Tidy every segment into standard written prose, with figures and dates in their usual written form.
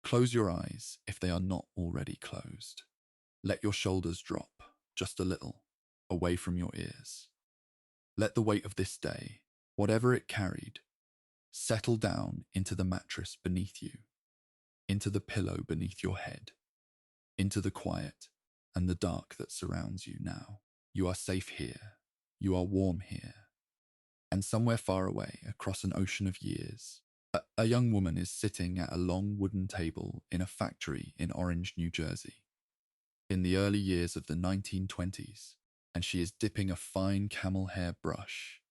Close your eyes if they are not already closed. Let your shoulders drop, just a little, away from your ears. Let the weight of this day, whatever it carried, settle down into the mattress beneath you, into the pillow beneath your head, into the quiet and the dark that surrounds you now. You are safe here. You are warm here. And somewhere far away, across an ocean of years, a young woman is sitting at a long wooden table in a factory in Orange, New Jersey, in the early years of the 1920s, and she is dipping a fine camel hair brush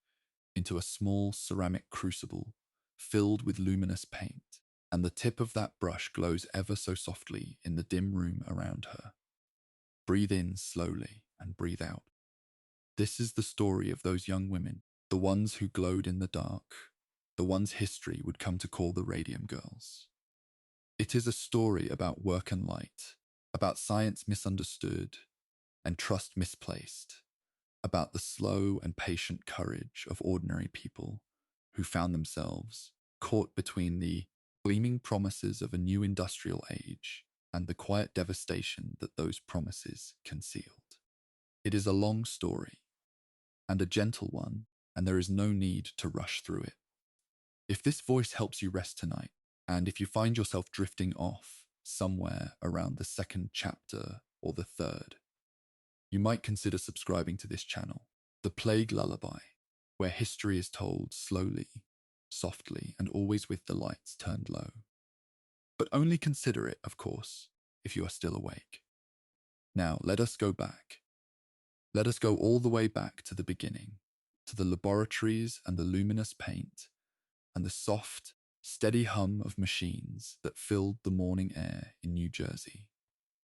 into a small ceramic crucible filled with luminous paint, and the tip of that brush glows ever so softly in the dim room around her. Breathe in slowly and breathe out. This is the story of those young women, the ones who glowed in the dark, the ones history would come to call the Radium Girls. It is a story about work and light, about science misunderstood and trust misplaced, about the slow and patient courage of ordinary people who found themselves caught between the gleaming promises of a new industrial age and the quiet devastation that those promises concealed. It is a long story, and a gentle one, and there is no need to rush through it. If this voice helps you rest tonight, and if you find yourself drifting off somewhere around the second chapter or the third, you might consider subscribing to this channel, The Plague Lullaby, where history is told slowly, softly, and always with the lights turned low. But only consider it, of course, if you are still awake. Now, let us go back. Let us go all the way back to the beginning, to the laboratories and the luminous paint, and the soft, steady hum of machines that filled the morning air in New Jersey,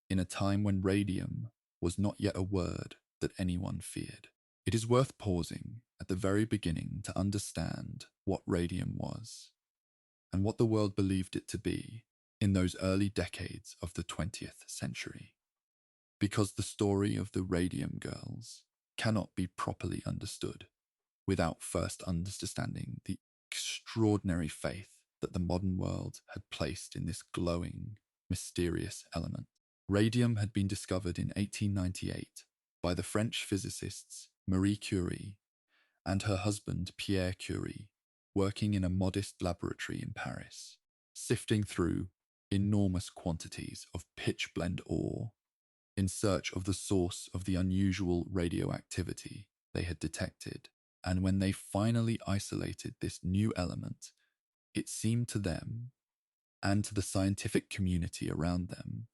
in a time when radium was not yet a word that anyone feared. It is worth pausing at the very beginning to understand what radium was, and what the world believed it to be in those early decades of the 20th century. Because the story of the Radium Girls cannot be properly understood without first understanding the extraordinary faith that the modern world had placed in this glowing, mysterious element. Radium had been discovered in 1898 by the French physicists Marie Curie and her husband Pierre Curie, working in a modest laboratory in Paris, sifting through enormous quantities of pitch-blende ore in search of the source of the unusual radioactivity they had detected. And when they finally isolated this new element, it seemed to them, and to the scientific community around them,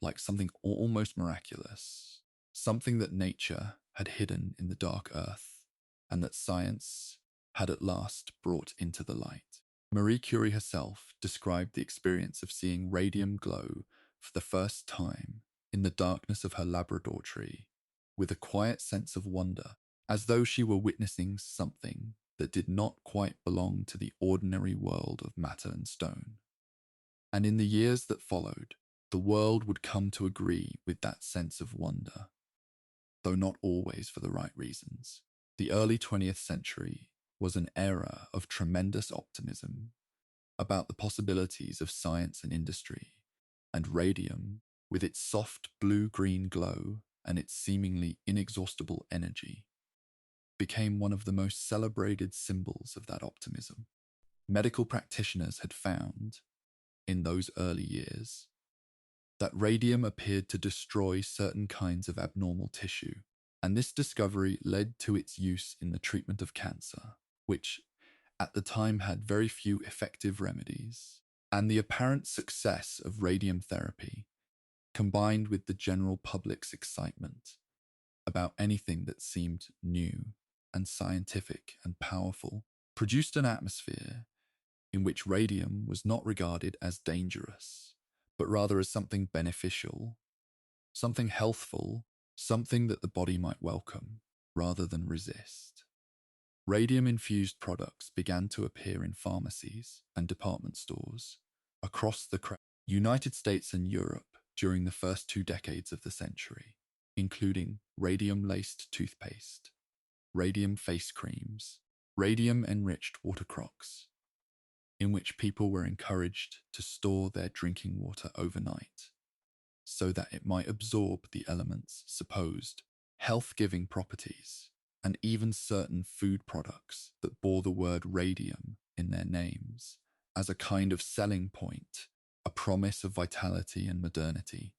like something almost miraculous, something that nature had hidden in the dark earth, and that science had at last brought into the light. Marie Curie herself described the experience of seeing radium glow for the first time in the darkness of her laboratory with a quiet sense of wonder, as though she were witnessing something that did not quite belong to the ordinary world of matter and stone. And in the years that followed, the world would come to agree with that sense of wonder, though not always for the right reasons. The early 20th century was an era of tremendous optimism about the possibilities of science and industry, and radium, with its soft blue-green glow and its seemingly inexhaustible energy, became one of the most celebrated symbols of that optimism. Medical practitioners had found, in those early years, that radium appeared to destroy certain kinds of abnormal tissue, and this discovery led to its use in the treatment of cancer, which at the time had very few effective remedies. And the apparent success of radium therapy, combined with the general public's excitement about anything that seemed new and scientific and powerful, produced an atmosphere in which radium was not regarded as dangerous, but rather as something beneficial, something healthful, something that the body might welcome rather than resist. Radium-infused products began to appear in pharmacies and department stores across the United States and Europe during the first 2 decades of the century, including radium-laced toothpaste, radium face creams, radium-enriched water crocks, in which people were encouraged to store their drinking water overnight so that it might absorb the element's supposed health-giving properties, and even certain food products that bore the word radium in their names as a kind of selling point, a promise of vitality and modernity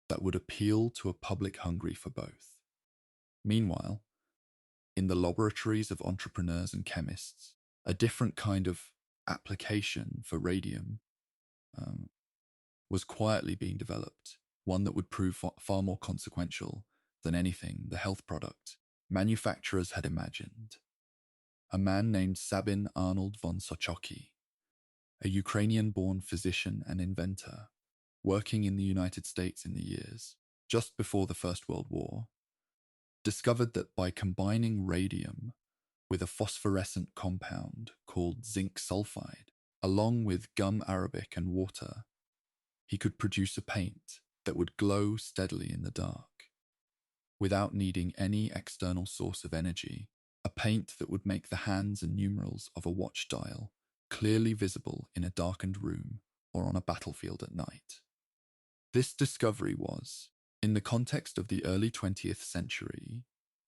that would appeal to a public hungry for both. Meanwhile, in the laboratories of entrepreneurs and chemists, a different kind of application for radium was quietly being developed, one that would prove far more consequential than anything the health product manufacturers had imagined. A man named Sabin Arnold von Sochocki, a Ukrainian-born physician and inventor, working in the United States in the years just before the First World War, discovered that by combining radium with a phosphorescent compound called zinc sulfide, along with gum arabic and water, he could produce a paint that would glow steadily in the dark, without needing any external source of energy, a paint that would make the hands and numerals of a watch dial clearly visible in a darkened room or on a battlefield at night. This discovery was, in the context of the early 20th century,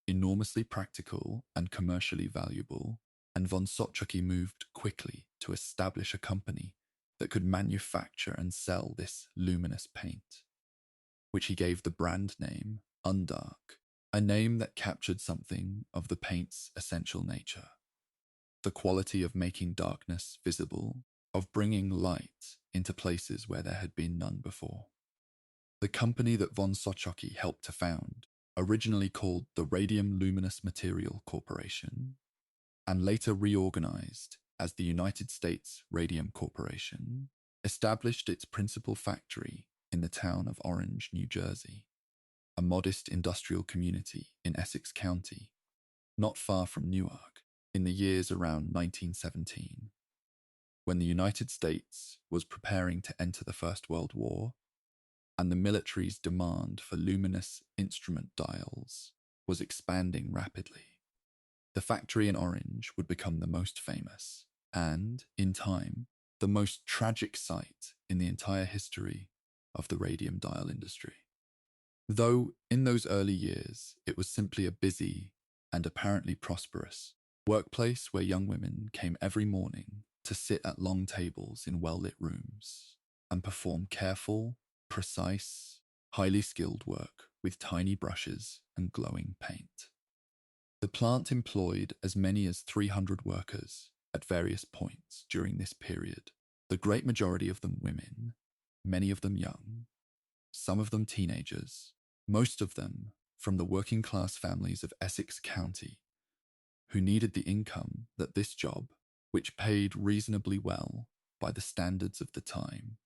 enormously practical and commercially valuable, and von Sochocki moved quickly to establish a company that could manufacture and sell this luminous paint, which he gave the brand name Undark, a name that captured something of the paint's essential nature: the quality of making darkness visible, of bringing light into places where there had been none before. The company that von Sochocki helped to found, originally called the Radium Luminous Material Corporation, and later reorganized as the United States Radium Corporation, established its principal factory in the town of Orange, New Jersey, a modest industrial community in Essex County, not far from Newark, in the years around 1917, when the United States was preparing to enter the First World War, and the military's demand for luminous instrument dials was expanding rapidly. The factory in Orange would become the most famous and, in time, the most tragic sight in the entire history of the radium dial industry. Though in those early years it was simply a busy and apparently prosperous workplace where young women came every morning to sit at long tables in well-lit rooms and perform careful, precise, highly skilled work with tiny brushes and glowing paint. The plant employed as many as 300 workers at various points during this period, the great majority of them women, many of them young, some of them teenagers, most of them from the working class families of Essex County, who needed the income that this job, which paid reasonably well by the standards of the time,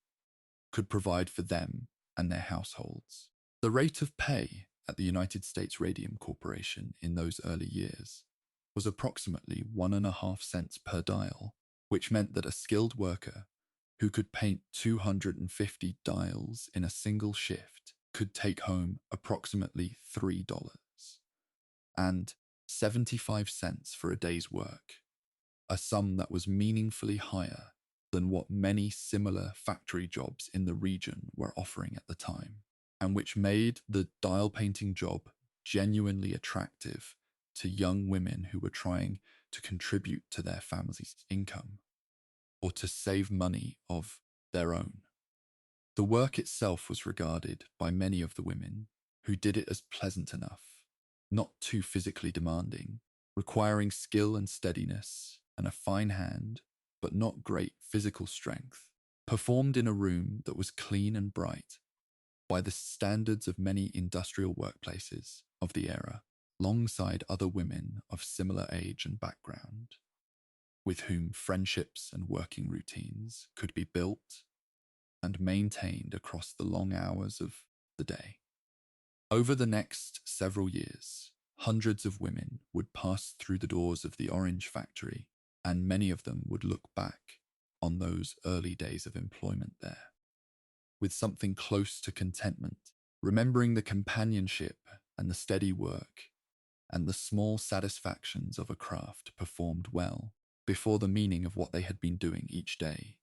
could provide for them and their households. The rate of pay at the United States Radium Corporation in those early years was approximately 1.5 cents per dial, which meant that a skilled worker who could paint 250 dials in a single shift could take home approximately $3 and 75 cents for a day's work, a sum that was meaningfully higher than what many similar factory jobs in the region were offering at the time, and which made the dial painting job genuinely attractive to young women who were trying to contribute to their family's income or to save money of their own. The work itself was regarded by many of the women who did it as pleasant enough, not too physically demanding, requiring skill and steadiness and a fine hand, but not great physical strength, performed in a room that was clean and bright by the standards of many industrial workplaces of the era, alongside other women of similar age and background, with whom friendships and working routines could be built and maintained across the long hours of the day. Over the next several years, hundreds of women would pass through the doors of the Orange factory, and many of them would look back on those early days of employment there with something close to contentment, remembering the companionship and the steady work and the small satisfactions of a craft performed well before the meaning of what they had been doing each day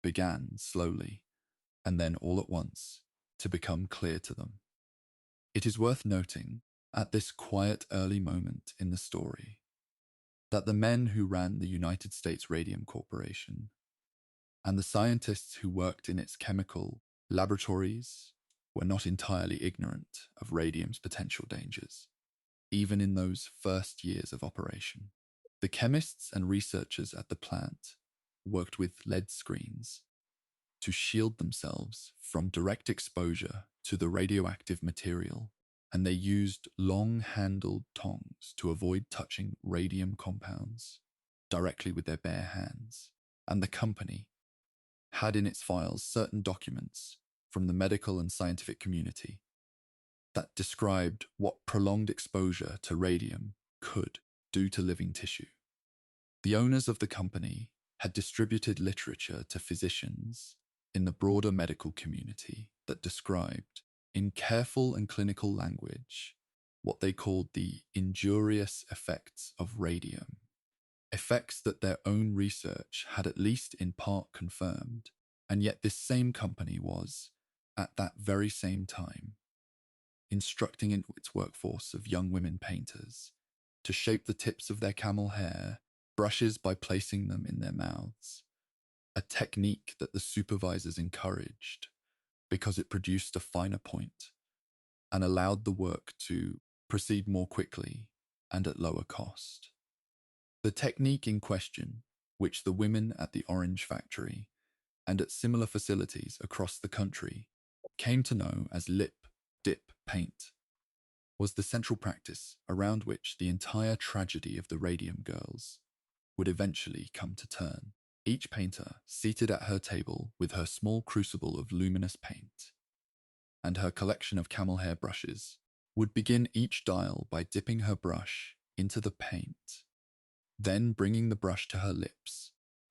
began slowly, and then all at once, to become clear to them. It is worth noting, at this quiet early moment in the story, that the men who ran the United States Radium Corporation and the scientists who worked in its chemical laboratories were not entirely ignorant of radium's potential dangers, even in those first years of operation. The chemists and researchers at the plant worked with lead screens to shield themselves from direct exposure to the radioactive material, and they used long-handled tongs to avoid touching radium compounds directly with their bare hands. And the company had in its files certain documents from the medical and scientific community that described what prolonged exposure to radium could do to living tissue. The owners of the company had distributed literature to physicians in the broader medical community that described, in careful and clinical language, what they called the injurious effects of radium, effects that their own research had at least in part confirmed, and yet this same company was, at that very same time, instructing its workforce of young women painters to shape the tips of their camel hair brushes by placing them in their mouths, a technique that the supervisors encouraged because it produced a finer point and allowed the work to proceed more quickly and at lower cost. The technique in question, which the women at the Orange Factory and at similar facilities across the country came to know as lip dip paint, was the central practice around which the entire tragedy of the Radium Girls would eventually come to turn. Each painter, seated at her table with her small crucible of luminous paint and her collection of camel hair brushes, would begin each dial by dipping her brush into the paint, then bringing the brush to her lips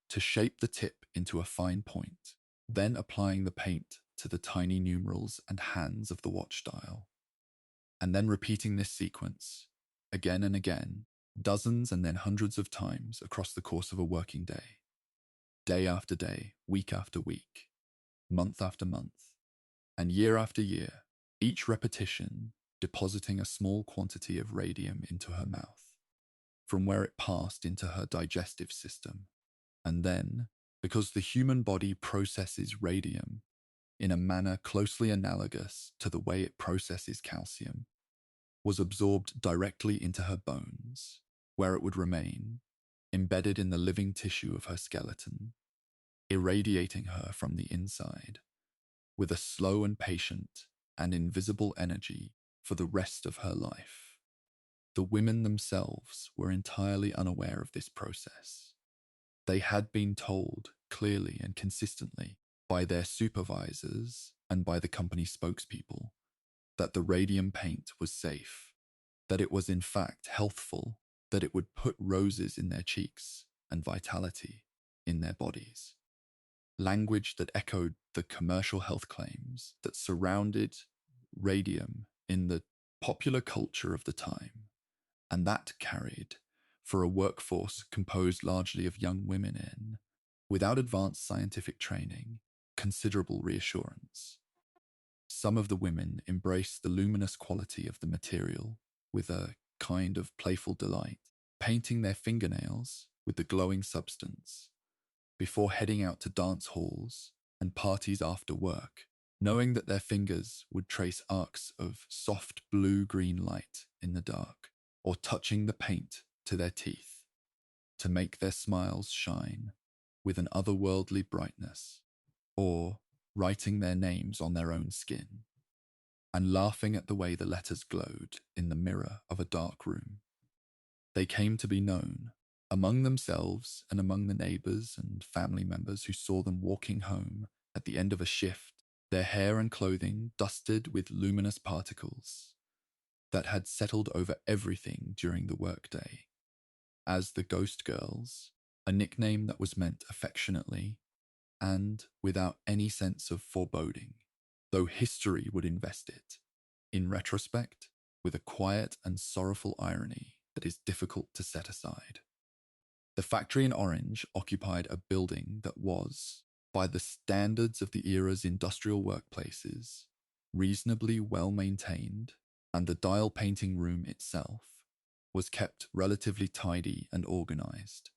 to shape the tip into a fine point, then applying the paint to the tiny numerals and hands of the watch dial, and then repeating this sequence again and again, dozens and then hundreds of times across the course of a working day, day after day, week after week, month after month, and year after year, each repetition depositing a small quantity of radium into her mouth, from where it passed into her digestive system, and then, because the human body processes radium in a manner closely analogous to the way it processes calcium, was absorbed directly into her bones, where it would remain, embedded in the living tissue of her skeleton, irradiating her from the inside, with a slow and patient and invisible energy for the rest of her life. The women themselves were entirely unaware of this process. They had been told clearly and consistently by their supervisors and by the company spokespeople that the radium paint was safe, that it was in fact healthful, that it would put roses in their cheeks and vitality in their bodies. Language that echoed the commercial health claims that surrounded radium in the popular culture of the time, and that carried, for a workforce composed largely of young women without advanced scientific training, considerable reassurance. Some of the women embraced the luminous quality of the material with a kind of playful delight, painting their fingernails with the glowing substance before heading out to dance halls and parties after work, knowing that their fingers would trace arcs of soft blue-green light in the dark, or touching the paint to their teeth to make their smiles shine with an otherworldly brightness, or writing their names on their own skin, and laughing at the way the letters glowed in the mirror of a dark room. They came to be known, among themselves and among the neighbors and family members who saw them walking home at the end of a shift, their hair and clothing dusted with luminous particles that had settled over everything during the workday, as the Ghost Girls, a nickname that was meant affectionately and without any sense of foreboding, though history would invest it, in retrospect, with a quiet and sorrowful irony that is difficult to set aside. The factory in Orange occupied a building that was, by the standards of the era's industrial workplaces, reasonably well maintained, and the dial painting room itself was kept relatively tidy and organized,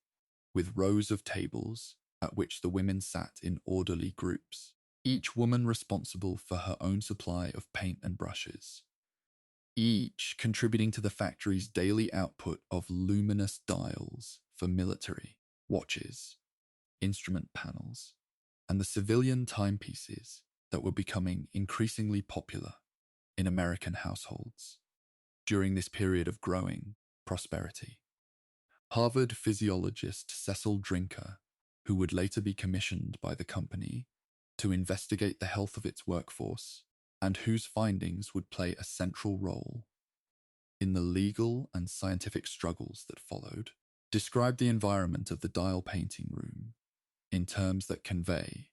with rows of tables at which the women sat in orderly groups, each woman responsible for her own supply of paint and brushes, each contributing to the factory's daily output of luminous dials for military, watches, instrument panels, and the civilian timepieces that were becoming increasingly popular in American households during this period of growing prosperity. Harvard physiologist Cecil Drinker, who would later be commissioned by the company to investigate the health of its workforce and whose findings would play a central role in the legal and scientific struggles that followed, described the environment of the dial painting room in terms that convey,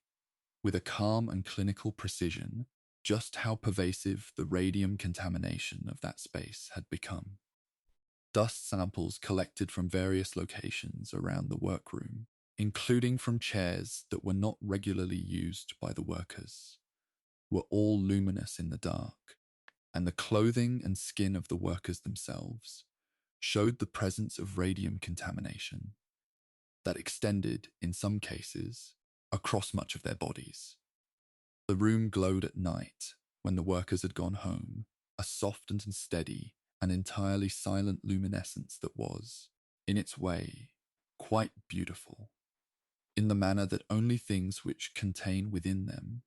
with a calm and clinical precision, just how pervasive the radium contamination of that space had become. Dust samples collected from various locations around the workroom, including from chairs that were not regularly used by the workers, were all luminous in the dark, and the clothing and skin of the workers themselves showed the presence of radium contamination that extended, in some cases, across much of their bodies. The room glowed at night when the workers had gone home, a soft and steady and entirely silent luminescence that was, in its way, quite beautiful, in the manner that only things which contain within them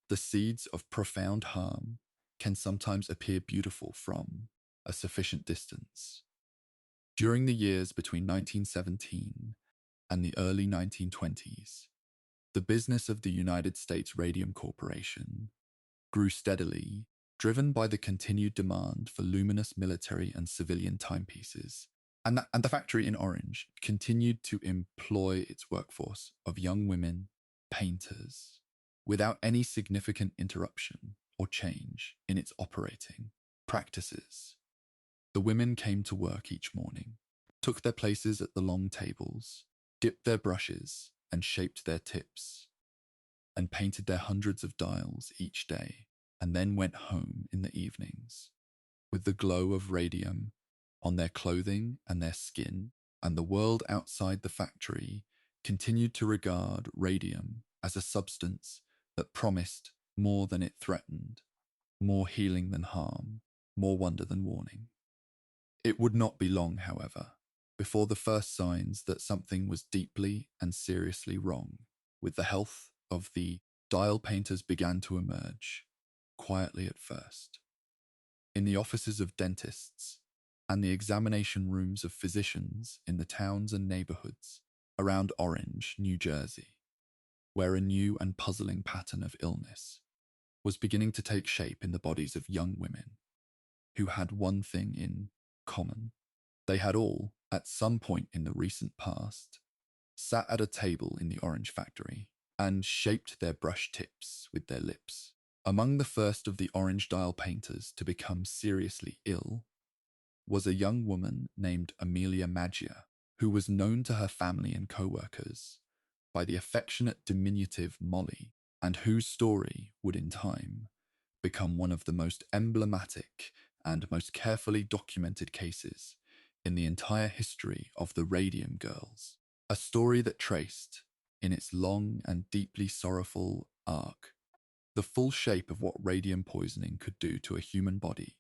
the seeds of profound harm can sometimes appear beautiful from a sufficient distance. During the years between 1917 and the early 1920s, the business of the United States Radium Corporation grew steadily, driven by the continued demand for luminous military and civilian timepieces, and the factory in Orange continued to employ its workforce of young women, painters, without any significant interruption or change in its operating practices. The women came to work each morning, took their places at the long tables, dipped their brushes and shaped their tips, and painted their hundreds of dials each day, and then went home in the evenings, with the glow of radium on their clothing and their skin, and the world outside the factory continued to regard radium as a substance that promised more than it threatened, more healing than harm, more wonder than warning. It would not be long, however, before the first signs that something was deeply and seriously wrong with the health of the dial painters began to emerge, quietly at first, in the offices of dentists and the examination rooms of physicians in the towns and neighborhoods around Orange, New Jersey, where a new and puzzling pattern of illness was beginning to take shape in the bodies of young women who had one thing in common. They had all, at some point in the recent past, sat at a table in the Orange factory and shaped their brush tips with their lips. Among the first of the Orange dial painters to become seriously ill was a young woman named Amelia Maggia, who was known to her family and co-workers by the affectionate diminutive Molly, and whose story would in time become one of the most emblematic and most carefully documented cases in the entire history of the Radium Girls, a story that traced, in its long and deeply sorrowful arc, the full shape of what radium poisoning could do to a human body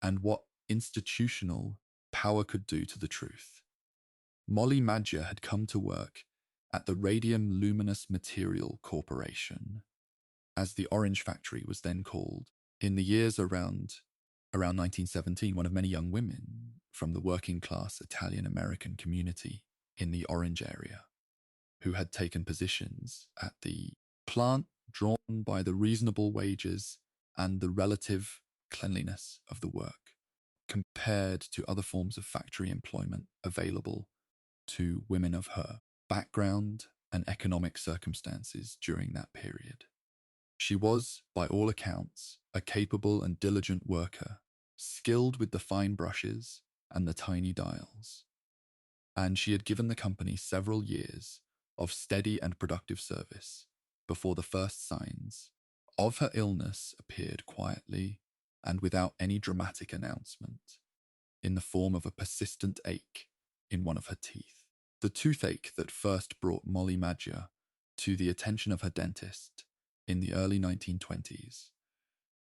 and what institutional power could do to the truth. Molly Maggia had come to work at the Radium Luminous Material Corporation, as the Orange factory was then called, in the years around 1917, one of many young women from the working class Italian-American community in the Orange area, who had taken positions at the plant, drawn by the reasonable wages and the relative cleanliness of the work, compared to other forms of factory employment available to women of her background and economic circumstances during that period. She was, by all accounts, a capable and diligent worker, skilled with the fine brushes and the tiny dials. and she had given the company several years of steady and productive service before the first signs of her illness appeared quietly and without any dramatic announcement, in the form of a persistent ache in one of her teeth. The toothache that first brought Molly Maggia to the attention of her dentist in the early 1920s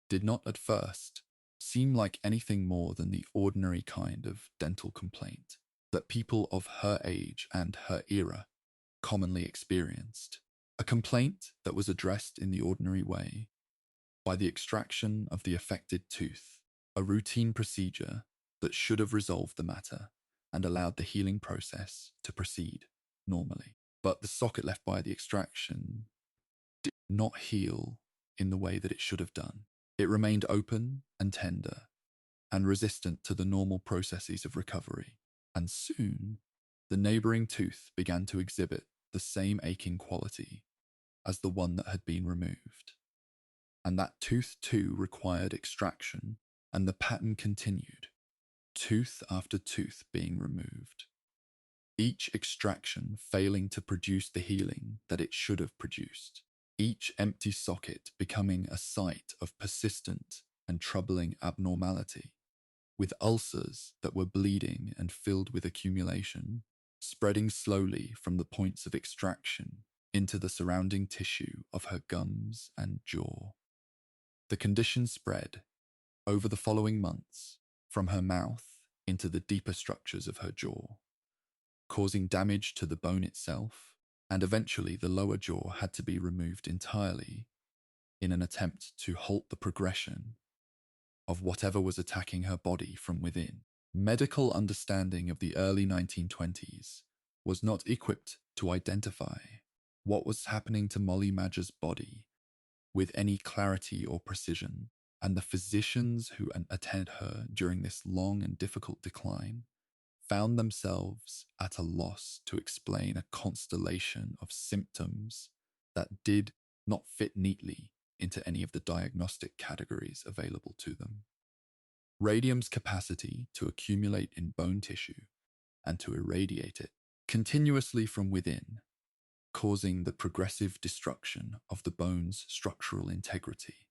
did not at first seem like anything more than the ordinary kind of dental complaint that people of her age and her era commonly experienced. A complaint that was addressed in the ordinary way by the extraction of the affected tooth, a routine procedure that should have resolved the matter and allowed the healing process to proceed normally. But the socket left by the extraction did not heal in the way that it should have done. It remained open and tender and resistant to the normal processes of recovery, and soon the neighboring tooth began to exhibit the same aching quality as the one that had been removed. And that tooth too required extraction, and the pattern continued, tooth after tooth being removed, each extraction failing to produce the healing that it should have produced, each empty socket becoming a site of persistent and troubling abnormality, with ulcers that were bleeding and filled with accumulation, spreading slowly from the points of extraction into the surrounding tissue of her gums and jaw. The condition spread over the following months from her mouth into the deeper structures of her jaw, causing damage to the bone itself, and eventually the lower jaw had to be removed entirely in an attempt to halt the progression of whatever was attacking her body from within. Medical understanding of the early 1920s was not equipped to identify what was happening to Molly Maggia's body with any clarity or precision, and the physicians who attended her during this long and difficult decline found themselves at a loss to explain a constellation of symptoms that did not fit neatly into any of the diagnostic categories available to them. Radium's capacity to accumulate in bone tissue and to irradiate it continuously from within, causing the progressive destruction of the bone's structural integrity,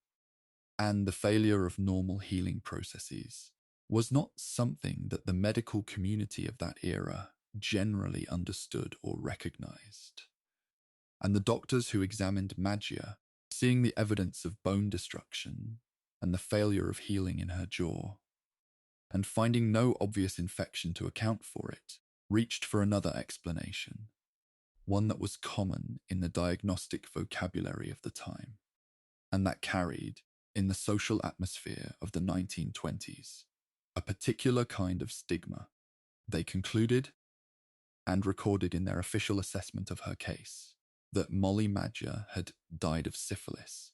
and the failure of normal healing processes, was not something that the medical community of that era generally understood or recognized. And the doctors who examined Maggia, seeing the evidence of bone destruction and the failure of healing in her jaw, and finding no obvious infection to account for it, reached for another explanation, one that was common in the diagnostic vocabulary of the time, and that carried, in the social atmosphere of the 1920s, a particular kind of stigma. They concluded, and recorded in their official assessment of her case, that Molly Maggia had died of syphilis,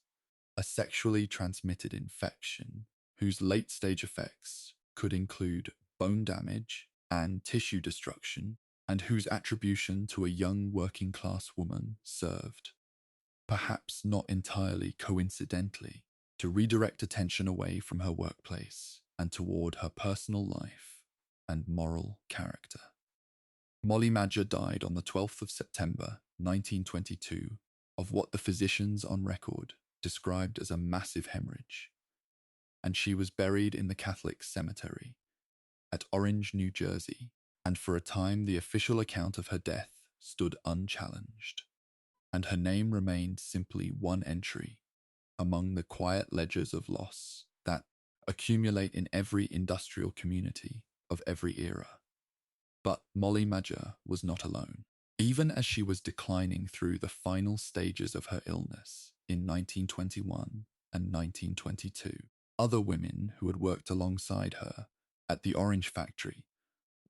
a sexually transmitted infection whose late-stage effects could include bone damage and tissue destruction, and whose attribution to a young working-class woman served, perhaps not entirely coincidentally, to redirect attention away from her workplace and toward her personal life and moral character. Molly Maggia died on the 12th of September 1922 of what the physicians on record described as a massive hemorrhage, and she was buried in the Catholic cemetery at Orange, New Jersey, and for a time the official account of her death stood unchallenged, and her name remained simply one entry among the quiet ledgers of loss that accumulate in every industrial community of every era. But Molly Maggia was not alone. Even as she was declining through the final stages of her illness in 1921 and 1922, other women who had worked alongside her at the Orange factory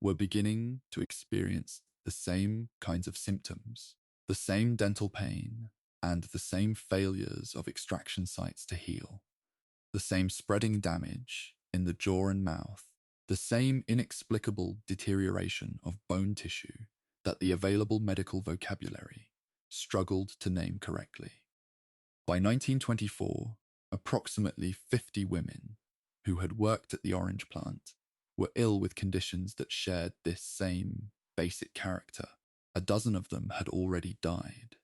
were beginning to experience the same kinds of symptoms, the same dental pain, and the same failures of extraction sites to heal, the same spreading damage in the jaw and mouth, the same inexplicable deterioration of bone tissue that the available medical vocabulary struggled to name correctly. By 1924, approximately 50 women who had worked at the Orange plant were ill with conditions that shared this same basic character, a dozen of them had already died,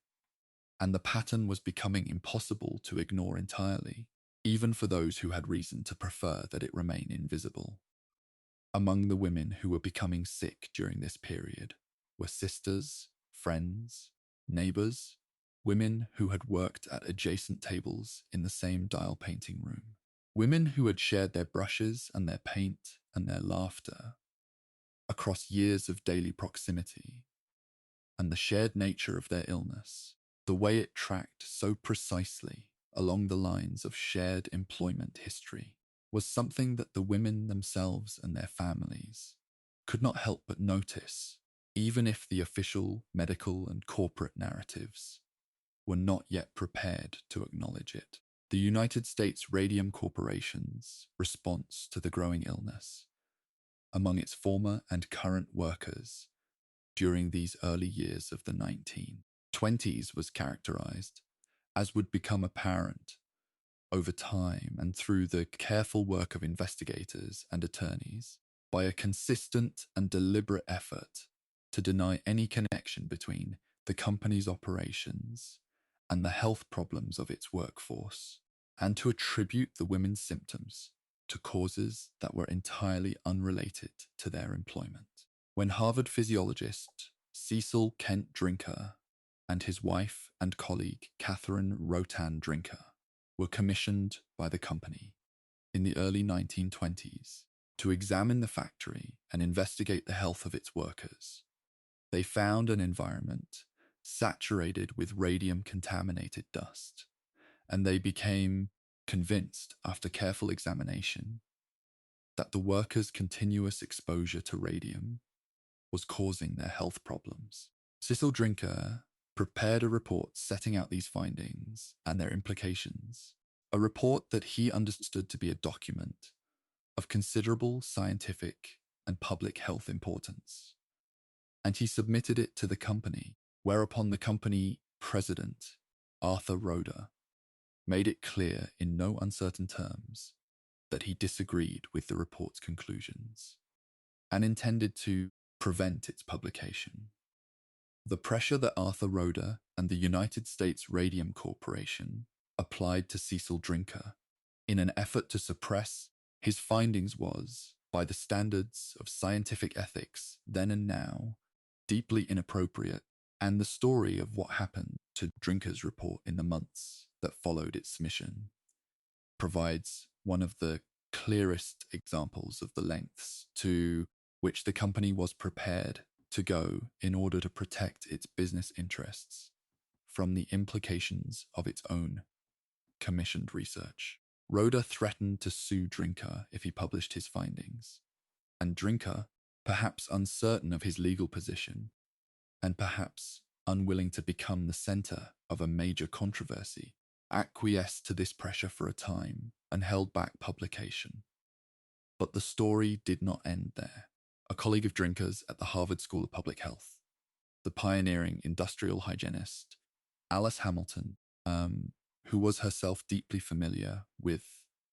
and the pattern was becoming impossible to ignore entirely, even for those who had reason to prefer that it remain invisible. Among the women who were becoming sick during this period were sisters, friends, neighbors, women who had worked at adjacent tables in the same dial painting room, women who had shared their brushes and their paint and their laughter across years of daily proximity, and the shared nature of their illness, the way it tracked so precisely along the lines of shared employment history, was something that the women themselves and their families could not help but notice, even if the official medical and corporate narratives were not yet prepared to acknowledge it. The United States Radium Corporation's response to the growing illness among its former and current workers during these early years of the 1920s was characterized, as would become apparent over time and through the careful work of investigators and attorneys, by a consistent and deliberate effort to deny any connection between the company's operations and the health problems of its workforce, and to attribute the women's symptoms to causes that were entirely unrelated to their employment. When Harvard physiologist Cecil Kent Drinker and his wife and colleague Catherine Rotan Drinker were commissioned by the company in the early 1920s to examine the factory and investigate the health of its workers, they found an environment saturated with radium-contaminated dust, and they became convinced after careful examination that the workers' continuous exposure to radium was causing their health problems. Cecil Drinker prepared a report setting out these findings and their implications, a report that he understood to be a document of considerable scientific and public health importance. And he submitted it to the company, whereupon the company president, Arthur Roeder, made it clear in no uncertain terms that he disagreed with the report's conclusions and intended to prevent its publication. The pressure that Arthur Roeder and the United States Radium Corporation applied to Cecil Drinker in an effort to suppress his findings was, by the standards of scientific ethics then and now, deeply inappropriate, and the story of what happened to Drinker's report in the months that followed its submission provides one of the clearest examples of the lengths to which the company was prepared to go in order to protect its business interests from the implications of its own commissioned research. Roeder threatened to sue Drinker if he published his findings, and Drinker, perhaps uncertain of his legal position, and perhaps unwilling to become the center of a major controversy, acquiesced to this pressure for a time and held back publication. But the story did not end there. A colleague of Drinker's at the Harvard School of Public Health, the pioneering industrial hygienist Alice Hamilton, who was herself deeply familiar with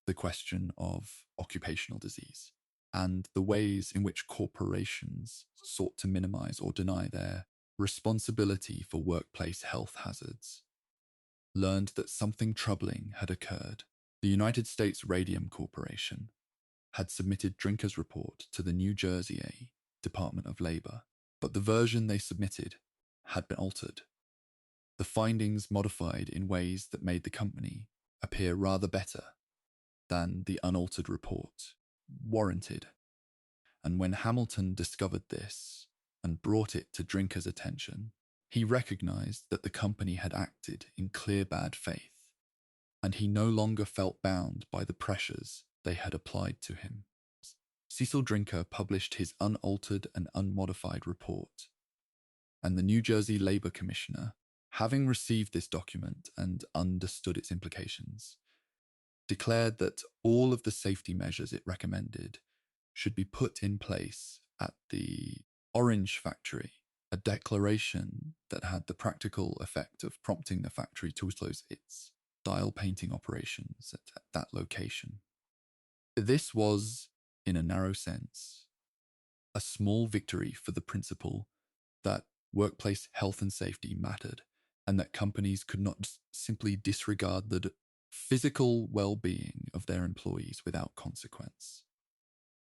the question of occupational disease and the ways in which corporations sought to minimize or deny their responsibility for workplace health hazards, learned that something troubling had occurred. The United States Radium Corporation had submitted Drinker's report to the New Jersey Department of Labor, but the version they submitted had been altered, the findings modified in ways that made the company appear rather better than the unaltered report warranted. And when Hamilton discovered this and brought it to Drinker's attention, he recognized that the company had acted in clear bad faith, and he no longer felt bound by the pressures they had applied to him. Cecil Drinker published his unaltered and unmodified report, and the New Jersey Labor Commissioner, having received this document and understood its implications, declared that all of the safety measures it recommended should be put in place at the Orange factory, a declaration that had the practical effect of prompting the factory to close its dial painting operations at that location. This was, in a narrow sense, a small victory for the principle that workplace health and safety mattered, and that companies could not simply disregard the physical well-being of their employees without consequence.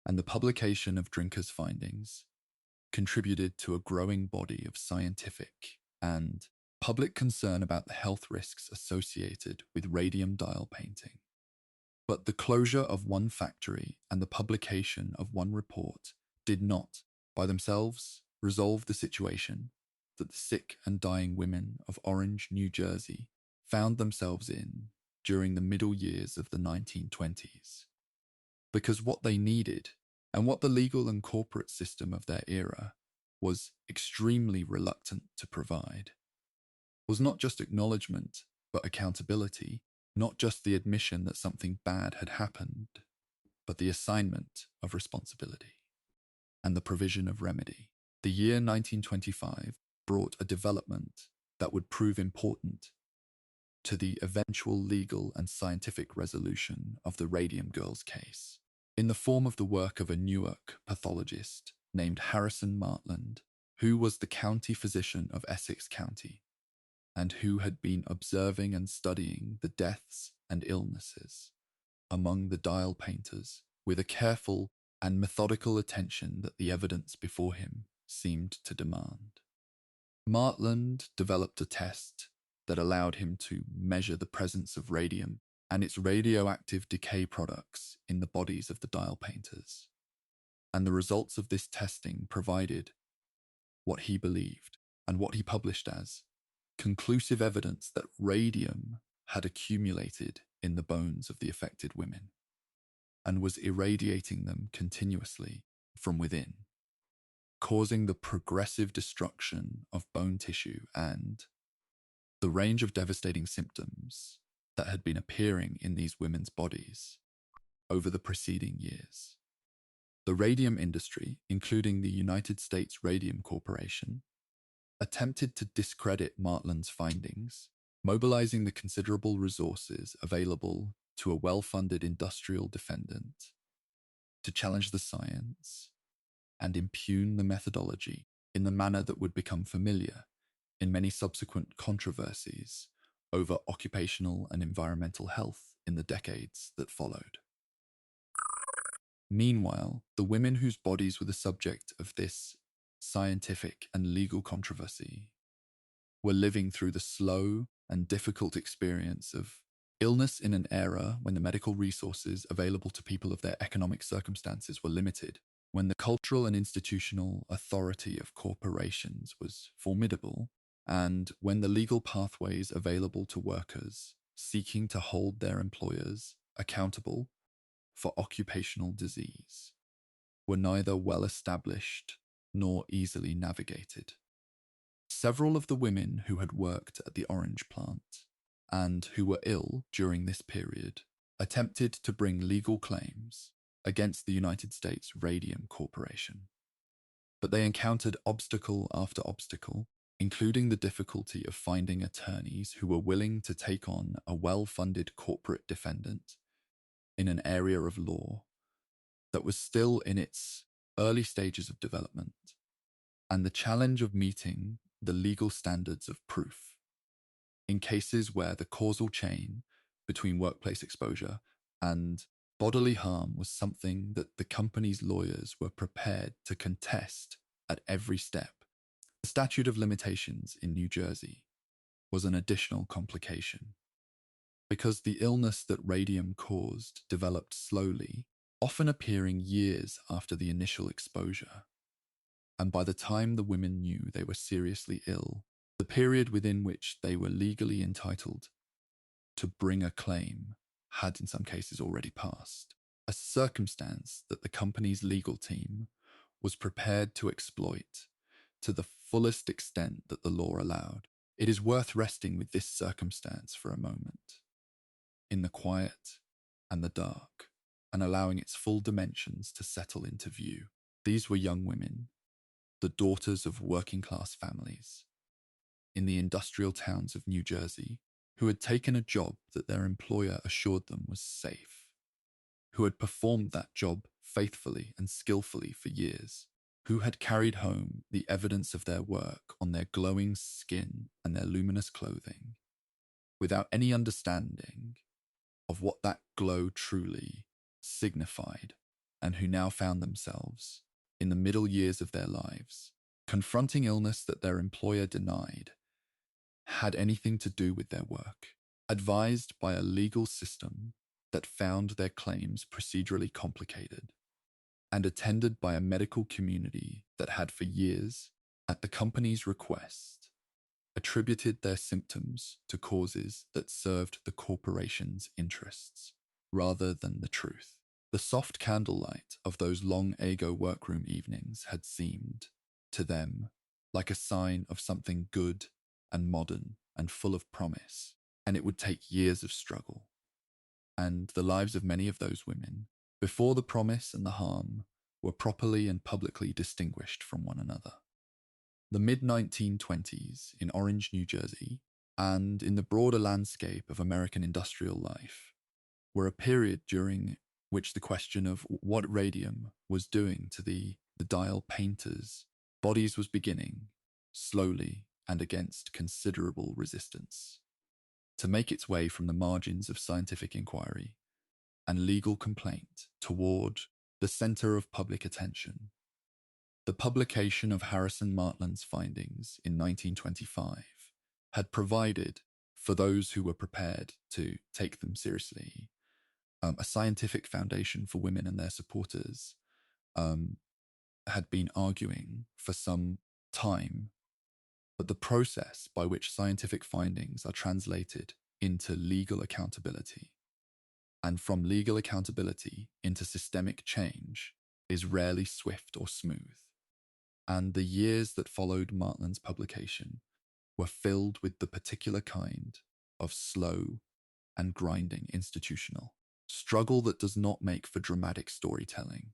And the publication of Drinker's findings contributed to a growing body of scientific and public concern about the health risks associated with radium dial painting. But the closure of one factory and the publication of one report did not, by themselves, resolve the situation that the sick and dying women of Orange, New Jersey found themselves in during the middle years of the 1920s. Because what they needed, and what the legal and corporate system of their era was extremely reluctant to provide, was not just acknowledgement, but accountability, not just the admission that something bad had happened, but the assignment of responsibility and the provision of remedy. The year 1925 brought a development that would prove important to the eventual legal and scientific resolution of the Radium Girls case, in the form of the work of a Newark pathologist named Harrison Martland, who was the county physician of Essex County, and who had been observing and studying the deaths and illnesses among the dial painters with a careful and methodical attention that the evidence before him seemed to demand. Martland developed a test that allowed him to measure the presence of radium and its radioactive decay products in the bodies of the dial painters. And the results of this testing provided what he believed and what he published as conclusive evidence that radium had accumulated in the bones of the affected women and was irradiating them continuously from within, causing the progressive destruction of bone tissue and the range of devastating symptoms that had been appearing in these women's bodies over the preceding years. The radium industry, including the United States Radium Corporation, attempted to discredit Martland's findings, mobilizing the considerable resources available to a well-funded industrial defendant to challenge the science and impugn the methodology in the manner that would become familiar in many subsequent controversies over occupational and environmental health in the decades that followed. Meanwhile, the women whose bodies were the subject of this scientific and legal controversy were living through the slow and difficult experience of illness in an era when the medical resources available to people of their economic circumstances were limited, when the cultural and institutional authority of corporations was formidable, and when the legal pathways available to workers seeking to hold their employers accountable for occupational disease were neither well established nor easily navigated. Several of the women who had worked at the orange plant and who were ill during this period attempted to bring legal claims against the United States Radium Corporation. But they encountered obstacle after obstacle, including the difficulty of finding attorneys who were willing to take on a well-funded corporate defendant in an area of law that was still in its early stages of development, and the challenge of meeting the legal standards of proof in cases where the causal chain between workplace exposure and bodily harm was something that the company's lawyers were prepared to contest at every step. The statute of limitations in New Jersey was an additional complication, because the illness that radium caused developed slowly, often appearing years after the initial exposure. And by the time the women knew they were seriously ill, the period within which they were legally entitled to bring a claim had in some cases already passed, a circumstance that the company's legal team was prepared to exploit to the fullest extent that the law allowed. It is worth resting with this circumstance for a moment, in the quiet and the dark, and allowing its full dimensions to settle into view. These were young women, the daughters of working-class families, in the industrial towns of New Jersey, who had taken a job that their employer assured them was safe, who had performed that job faithfully and skillfully for years, who had carried home the evidence of their work on their glowing skin and their luminous clothing, without any understanding of what that glow truly signified, and who now found themselves, in the middle years of their lives, confronting illness that their employer denied had anything to do with their work, advised by a legal system that found their claims procedurally complicated, and attended by a medical community that had for years, at the company's request, attributed their symptoms to causes that served the corporation's interests rather than the truth. The soft candlelight of those long Ago workroom evenings had seemed, to them, like a sign of something good and modern and full of promise, and it would take years of struggle. And the lives of many of those women, before the promise and the harm, were properly and publicly distinguished from one another. The mid-1920s in Orange, New Jersey, and in the broader landscape of American industrial life, were a period during which the question of what radium was doing to the dial painters' bodies was beginning, slowly and against considerable resistance, to make its way from the margins of scientific inquiry and legal complaint toward the center of public attention. The publication of Harrison Martland's findings in 1925 had provided, for those who were prepared to take them seriously, a scientific foundation for women and their supporters had been arguing for some time. But the process by which scientific findings are translated into legal accountability, and from legal accountability into systemic change, is rarely swift or smooth. And the years that followed Martland's publication were filled with the particular kind of slow and grinding institutional struggle that does not make for dramatic storytelling,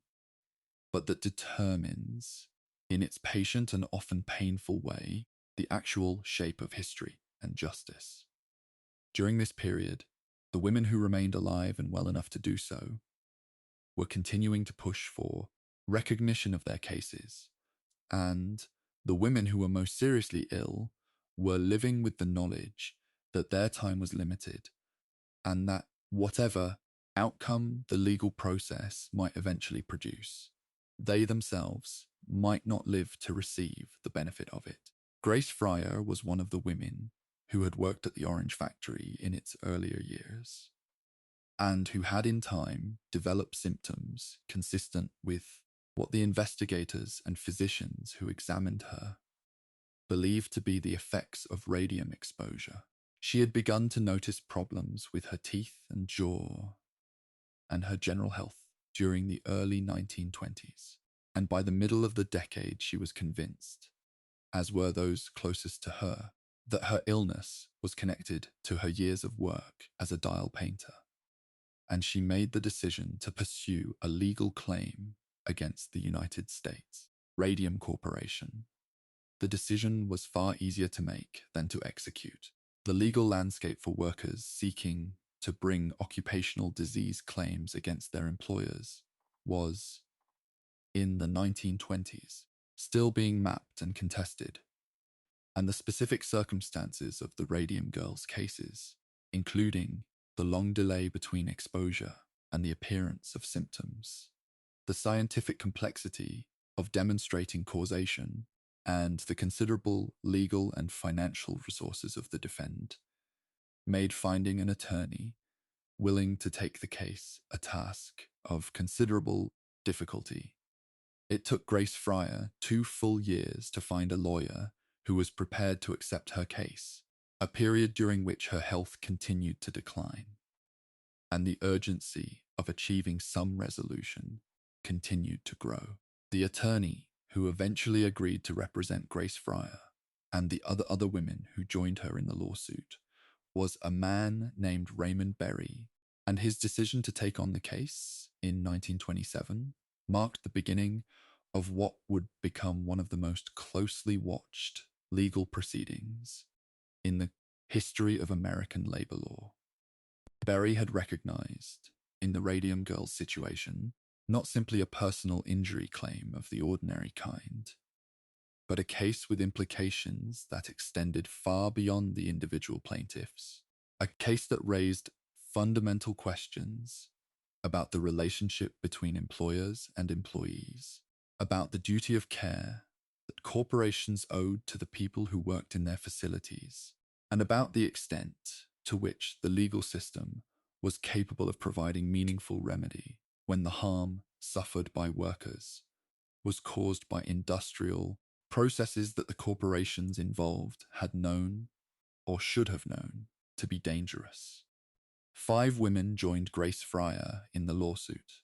but that determines, in its patient and often painful way, the actual shape of history and justice. During this period, the women who remained alive and well enough to do so were continuing to push for recognition of their cases, and the women who were most seriously ill were living with the knowledge that their time was limited, and that whatever outcome the legal process might eventually produce, they themselves might not live to receive the benefit of it. Grace Fryer was one of the women who had worked at the orange factory in its earlier years, and who had in time developed symptoms consistent with what the investigators and physicians who examined her believed to be the effects of radium exposure. She had begun to notice problems with her teeth and jaw and her general health during the early 1920s, and by the middle of the decade she was convinced, as were those closest to her, that her illness was connected to her years of work as a dial painter, and she made the decision to pursue a legal claim against the United States Radium Corporation. The decision was far easier to make than to execute. The legal landscape for workers seeking to bring occupational disease claims against their employers was, in the 1920s, still being mapped and contested, and the specific circumstances of the Radium Girls cases, including the long delay between exposure and the appearance of symptoms, the scientific complexity of demonstrating causation, and the considerable legal and financial resources of the defendant, made finding an attorney willing to take the case a task of considerable difficulty. It took Grace Fryer 2 full years to find a lawyer who was prepared to accept her case, a period during which her health continued to decline, and the urgency of achieving some resolution continued to grow. The attorney who eventually agreed to represent Grace Fryer and the other women who joined her in the lawsuit was a man named Raymond Berry, and his decision to take on the case in 1927 marked the beginning of what would become one of the most closely watched legal proceedings in the history of American labor law. Berry had recognized, in the Radium Girls situation, not simply a personal injury claim of the ordinary kind, but a case with implications that extended far beyond the individual plaintiffs, a case that raised fundamental questions about the relationship between employers and employees, about the duty of care that corporations owed to the people who worked in their facilities, and about the extent to which the legal system was capable of providing meaningful remedy when the harm suffered by workers was caused by industrial processes that the corporations involved had known or should have known to be dangerous. 5 women joined Grace Fryer in the lawsuit: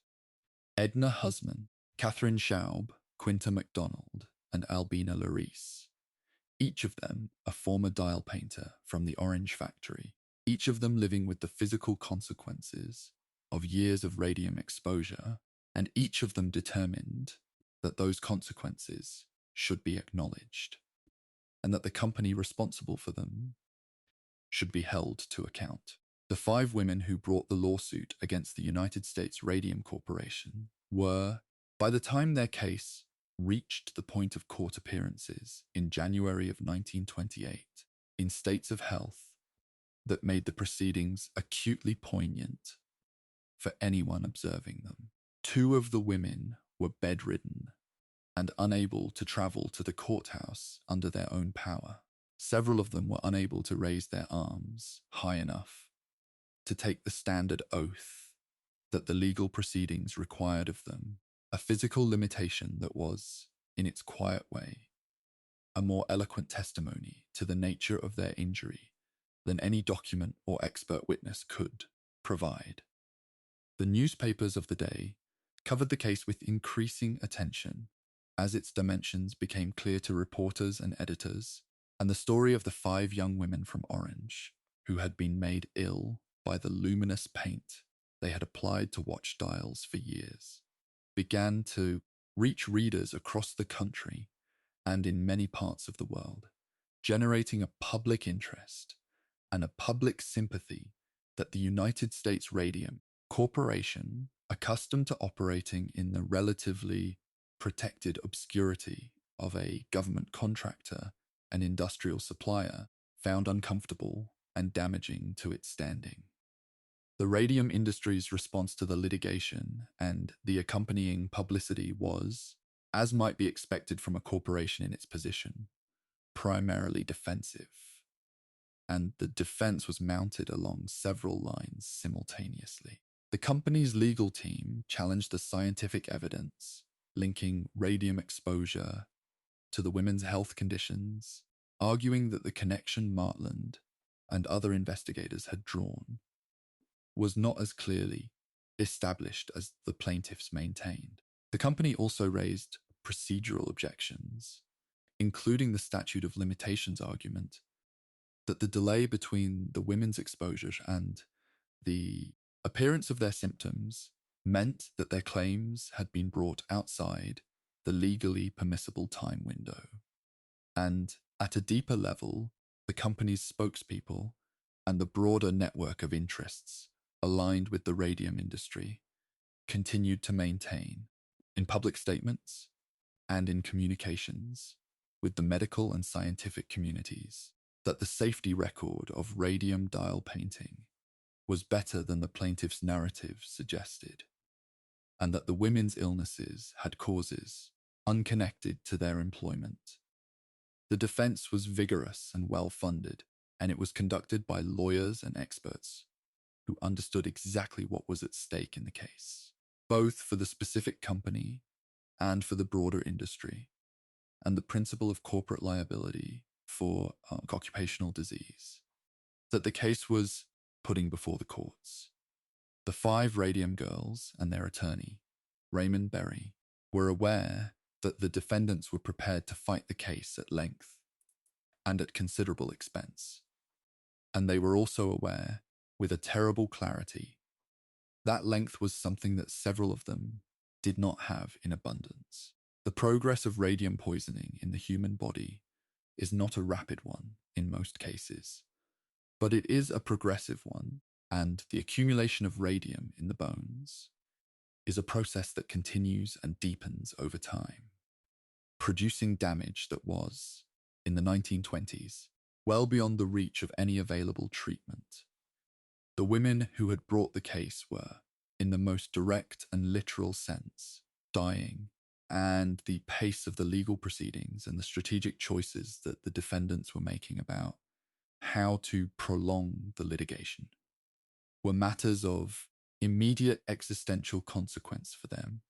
Edna Husman, Catherine Schaub, Quinta MacDonald, and Albina Larice. Each of them a former dial painter from the Orange factory, each of them living with the physical consequences of years of radium exposure, and each of them determined that those consequences should be acknowledged, and that the company responsible for them should be held to account. The 5 women who brought the lawsuit against the United States Radium Corporation were, by the time their case reached the point of court appearances in January of 1928, in states of health that made the proceedings acutely poignant for anyone observing them. 2 of the women were bedridden and unable to travel to the courthouse under their own power. Several of them were unable to raise their arms high enough to take the standard oath that the legal proceedings required of them, a physical limitation that was, in its quiet way, a more eloquent testimony to the nature of their injury than any document or expert witness could provide. The newspapers of the day covered the case with increasing attention as its dimensions became clear to reporters and editors, and the story of the 5 young women from Orange, who had been made ill by the luminous paint they had applied to watch dials for years, began to reach readers across the country and in many parts of the world, generating a public interest and a public sympathy that the United States Radium Corporation, accustomed to operating in the relatively protected obscurity of a government contractor and industrial supplier, found uncomfortable and damaging to its standing. The radium industry's response to the litigation and the accompanying publicity was, as might be expected from a corporation in its position, primarily defensive. And the defense was mounted along several lines simultaneously. The company's legal team challenged the scientific evidence linking radium exposure to the women's health conditions, arguing that the connection Martland and other investigators had drawn was not as clearly established as the plaintiffs maintained. The company also raised procedural objections, including the statute of limitations argument that the delay between the women's exposure and the appearance of their symptoms meant that their claims had been brought outside the legally permissible time window. And at a deeper level, the company's spokespeople and the broader network of interests aligned with the radium industry continued to maintain, in public statements and in communications with the medical and scientific communities, that the safety record of radium dial painting was better than the plaintiff's narrative suggested, and that the women's illnesses had causes unconnected to their employment. The defense was vigorous and well-funded, and it was conducted by lawyers and experts who understood exactly what was at stake in the case, both for the specific company and for the broader industry, and the principle of corporate liability for occupational disease that the case was putting before the courts. The 5 Radium Girls and their attorney, Raymond Berry, were aware that the defendants were prepared to fight the case at length and at considerable expense. And they were also aware, with a terrible clarity, that length was something that several of them did not have in abundance. The progress of radium poisoning in the human body is not a rapid one in most cases, but it is a progressive one, and the accumulation of radium in the bones is a process that continues and deepens over time, producing damage that was, in the 1920s, well beyond the reach of any available treatment. The women who had brought the case were, in the most direct and literal sense, dying, and the pace of the legal proceedings and the strategic choices that the defendants were making about how to prolong the litigation were matters of immediate existential consequence for them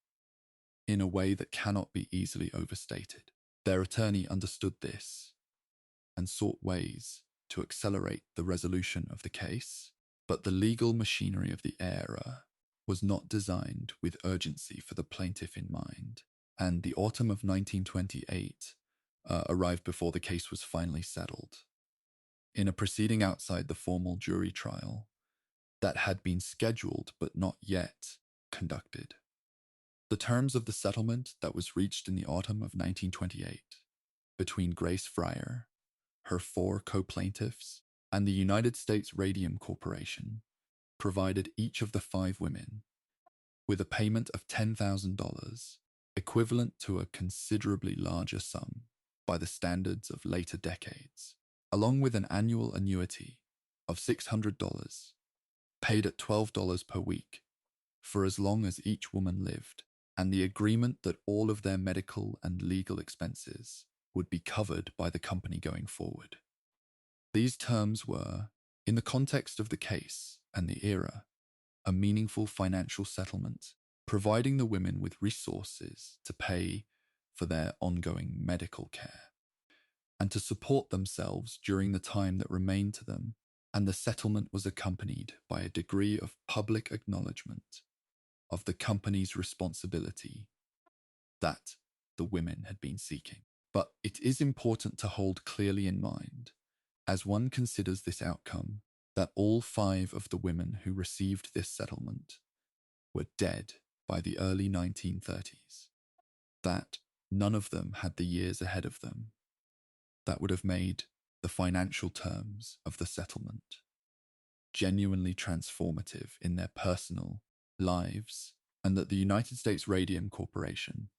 in a way that cannot be easily overstated. Their attorney understood this and sought ways to accelerate the resolution of the case, but the legal machinery of the era was not designed with urgency for the plaintiff in mind, and the autumn of 1928 arrived before the case was finally settled. In a proceeding outside the formal jury trial that had been scheduled but not yet conducted. The terms of the settlement that was reached in the autumn of 1928 between Grace Fryer, her 4 co-plaintiffs, and the United States Radium Corporation provided each of the 5 women with a payment of $10,000, equivalent to a considerably larger sum by the standards of later decades, along with an annual annuity of $600, paid at $12 per week for as long as each woman lived, and the agreement that all of their medical and legal expenses would be covered by the company going forward. These terms were, in the context of the case and the era, a meaningful financial settlement, providing the women with resources to pay for their ongoing medical care and to support themselves during the time that remained to them, and the settlement was accompanied by a degree of public acknowledgement of the company's responsibility that the women had been seeking. But it is important to hold clearly in mind, as one considers this outcome, that all 5 of the women who received this settlement were dead by the early 1930s, that none of them had the years ahead of them that would have made the financial terms of the settlement genuinely transformative in their personal lives, and that the United States Radium Corporation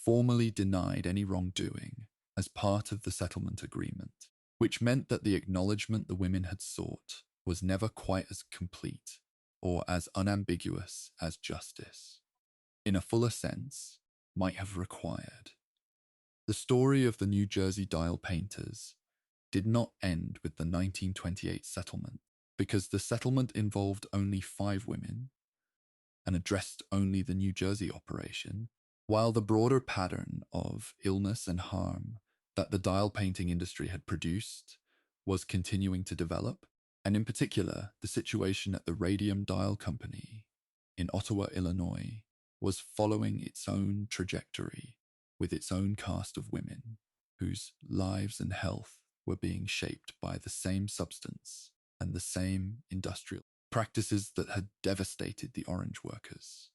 formally denied any wrongdoing as part of the settlement agreement, which meant that the acknowledgement the women had sought was never quite as complete or as unambiguous as justice, in a fuller sense, might have required. The story of the New Jersey dial painters did not end with the 1928 settlement, because the settlement involved only 5 women and addressed only the New Jersey operation, while the broader pattern of illness and harm that the dial painting industry had produced was continuing to develop, and in particular, the situation at the Radium Dial Company in Ottawa, Illinois, was following its own trajectory with its own cast of women whose lives and health were being shaped by the same substance and the same industrial practices that had devastated the orange workers.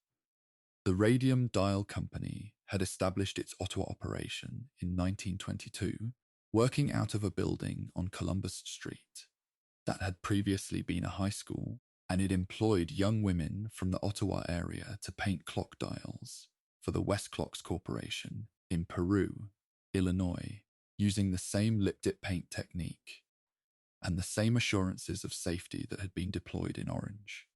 The Radium Dial Company had established its Ottawa operation in 1922, working out of a building on Columbus Street that had previously been a high school, and it employed young women from the Ottawa area to paint clock dials for the West Clocks Corporation in Peru, Illinois, using the same lip-dip paint technique and the same assurances of safety that had been deployed in Orange.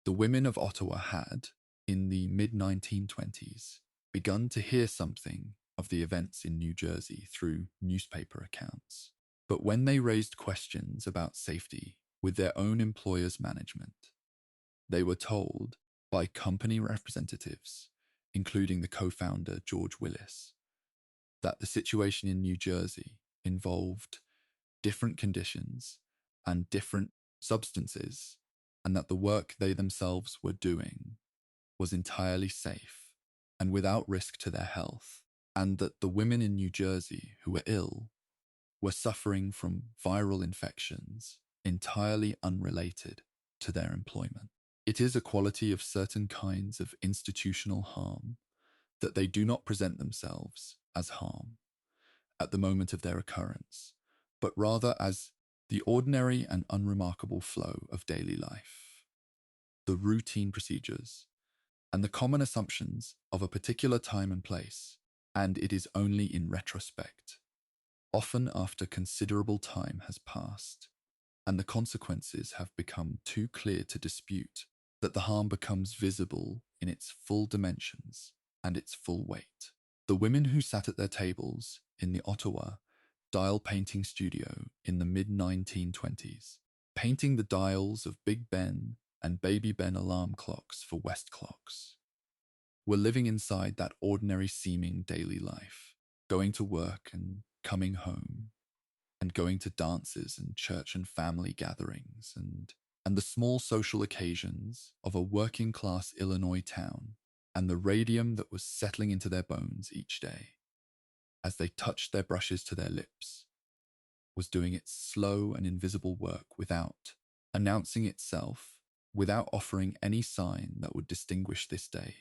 The women of Ottawa had, in the mid-1920s, begun to hear something of the events in New Jersey through newspaper accounts. But when they raised questions about safety with their own employer's management, they were told by company representatives, including the co-founder George Willis, that the situation in New Jersey involved different conditions and different substances, and that the work they themselves were doing was entirely safe and without risk to their health, and that the women in New Jersey who were ill were suffering from viral infections entirely unrelated to their employment. It is a quality of certain kinds of institutional harm that they do not present themselves as harm at the moment of their occurrence, but rather as the ordinary and unremarkable flow of daily life. The routine procedures and the common assumptions of a particular time and place, and it is only in retrospect, often after considerable time has passed, and the consequences have become too clear to dispute, that the harm becomes visible in its full dimensions and its full weight. The women who sat at their tables in the Ottawa dial painting studio in the mid-1920s, painting the dials of Big Ben and Baby Ben alarm clocks for West clocks, were living inside that ordinary seeming daily life, going to work and coming home, and going to dances and church and family gatherings and the small social occasions of a working class Illinois town, and the radium that was settling into their bones each day as they touched their brushes to their lips was doing its slow and invisible work without announcing itself, without offering any sign that would distinguish this day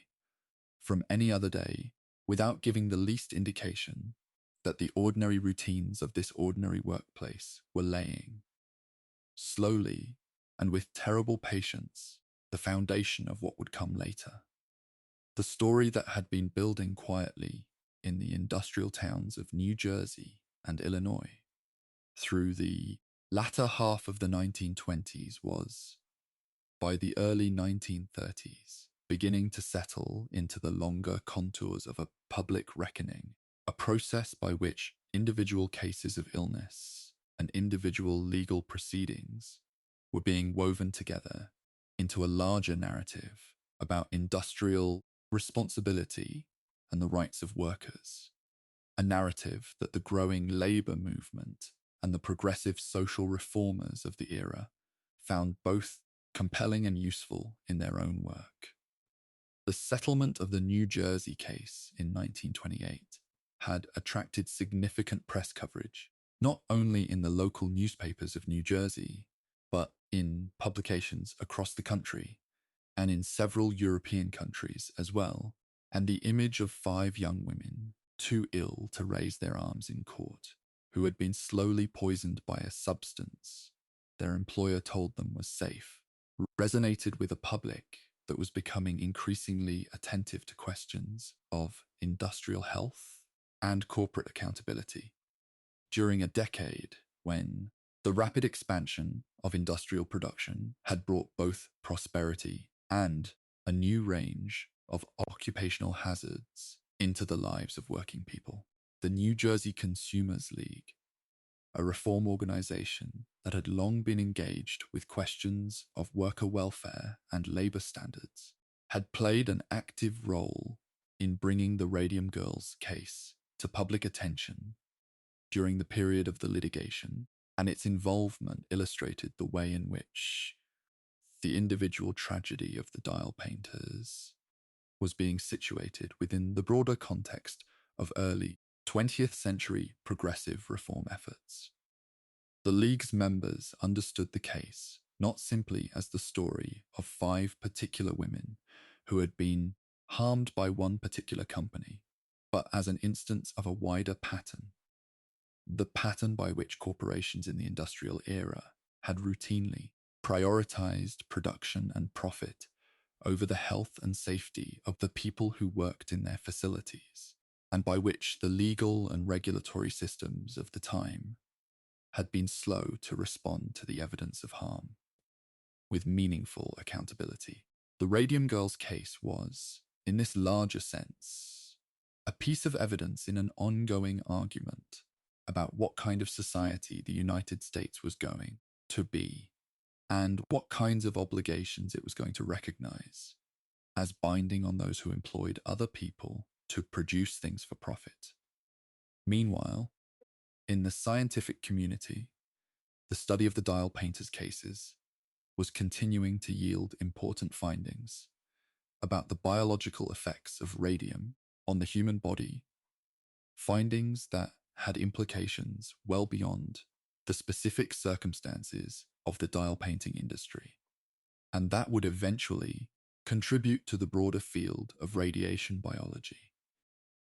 from any other day, without giving the least indication that the ordinary routines of this ordinary workplace were laying, slowly and with terrible patience, the foundation of what would come later. The story that had been building quietly in the industrial towns of New Jersey and Illinois through the latter half of the 1920s was, by the early 1930s, beginning to settle into the longer contours of a public reckoning, a process by which individual cases of illness and individual legal proceedings were being woven together into a larger narrative about industrial responsibility and the rights of workers, a narrative that the growing labor movement and the progressive social reformers of the era found both compelling and useful in their own work. The settlement of the New Jersey case in 1928 had attracted significant press coverage, not only in the local newspapers of New Jersey, but in publications across the country and in several European countries as well, and the image of 5 young women, too ill to raise their arms in court, who had been slowly poisoned by a substance their employer told them was safe, resonated with a public that was becoming increasingly attentive to questions of industrial health and corporate accountability. During a decade when the rapid expansion of industrial production had brought both prosperity and a new range of occupational hazards into the lives of working people, the New Jersey Consumers League, a reform organization that had long been engaged with questions of worker welfare and labor standards, had played an active role in bringing the Radium Girls case to public attention during the period of the litigation, and its involvement illustrated the way in which the individual tragedy of the dial painters was being situated within the broader context of early 20th century progressive reform efforts. The League's members understood the case not simply as the story of 5 particular women who had been harmed by one particular company, but as an instance of a wider pattern, the pattern by which corporations in the industrial era had routinely prioritized production and profit over the health and safety of the people who worked in their facilities, and by which the legal and regulatory systems of the time had been slow to respond to the evidence of harm with meaningful accountability. The Radium Girls case was, in this larger sense, a piece of evidence in an ongoing argument about what kind of society the United States was going to be and what kinds of obligations it was going to recognize as binding on those who employed other people to produce things for profit. Meanwhile, in the scientific community, the study of the dial painters' cases was continuing to yield important findings about the biological effects of radium on the human body, findings that had implications well beyond the specific circumstances of the dial painting industry, and that would eventually contribute to the broader field of radiation biology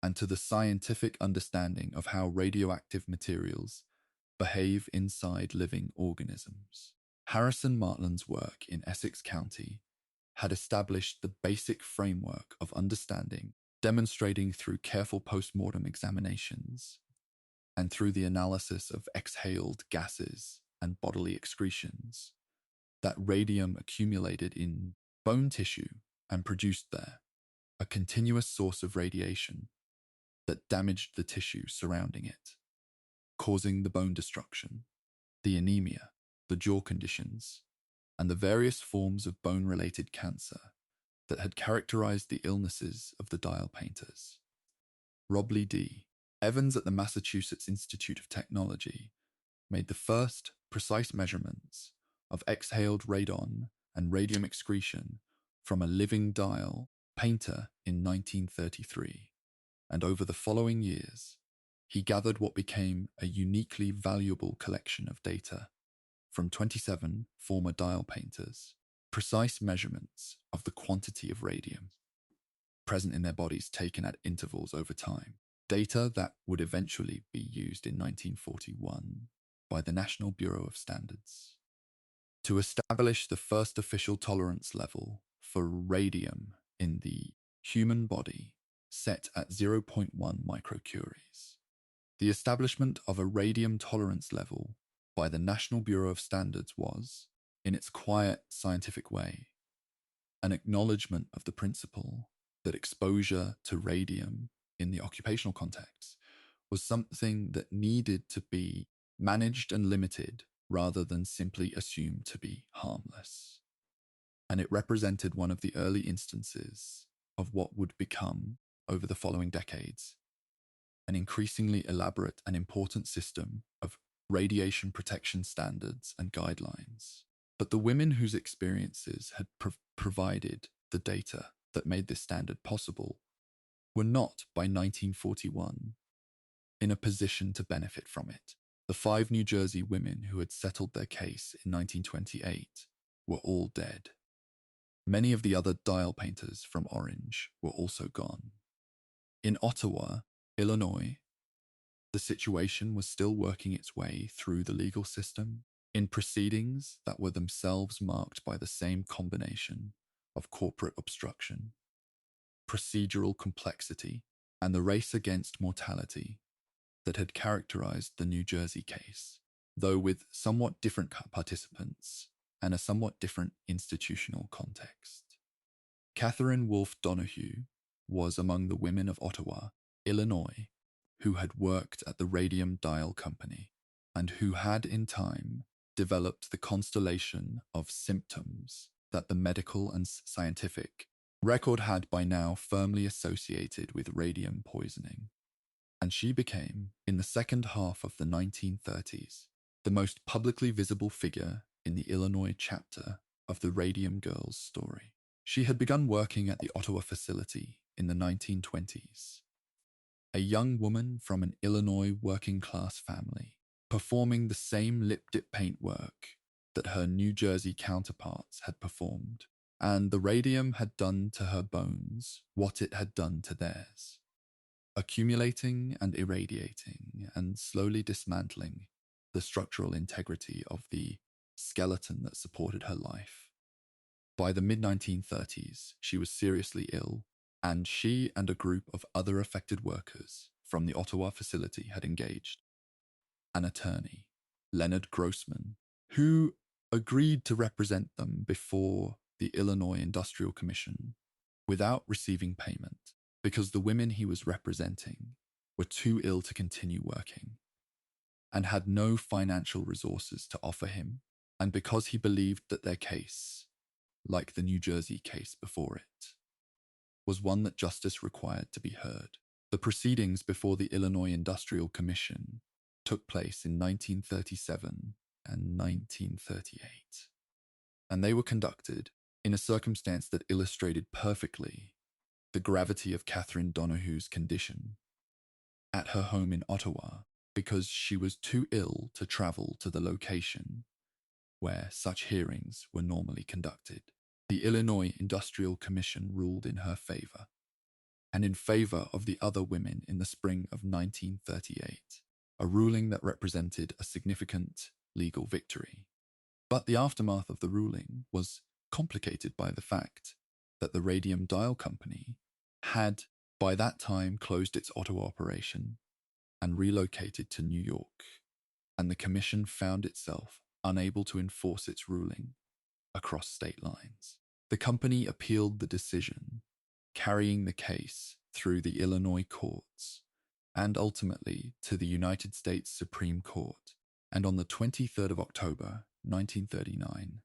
and to the scientific understanding of how radioactive materials behave inside living organisms. Harrison Martland's work in Essex County had established the basic framework of understanding, demonstrating through careful post-mortem examinations and through the analysis of exhaled gases and bodily excretions that radium accumulated in bone tissue and produced there a continuous source of radiation that damaged the tissue surrounding it, causing the bone destruction, the anemia, the jaw conditions, and the various forms of bone-related cancer that had characterized the illnesses of the dial painters. Robley D. Evans at the Massachusetts Institute of Technology made the first precise measurements of exhaled radon and radium excretion from a living dial painter in 1933, and over the following years, he gathered what became a uniquely valuable collection of data from 27 former dial painters, precise measurements of the quantity of radium present in their bodies taken at intervals over time, data that would eventually be used in 1941 by the National Bureau of Standards to establish the first official tolerance level for radium in the human body set at 0.1 microcuries. The establishment of a radium tolerance level by the National Bureau of Standards was, in its quiet scientific way, an acknowledgement of the principle that exposure to radium in the occupational context was something that needed to be managed and limited rather than simply assumed to be harmless. And it represented one of the early instances of what would become, over the following decades, an increasingly elaborate and important system of radiation protection standards and guidelines. But the women whose experiences had provided the data that made this standard possible were not, by 1941, in a position to benefit from it. The 5 New Jersey women who had settled their case in 1928 were all dead. Many of the other dial painters from Orange were also gone. In Ottawa, Illinois, the situation was still working its way through the legal system in proceedings that were themselves marked by the same combination of corporate obstruction, procedural complexity, and the race against mortality that had characterized the New Jersey case, though with somewhat different participants and a somewhat different institutional context. Catherine Wolfe Donahue was among the women of Ottawa, Illinois, who had worked at the Radium Dial Company and who had in time developed the constellation of symptoms that the medical and scientific record had by now firmly associated with radium poisoning. And she became, in the second half of the 1930s, the most publicly visible figure in the Illinois chapter of the Radium Girls story. She had begun working at the Ottawa facility in the 1920s, a young woman from an Illinois working-class family, performing the same lip-dip paint work that her New Jersey counterparts had performed, and the radium had done to her bones what it had done to theirs, accumulating and irradiating and slowly dismantling the structural integrity of the skeleton that supported her life. By the mid-1930s, she was seriously ill, and she and a group of other affected workers from the Ottawa facility had engaged an attorney, Leonard Grossman, who agreed to represent them before the Illinois Industrial Commission without receiving payment because the women he was representing were too ill to continue working and had no financial resources to offer him, and because he believed that their case, like the New Jersey case before it, was one that justice required to be heard. The proceedings before the Illinois Industrial Commission took place in 1937 and 1938, and they were conducted in a circumstance that illustrated perfectly the gravity of Catherine Donahue's condition at her home in Ottawa because she was too ill to travel to the location where such hearings were normally conducted. The Illinois Industrial Commission ruled in her favor, and in favor of the other women in the spring of 1938, a ruling that represented a significant legal victory. But the aftermath of the ruling was complicated by the fact that the Radium Dial Company had by that time closed its Ottawa operation and relocated to New York, and the Commission found itself unable to enforce its ruling across state lines. The company appealed the decision, carrying the case through the Illinois courts and ultimately to the United States Supreme Court. And on the 23rd of October, 1939,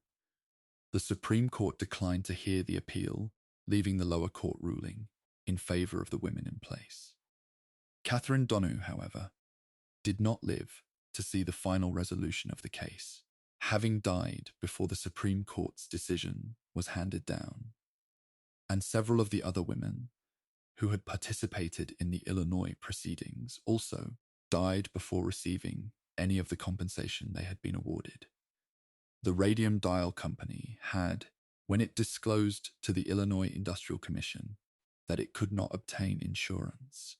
the Supreme Court declined to hear the appeal, leaving the lower court ruling in favor of the women in place. Catherine Donahue, however, did not live to see the final resolution of the case, having died before the Supreme Court's decision was handed down. And several of the other women who had participated in the Illinois proceedings also died before receiving any of the compensation they had been awarded. The Radium Dial Company had, when it disclosed to the Illinois Industrial Commission that it could not obtain insurance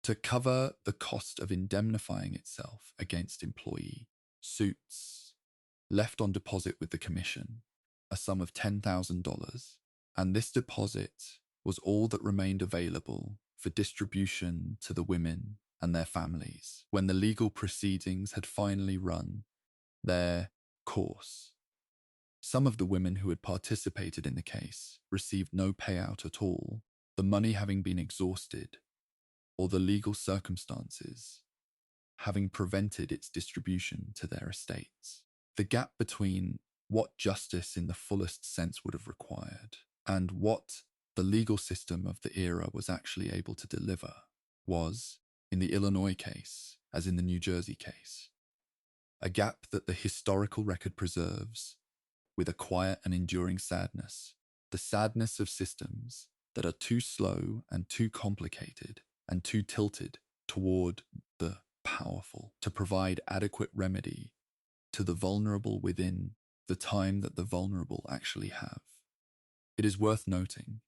to cover the cost of indemnifying itself against employee suits, left on deposit with the Commission a sum of $10,000, and this deposit was all that remained available for distribution to the women and their families when the legal proceedings had finally run their course. Some of the women who had participated in the case received no payout at all, the money having been exhausted, or the legal circumstances having prevented its distribution to their estates. The gap between what justice in the fullest sense would have required and what the legal system of the era was actually able to deliver was, in the Illinois case, as in the New Jersey case, a gap that the historical record preserves with a quiet and enduring sadness, the sadness of systems that are too slow and too complicated and too tilted toward the powerful to provide adequate remedy to the vulnerable within the time that the vulnerable actually have. It is worth noting,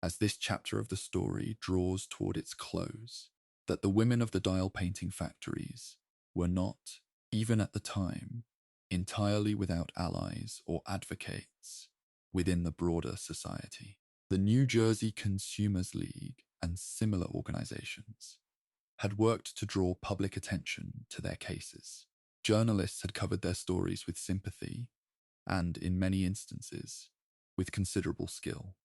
as this chapter of the story draws toward its close, that the women of the dial painting factories were not, even at the time, entirely without allies or advocates within the broader society. The New Jersey Consumers League and similar organizations had worked to draw public attention to their cases. Journalists had covered their stories with sympathy and, in many instances, with considerable skill.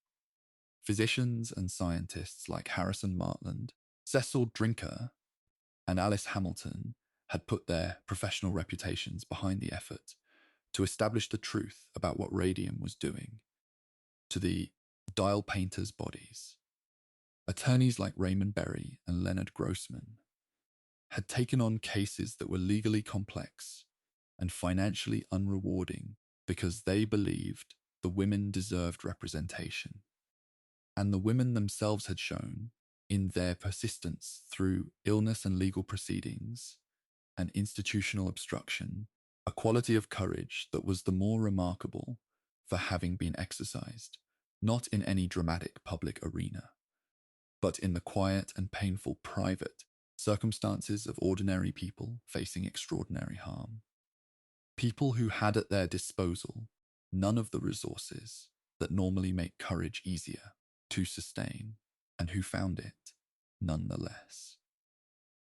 Physicians and scientists like Harrison Martland, Cecil Drinker, and Alice Hamilton had put their professional reputations behind the effort to establish the truth about what radium was doing to the dial painters' bodies. Attorneys like Raymond Berry and Leonard Grossman had taken on cases that were legally complex and financially unrewarding because they believed the women deserved representation. And the women themselves had shown, in their persistence through illness and legal proceedings and institutional obstruction, a quality of courage that was the more remarkable for having been exercised, not in any dramatic public arena, but in the quiet and painful private circumstances of ordinary people facing extraordinary harm. People who had at their disposal none of the resources that normally make courage easier to sustain, and who found it nonetheless.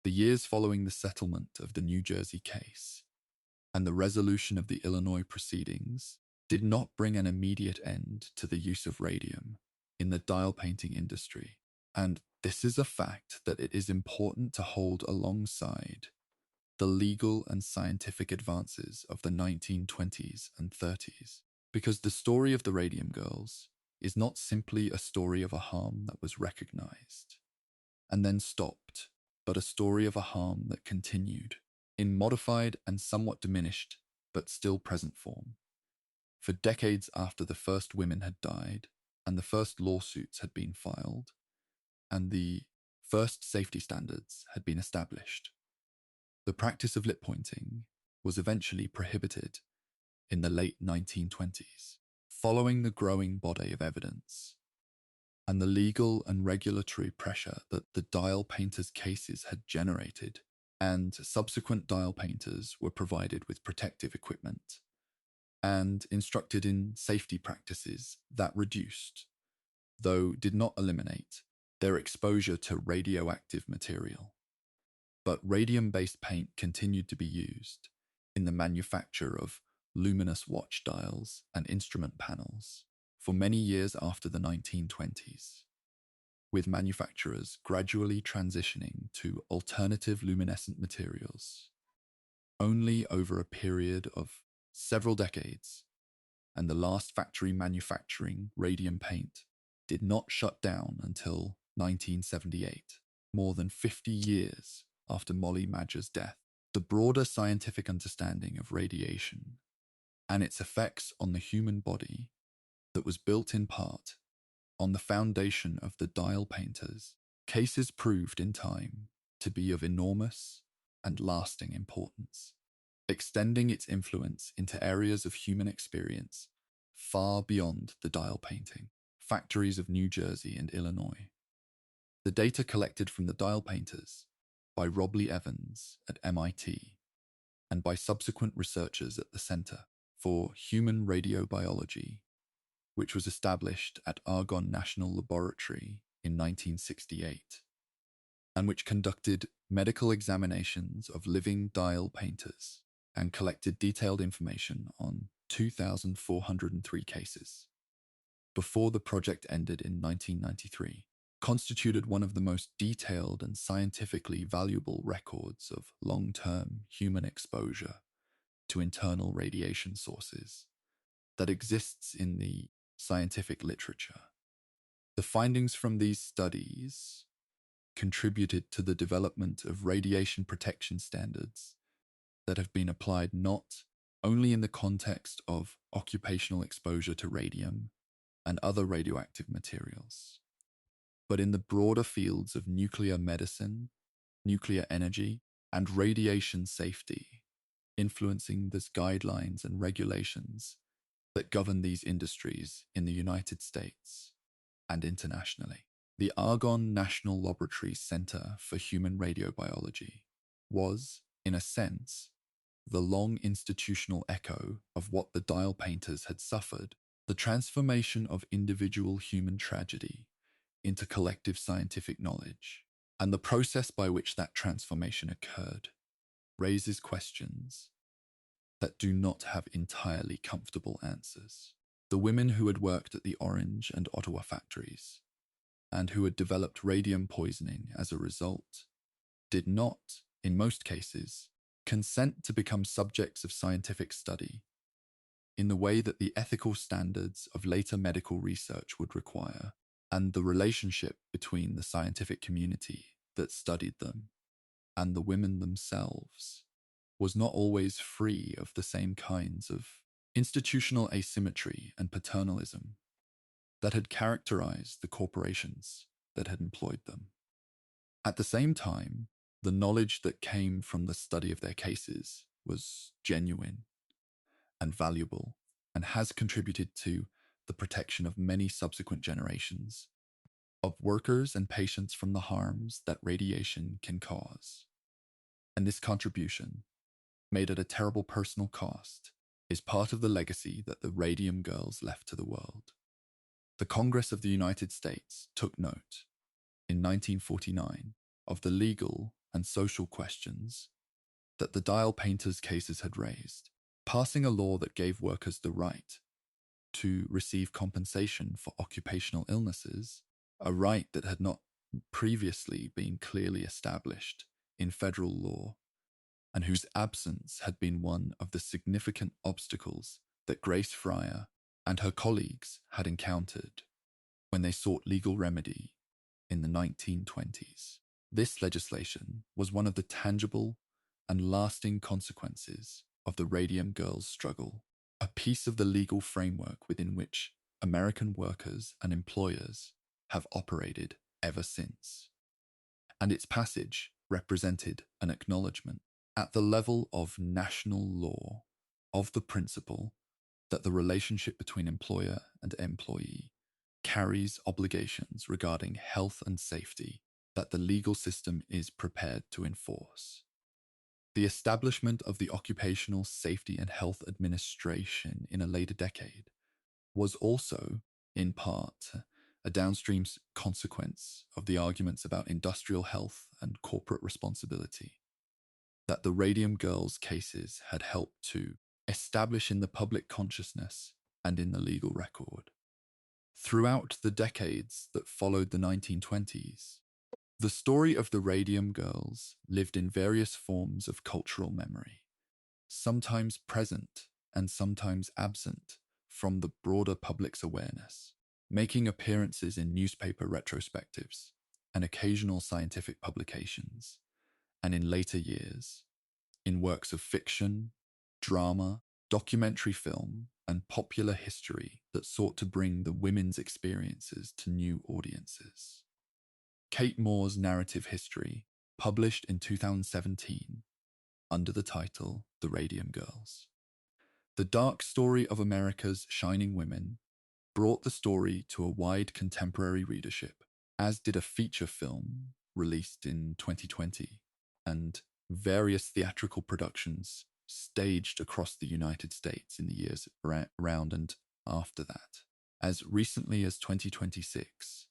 The years following the settlement of the New Jersey case and the resolution of the Illinois proceedings did not bring an immediate end to the use of radium in the dial painting industry, and this is a fact that it is important to hold alongside the legal and scientific advances of the 1920s and 30s, because the story of the Radium Girls is not simply a story of a harm that was recognized and then stopped, but a story of a harm that continued in modified and somewhat diminished but still present form for decades after the first women had died and the first lawsuits had been filed and the first safety standards had been established. The practice of lip pointing was eventually prohibited in the late 1920s, following the growing body of evidence and the legal and regulatory pressure that the dial painters' cases had generated, and subsequent dial painters were provided with protective equipment and instructed in safety practices that reduced, though did not eliminate, their exposure to radioactive material. But radium-based paint continued to be used in the manufacture of luminous watch dials and instrument panels for many years after the 1920s, with manufacturers gradually transitioning to alternative luminescent materials. Only over a period of several decades, and the last factory manufacturing radium paint did not shut down until 1978, more than 50 years after Molly Madger's death. The broader scientific understanding of radiation and its effects on the human body that was built in part on the foundation of the dial painters, cases proved in time to be of enormous and lasting importance, extending its influence into areas of human experience far beyond the dial painting factories of New Jersey and Illinois. The data collected from the dial painters by Robley Evans at MIT and by subsequent researchers at the Center for Human Radiobiology, which was established at Argonne National Laboratory in 1968, and which conducted medical examinations of living dial painters and collected detailed information on 2,403 cases before the project ended in 1993, constituted one of the most detailed and scientifically valuable records of long-term human exposure to internal radiation sources that exists in the scientific literature. The findings from these studies contributed to the development of radiation protection standards that have been applied not only in the context of occupational exposure to radium and other radioactive materials, but in the broader fields of nuclear medicine, nuclear energy, and radiation safety, influencing the guidelines and regulations that govern these industries in the United States and internationally. The Argonne National Laboratory Center for Human Radiobiology was, in a sense, the long institutional echo of what the dial painters had suffered. The transformation of individual human tragedy into collective scientific knowledge, and the process by which that transformation occurred, raises questions that do not have entirely comfortable answers. The women who had worked at the Orange and Ottawa factories, and who had developed radium poisoning as a result, did not, in most cases, consent to become subjects of scientific study in the way that the ethical standards of later medical research would require, and the relationship between the scientific community that studied them and the women themselves was not always free of the same kinds of institutional asymmetry and paternalism that had characterized the corporations that had employed them. At the same time, the knowledge that came from the study of their cases was genuine and valuable, and has contributed to the protection of many subsequent generations of workers and patients from the harms that radiation can cause. And this contribution, made at a terrible personal cost, is part of the legacy that the Radium Girls left to the world. The Congress of the United States took note, in 1949, of the legal and social questions that the dial painters' cases had raised, passing a law that gave workers the right to receive compensation for occupational illnesses, a right that had not previously been clearly established in federal law, and whose absence had been one of the significant obstacles that Grace Fryer and her colleagues had encountered when they sought legal remedy in the 1920s. This legislation was one of the tangible and lasting consequences of the Radium Girls' struggle, a piece of the legal framework within which American workers and employers have operated ever since. And its passage represented an acknowledgement at the level of national law of the principle that the relationship between employer and employee carries obligations regarding health and safety that the legal system is prepared to enforce. The establishment of the Occupational Safety and Health Administration in a later decade was also, in part, a downstream consequence of the arguments about industrial health and corporate responsibility that the Radium Girls cases had helped to establish in the public consciousness and in the legal record. Throughout the decades that followed the 1920s, the story of the Radium Girls lived in various forms of cultural memory, sometimes present and sometimes absent from the broader public's awareness, making appearances in newspaper retrospectives and occasional scientific publications, and in later years, in works of fiction, drama, documentary film, and popular history that sought to bring the women's experiences to new audiences. Kate Moore's narrative history, published in 2017 under the title The Radium Girls. The dark story of America's shining women brought the story to a wide contemporary readership, as did a feature film released in 2020 and various theatrical productions staged across the United States in the years around and after that. As recently as 2026,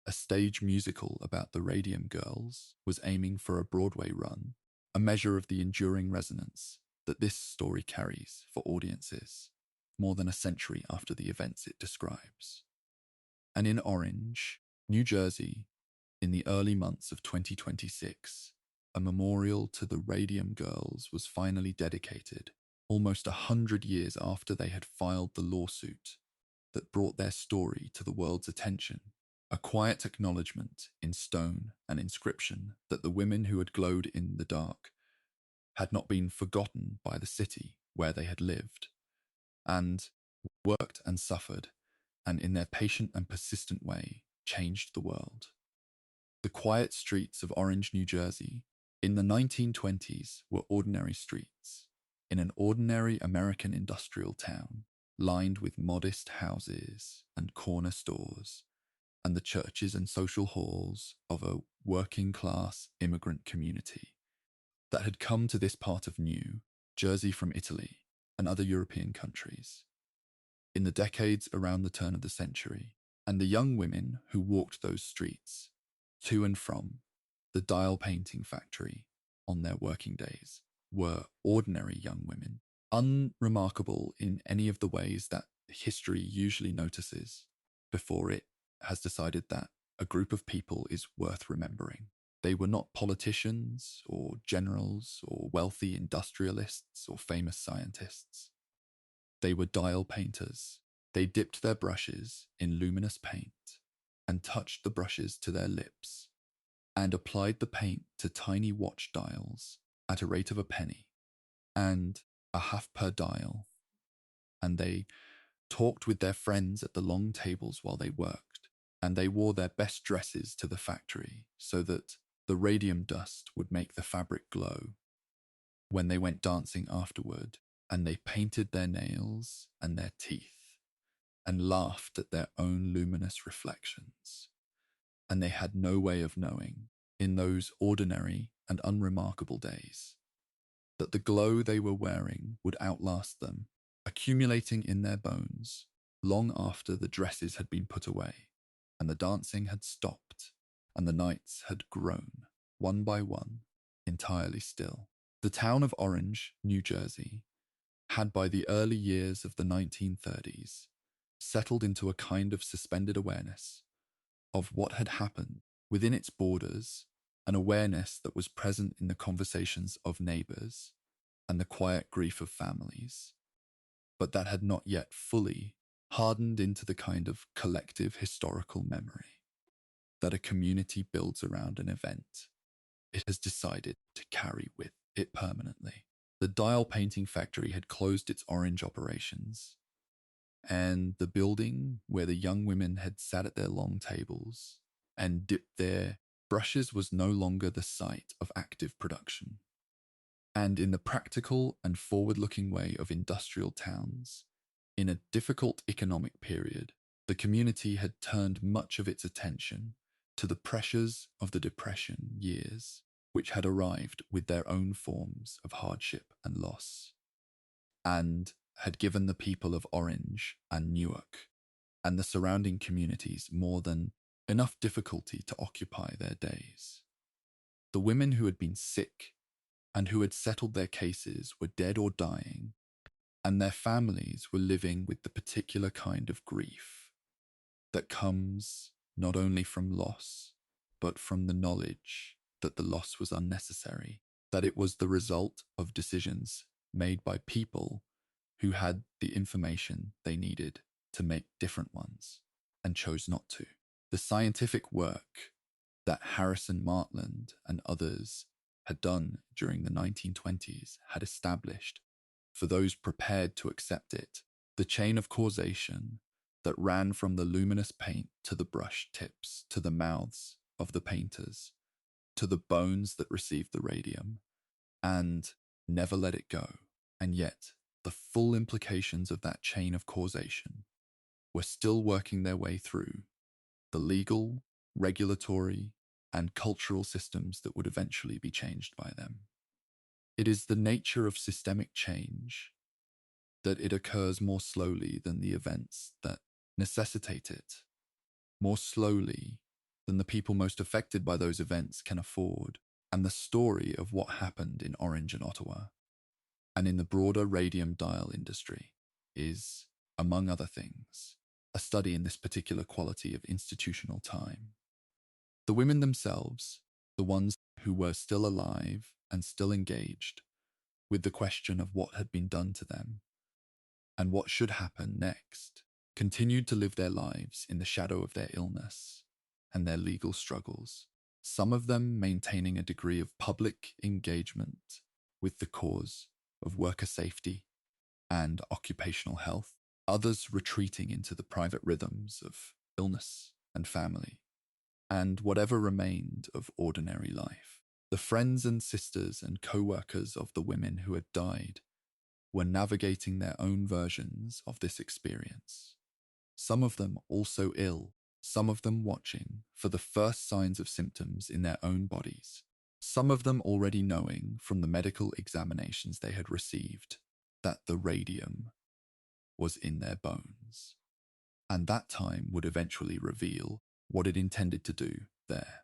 a stage musical about the Radium Girls was aiming for a Broadway run, a measure of the enduring resonance that this story carries for audiences more than a century after the events it describes. And in Orange, New Jersey, in the early months of 2026, a memorial to the Radium Girls was finally dedicated, almost 100 years after they had filed the lawsuit that brought their story to the world's attention. A quiet acknowledgement in stone and inscription that the women who had glowed in the dark had not been forgotten by the city where they had lived, and worked and suffered, and in their patient and persistent way changed the world. The quiet streets of Orange, New Jersey, in the 1920s were ordinary streets, in an ordinary American industrial town, lined with modest houses and corner stores, and the churches and social halls of a working-class immigrant community that had come to this part of New Jersey from Italy and other European countries in the decades around the turn of the century, and the young women who walked those streets to and from the dial painting factory on their working days were ordinary young women, unremarkable in any of the ways that history usually notices before it has decided that a group of people is worth remembering. They were not politicians or generals or wealthy industrialists or famous scientists. They were dial painters. They dipped their brushes in luminous paint and touched the brushes to their lips and applied the paint to tiny watch dials at a rate of a penny and a half per dial. And they talked with their friends at the long tables while they worked, and they wore their best dresses to the factory so that the radium dust would make the fabric glow when they went dancing afterward, and they painted their nails and their teeth and laughed at their own luminous reflections. And they had no way of knowing, in those ordinary and unremarkable days, that the glow they were wearing would outlast them, accumulating in their bones long after the dresses had been put away, and the dancing had stopped, and the nights had grown, one by one, entirely still. The town of Orange, New Jersey, had by the early years of the 1930s settled into a kind of suspended awareness of what had happened within its borders, an awareness that was present in the conversations of neighbors and the quiet grief of families, but that had not yet fully hardened into the kind of collective historical memory that a community builds around an event it has decided to carry with it permanently. The dial painting factory had closed its Orange operations, and the building where the young women had sat at their long tables and dipped their brushes was no longer the site of active production. And in the practical and forward-looking way of industrial towns, in a difficult economic period, the community had turned much of its attention to the pressures of the Depression years which had arrived with their own forms of hardship and loss, and had given the people of Orange and Newark and the surrounding communities more than enough difficulty to occupy their days. The women who had been sick and who had settled their cases were dead or dying, and their families were living with the particular kind of grief that comes not only from loss, but from the knowledge that the loss was unnecessary, that it was the result of decisions made by people who had the information they needed to make different ones and chose not to. The scientific work that Harrison Martland and others had done during the 1920s had established, for those prepared to accept it, the chain of causation that ran from the luminous paint to the brush tips to the mouths of the painters, to the bones that received the radium, and never let it go. And yet, the full implications of that chain of causation were still working their way through the legal, regulatory, and cultural systems that would eventually be changed by them. It is the nature of systemic change that it occurs more slowly than the events that necessitate it, more slowly than the people most affected by those events can afford. And the story of what happened in Orange and Ottawa, and in the broader radium dial industry, is, among other things, a study in this particular quality of institutional time. The women themselves, the ones who were still alive and still engaged with the question of what had been done to them and what should happen next, continued to live their lives in the shadow of their illness and their legal struggles, some of them maintaining a degree of public engagement with the cause of worker safety and occupational health, others retreating into the private rhythms of illness and family, and whatever remained of ordinary life. The friends and sisters and co-workers of the women who had died were navigating their own versions of this experience. Some of them also ill, some of them watching for the first signs of symptoms in their own bodies, some of them already knowing from the medical examinations they had received that the radium was in their bones, and that time would eventually reveal what it intended to do there.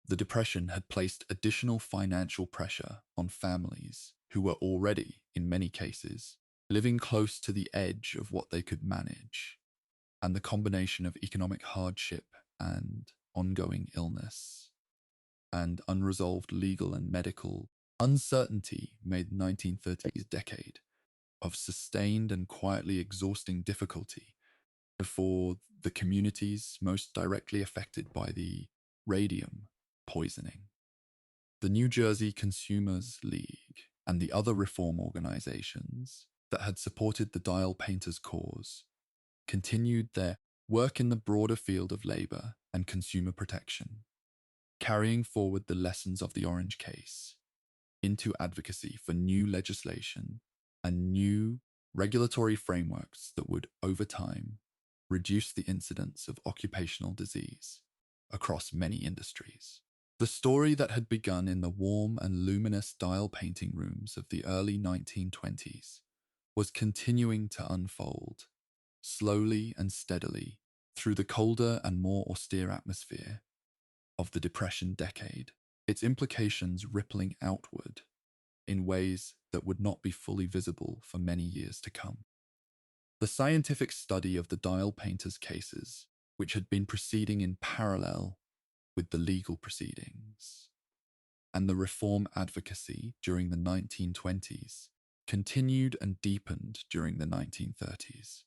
The depression had placed additional financial pressure on families who were already, in many cases, living close to the edge of what they could manage, and the combination of economic hardship and ongoing illness and unresolved legal and medical uncertainty made the 1930s decade of sustained and quietly exhausting difficulty for the communities most directly affected by the radium poisoning. The New Jersey Consumers League and the other reform organizations that had supported the dial painters' cause continued their work in the broader field of labor and consumer protection, carrying forward the lessons of the Orange case into advocacy for new legislation and new regulatory frameworks that would, over time, reduce the incidence of occupational disease across many industries. The story that had begun in the warm and luminous dial painting rooms of the early 1920s was continuing to unfold, slowly and steadily, through the colder and more austere atmosphere of the Depression decade, its implications rippling outward in ways that would not be fully visible for many years to come. The scientific study of the dial painters' cases, which had been proceeding in parallel with the legal proceedings, and the reform advocacy during the 1920s, continued and deepened during the 1930s,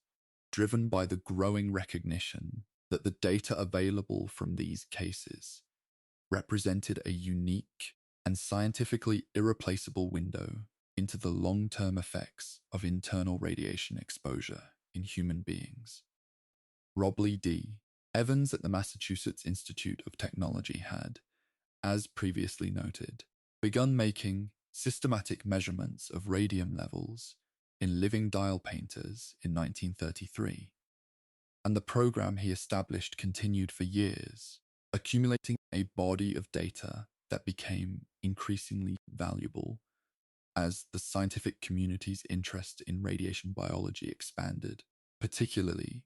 driven by the growing recognition that the data available from these cases represented a unique and scientifically irreplaceable window into the long-term effects of internal radiation exposure in human beings. Robley D. Evans at the Massachusetts Institute of Technology had, as previously noted, begun making systematic measurements of radium levels in living dial painters in 1933, and the program he established continued for years, accumulating a body of data that became increasingly valuable as the scientific community's interest in radiation biology expanded, particularly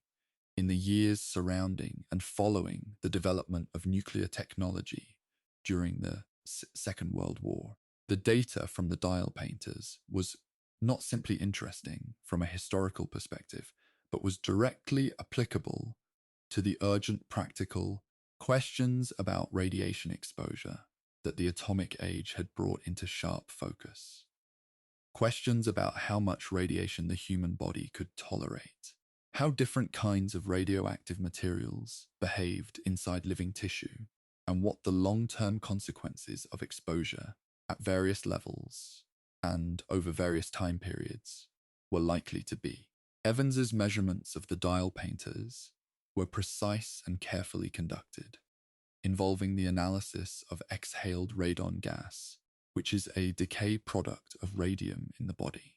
in the years surrounding and following the development of nuclear technology during the Second World War. The data from the dial painters was not simply interesting from a historical perspective, but was directly applicable to the urgent practical questions about radiation exposure that the atomic age had brought into sharp focus. Questions about how much radiation the human body could tolerate, how different kinds of radioactive materials behaved inside living tissue, and what the long-term consequences of exposure at various levels and over various time periods were likely to be. Evans's measurements of the dial painters were precise and carefully conducted, involving the analysis of exhaled radon gas, which is a decay product of radium in the body,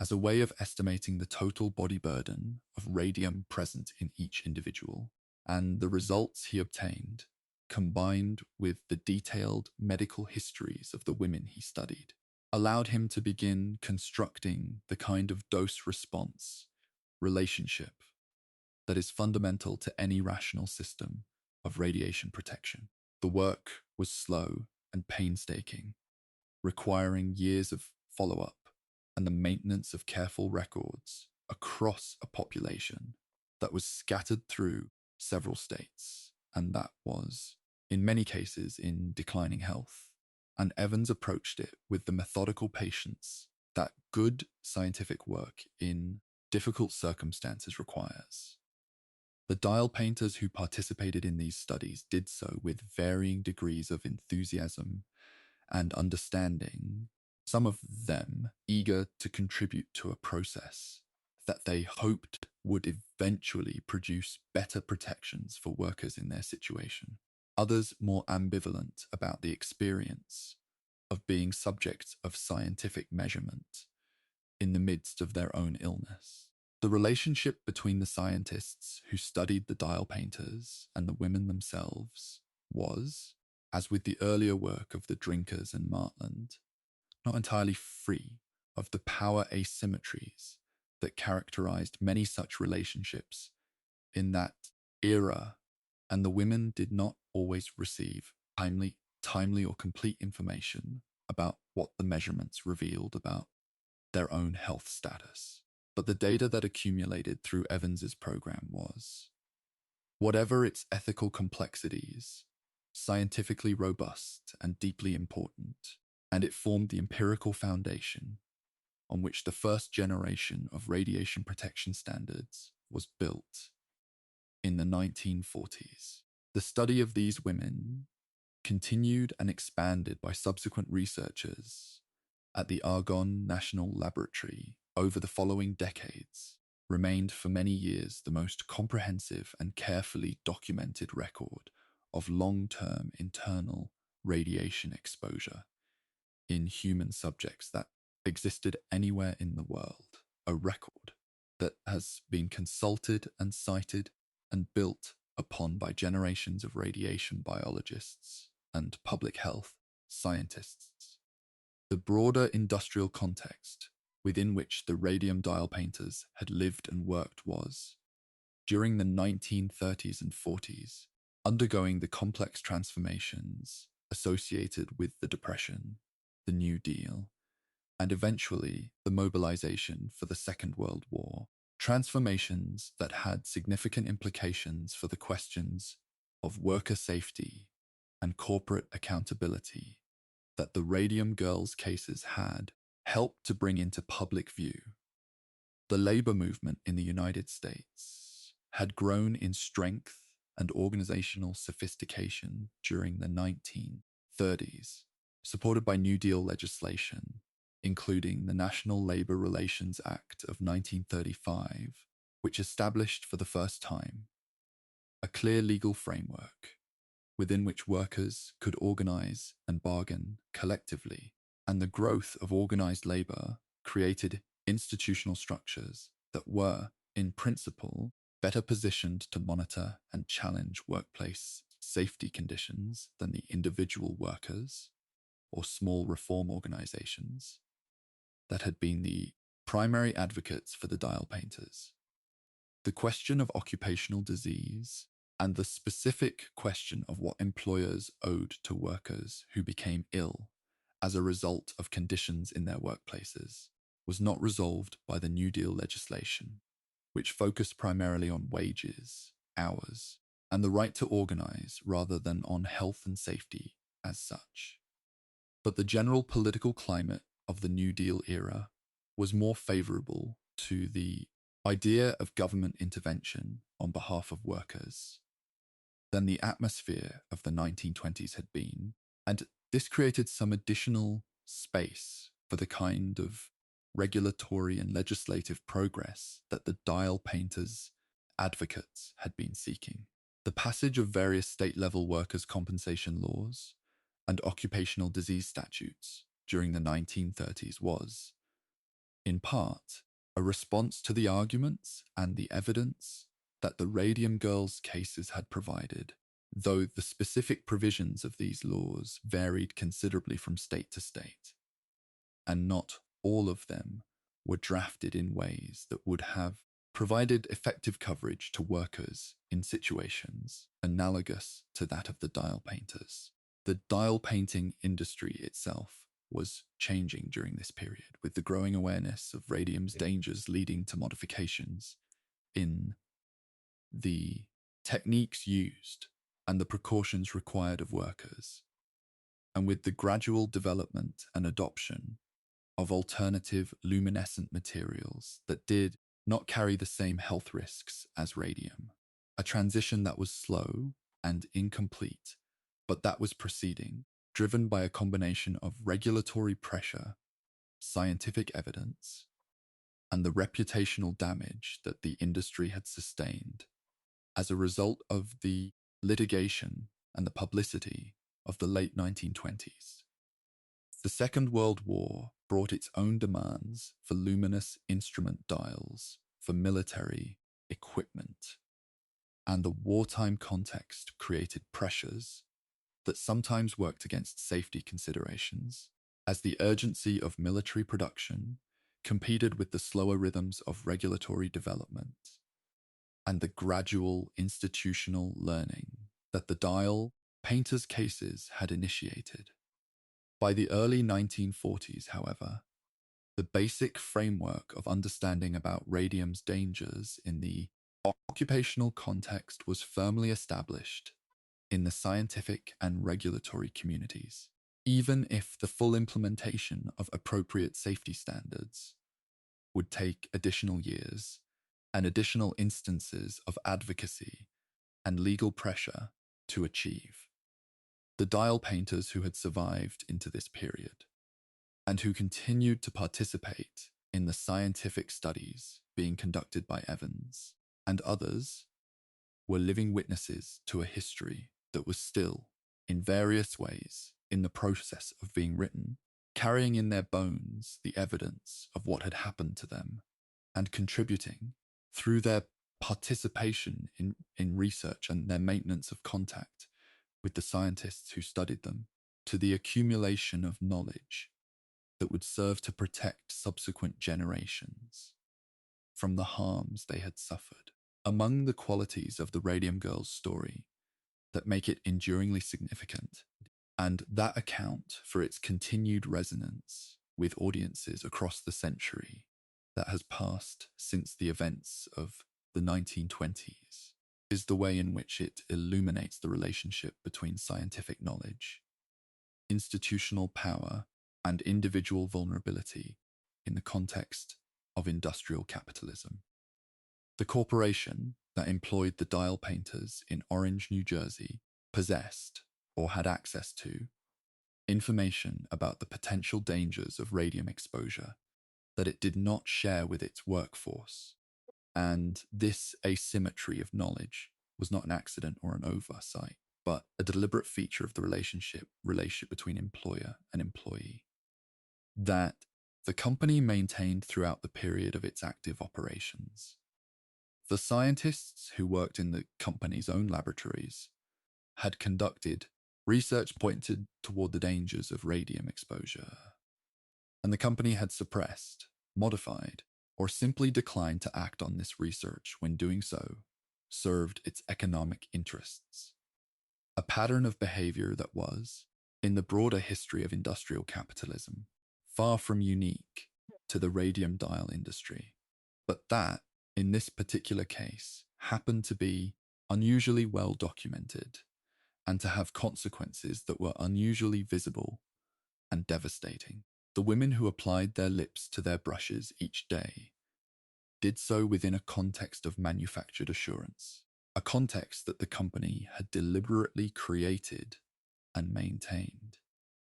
as a way of estimating the total body burden of radium present in each individual. And the results he obtained, combined with the detailed medical histories of the women he studied, allowed him to begin constructing the kind of dose-response relationship that is fundamental to any rational system of radiation protection. The work was slow and painstaking, requiring years of follow-up and the maintenance of careful records across a population that was scattered through several states and that was, in many cases, in declining health. And Evans approached it with the methodical patience that good scientific work in difficult circumstances requires. The dial painters who participated in these studies did so with varying degrees of enthusiasm and understanding, some of them eager to contribute to a process that they hoped would eventually produce better protections for workers in their situation. Others more ambivalent about the experience of being subjects of scientific measurement in the midst of their own illness. The relationship between the scientists who studied the dial painters and the women themselves was, as with the earlier work of the Drinkers and Martland, not entirely free of the power asymmetries that characterized many such relationships in that era, and the women did not always receive timely or complete information about what the measurements revealed about their own health status. But the data that accumulated through Evans's program was, whatever its ethical complexities, scientifically robust and deeply important, and it formed the empirical foundation on which the first generation of radiation protection standards was built in the 1940s. The study of these women, continued and expanded by subsequent researchers at the Argonne National Laboratory over the following decades, remained for many years the most comprehensive and carefully documented record of long-term internal radiation exposure in human subjects that existed anywhere in the world, a record that has been consulted and cited and built upon by generations of radiation biologists and public health scientists. The broader industrial context within which the radium dial painters had lived and worked was, during the 1930s and 40s, undergoing the complex transformations associated with the Depression, the New Deal, and eventually the mobilization for the Second World War, transformations that had significant implications for the questions of worker safety and corporate accountability that the Radium Girls cases had helped to bring into public view. The labor movement in the United States had grown in strength and organizational sophistication during the 1930s, supported by New Deal legislation, including the National Labor Relations Act of 1935, which established for the first time a clear legal framework within which workers could organize and bargain collectively, and the growth of organized labor created institutional structures that were, in principle, better positioned to monitor and challenge workplace safety conditions than the individual workers or small reform organizations that had been the primary advocates for the dial painters. The question of occupational disease and the specific question of what employers owed to workers who became ill as a result of conditions in their workplaces was not resolved by the New Deal legislation, which focused primarily on wages, hours, and the right to organize rather than on health and safety as such. But the general political climate of the New Deal era was more favorable to the idea of government intervention on behalf of workers than the atmosphere of the 1920s had been, and this created some additional space for the kind of regulatory and legislative progress that the dial painters' advocates had been seeking. The passage of various state-level workers' compensation laws and occupational disease statutes during the 1930s was, in part, a response to the arguments and the evidence that the Radium Girls cases had provided, though the specific provisions of these laws varied considerably from state to state, and not all of them were drafted in ways that would have provided effective coverage to workers in situations analogous to that of the dial painters. The dial painting industry itself was changing during this period, with the growing awareness of radium's dangers leading to modifications in the techniques used and the precautions required of workers, and with the gradual development and adoption of alternative luminescent materials that did not carry the same health risks as radium, a transition that was slow and incomplete, but that was proceeding, driven by a combination of regulatory pressure, scientific evidence, and the reputational damage that the industry had sustained as a result of the litigation and the publicity of the late 1920s. The Second World War brought its own demands for luminous instrument dials for military equipment, and the wartime context created pressures that sometimes worked against safety considerations, as the urgency of military production competed with the slower rhythms of regulatory development and the gradual institutional learning that the dial painters' cases had initiated. By the early 1940s, however, the basic framework of understanding about radium's dangers in the occupational context was firmly established in the scientific and regulatory communities, even if the full implementation of appropriate safety standards would take additional years and additional instances of advocacy and legal pressure to achieve. The dial painters who had survived into this period and who continued to participate in the scientific studies being conducted by Evans and others were living witnesses to a history that was still, in various ways, in the process of being written, carrying in their bones the evidence of what had happened to them and contributing, through their participation in research and their maintenance of contact with the scientists who studied them, to the accumulation of knowledge that would serve to protect subsequent generations from the harms they had suffered. Among the qualities of the Radium Girls story that make it enduringly significant, and that account for its continued resonance with audiences across the century that has passed since the events of the 1920s, is the way in which it illuminates the relationship between scientific knowledge, institutional power, and individual vulnerability in the context of industrial capitalism. The corporation that employed the dial painters in Orange, New Jersey, possessed, or had access to, information about the potential dangers of radium exposure that it did not share with its workforce. And this asymmetry of knowledge was not an accident or an oversight, but a deliberate feature of the relationship between employer and employee that the company maintained throughout the period of its active operations. The scientists who worked in the company's own laboratories had conducted, research pointed toward the dangers of radium exposure, and the company had suppressed, modified, or simply declined to act on this research when doing so served its economic interests. A pattern of behavior that was, in the broader history of industrial capitalism, far from unique to the radium dial industry, but that, in this particular case, happened to be unusually well documented and to have consequences that were unusually visible and devastating. The women who applied their lips to their brushes each day did so within a context of manufactured assurance, a context that the company had deliberately created and maintained,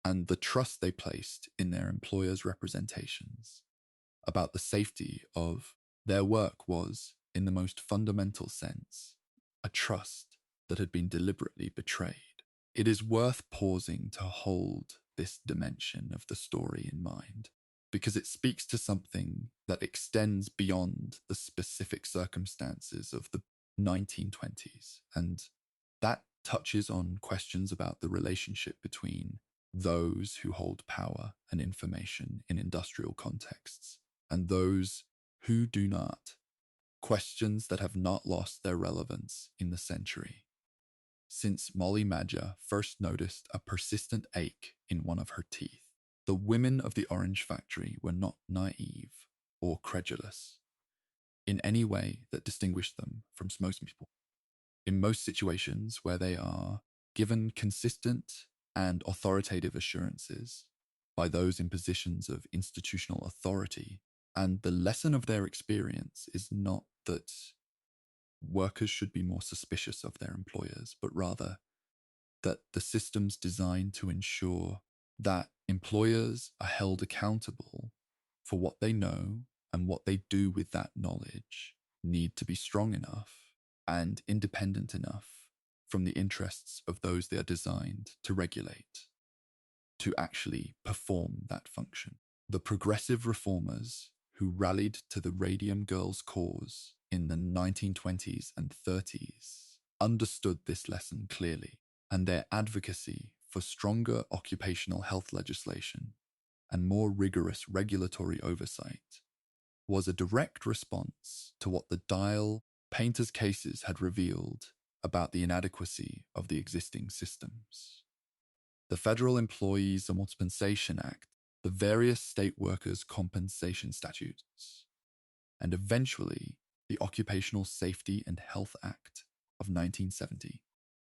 and the trust they placed in their employers' representations about the safety of their work was, in the most fundamental sense, a trust that had been deliberately betrayed. It is worth pausing to hold this dimension of the story in mind, because it speaks to something that extends beyond the specific circumstances of the 1920s, and that touches on questions about the relationship between those who hold power and information in industrial contexts and those who do not, questions that have not lost their relevance in the century. Since Molly Madger first noticed a persistent ache in one of her teeth, the women of the orange factory were not naive or credulous in any way that distinguished them from most people. In most situations where they are given consistent and authoritative assurances by those in positions of institutional authority, and the lesson of their experience is not that workers should be more suspicious of their employers, but rather that the systems designed to ensure that employers are held accountable for what they know and what they do with that knowledge need to be strong enough and independent enough from the interests of those they are designed to regulate to actually perform that function. The progressive reformers who rallied to the Radium Girls cause in the 1920s and 30s understood this lesson clearly, and their advocacy for stronger occupational health legislation and more rigorous regulatory oversight was a direct response to what the dial painters' cases had revealed about the inadequacy of the existing systems. The Federal Employees Compensation Act, the various state workers' compensation statutes, and eventually the Occupational Safety and Health Act of 1970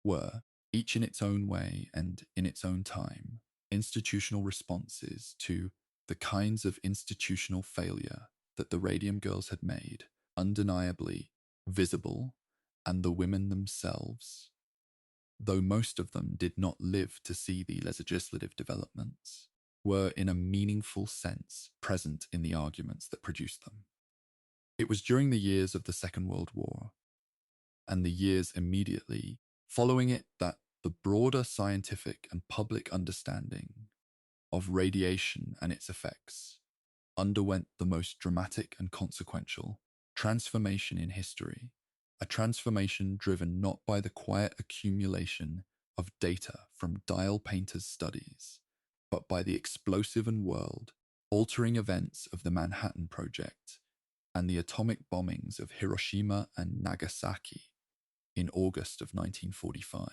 were, each in its own way and in its own time, institutional responses to the kinds of institutional failure that the Radium Girls had made undeniably visible, and the women themselves, though most of them did not live to see the legislative developments, were in a meaningful sense present in the arguments that produced them. It was during the years of the Second World War and the years immediately following it that the broader scientific and public understanding of radiation and its effects underwent the most dramatic and consequential transformation in history, a transformation driven not by the quiet accumulation of data from dial painters' studies, but by the explosive and world-altering events of the Manhattan Project and the atomic bombings of Hiroshima and Nagasaki in August of 1945.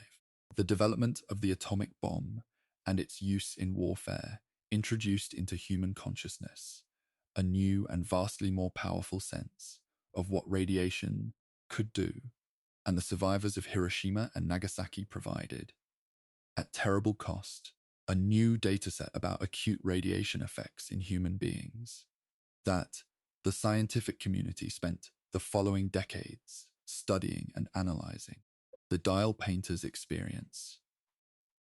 The development of the atomic bomb and its use in warfare introduced into human consciousness a new and vastly more powerful sense of what radiation could do, and the survivors of Hiroshima and Nagasaki provided, at terrible cost, a new dataset about acute radiation effects in human beings that the scientific community spent the following decades studying and analyzing. The dial painter's experience,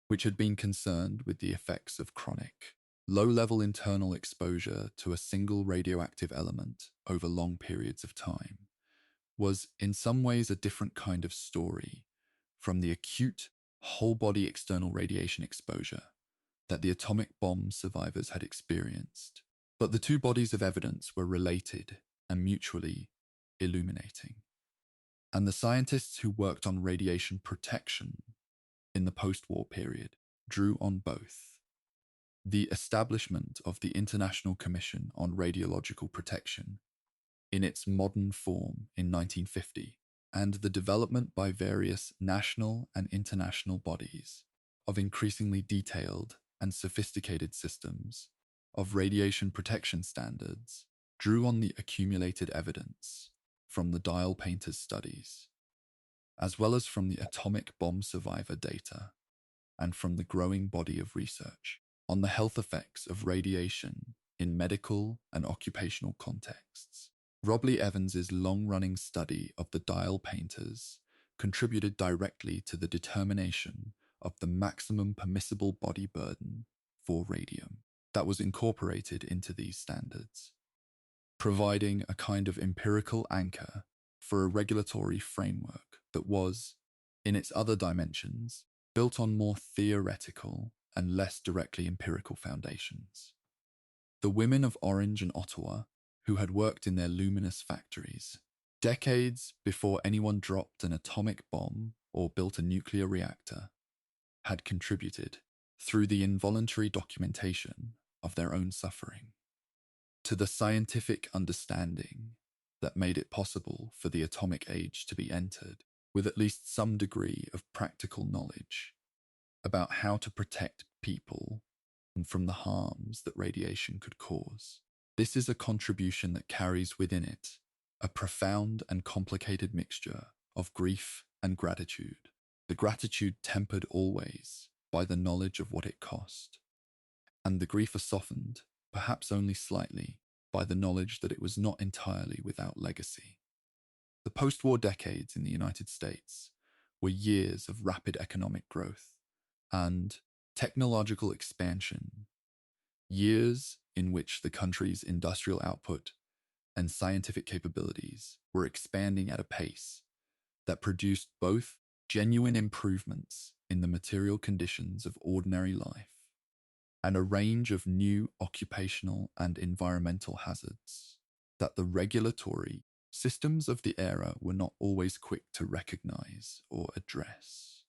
which had been concerned with the effects of chronic, low-level internal exposure to a single radioactive element over long periods of time, was in some ways a different kind of story from the acute whole-body external radiation exposure that the atomic bomb survivors had experienced. But the two bodies of evidence were related and mutually illuminating. And the scientists who worked on radiation protection in the post-war period drew on both the establishment of the International Commission on Radiological Protection in its modern form in 1950 and the development by various national and international bodies of increasingly detailed and sophisticated systems of radiation protection standards drew on the accumulated evidence from the dial painters' studies, as well as from the atomic bomb survivor data and from the growing body of research on the health effects of radiation in medical and occupational contexts. Robley Evans's long-running study of the dial painters contributed directly to the determination of the maximum permissible body burden for radium that was incorporated into these standards, providing a kind of empirical anchor for a regulatory framework that was, in its other dimensions, built on more theoretical and less directly empirical foundations. The women of Orange and Ottawa, who had worked in their luminous factories, decades before anyone dropped an atomic bomb or built a nuclear reactor, had contributed, through the involuntary documentation of their own suffering, to the scientific understanding that made it possible for the atomic age to be entered with at least some degree of practical knowledge about how to protect people from the harms that radiation could cause. This is a contribution that carries within it a profound and complicated mixture of grief and gratitude, the gratitude tempered always by the knowledge of what it cost, and the grief softened, perhaps only slightly, by the knowledge that it was not entirely without legacy. The post-war decades in the United States were years of rapid economic growth and technological expansion, years in which the country's industrial output and scientific capabilities were expanding at a pace that produced both genuine improvements in the material conditions of ordinary life and a range of new occupational and environmental hazards that the regulatory systems of the era were not always quick to recognize or address.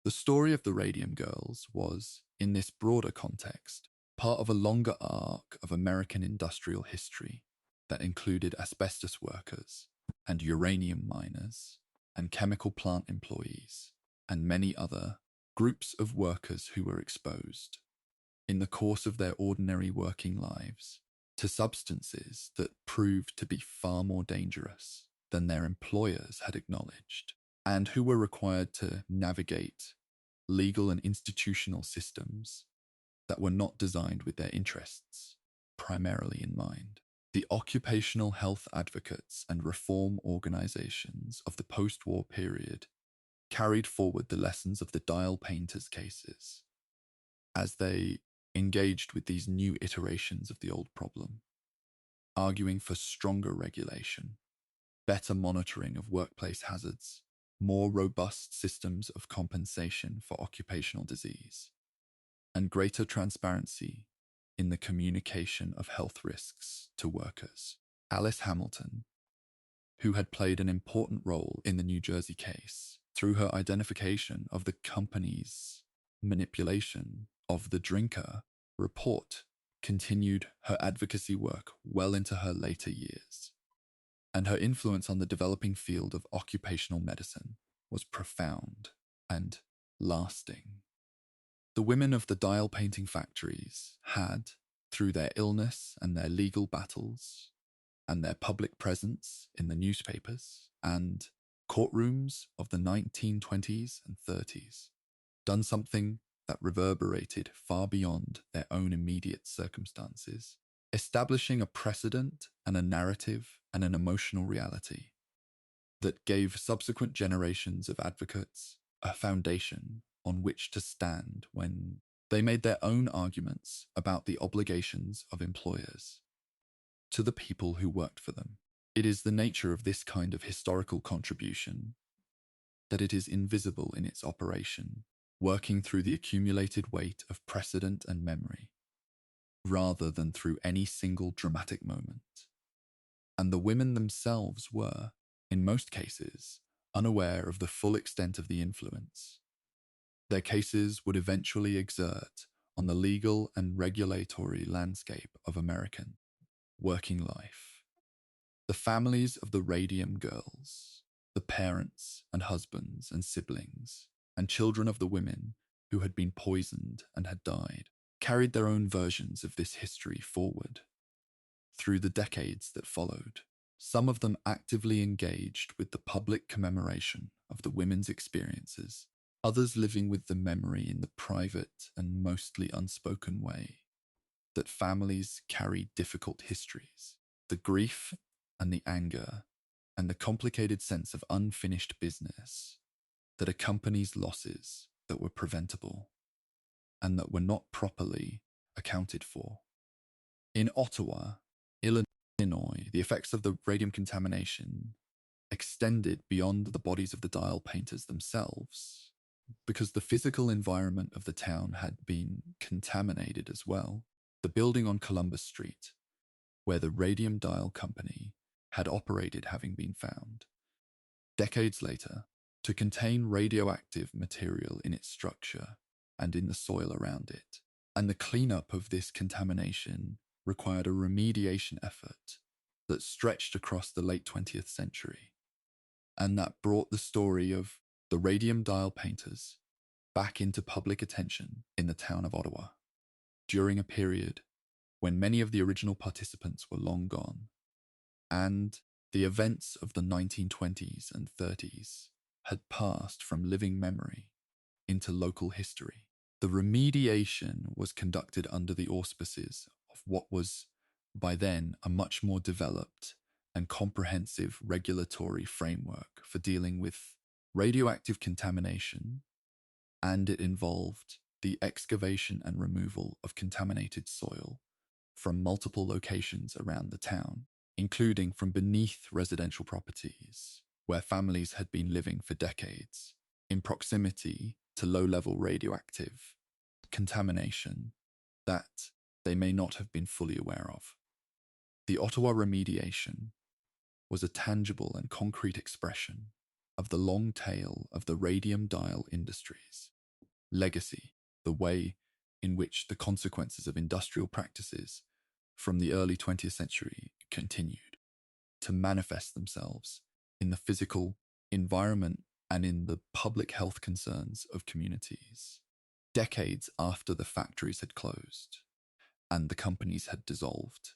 The story of the Radium Girls was, in this broader context, part of a longer arc of American industrial history that included asbestos workers and uranium miners and chemical plant employees and many other groups of workers who were exposed, in the course of their ordinary working lives, to substances that proved to be far more dangerous than their employers had acknowledged, and who were required to navigate legal and institutional systems that were not designed with their interests primarily in mind. The occupational health advocates and reform organizations of the post-war period carried forward the lessons of the dial painters' cases as they engaged with these new iterations of the old problem, arguing for stronger regulation, better monitoring of workplace hazards, more robust systems of compensation for occupational disease, and greater transparency in the communication of health risks to workers. Alice Hamilton, who had played an important role in the New Jersey case through her identification of the company's manipulation of the drinker report, continued her advocacy work well into her later years, and her influence on the developing field of occupational medicine was profound and lasting. The women of the dial painting factories had, through their illness and their legal battles, and their public presence in the newspapers and courtrooms of the 1920s and 30s, done something that reverberated far beyond their own immediate circumstances, establishing a precedent and a narrative and an emotional reality that gave subsequent generations of advocates a foundation on which to stand when they made their own arguments about the obligations of employers to the people who worked for them. It is the nature of this kind of historical contribution that it is invisible in its operation, working through the accumulated weight of precedent and memory, rather than through any single dramatic moment. And the women themselves were, in most cases, unaware of the full extent of the influence Their cases would eventually exert on the legal and regulatory landscape of American working life. The families of the Radium Girls, the parents and husbands and siblings, and children of the women who had been poisoned and had died, carried their own versions of this history forward through the decades that followed. Some of them actively engaged with the public commemoration of the women's experiences, others living with the memory in the private and mostly unspoken way that families carry difficult histories. The grief and the anger and the complicated sense of unfinished business that accompanies losses that were preventable and that were not properly accounted for. In Ottawa, Illinois, the effects of the radium contamination extended beyond the bodies of the dial painters themselves, because the physical environment of the town had been contaminated as well. The building on Columbus Street, where the Radium Dial Company had operated, having been found, decades later, to contain radioactive material in its structure and in the soil around it. And the cleanup of this contamination required a remediation effort that stretched across the late 20th century, and that brought the story of the Radium Dial Painters back into public attention in the town of Ottawa during a period when many of the original participants were long gone, and the events of the 1920s and 30s had passed from living memory into local history. The remediation was conducted under the auspices of what was, by then, a much more developed and comprehensive regulatory framework for dealing with radioactive contamination, and it involved the excavation and removal of contaminated soil from multiple locations around the town, including from beneath residential properties where families had been living for decades, in proximity to low-level radioactive contamination that they may not have been fully aware of. The Ottawa remediation was a tangible and concrete expression of the long tail of the radium dial industry's legacy, the way in which the consequences of industrial practices from the early 20th century continued to manifest themselves in the physical environment and in the public health concerns of communities. Decades after the factories had closed and the companies had dissolved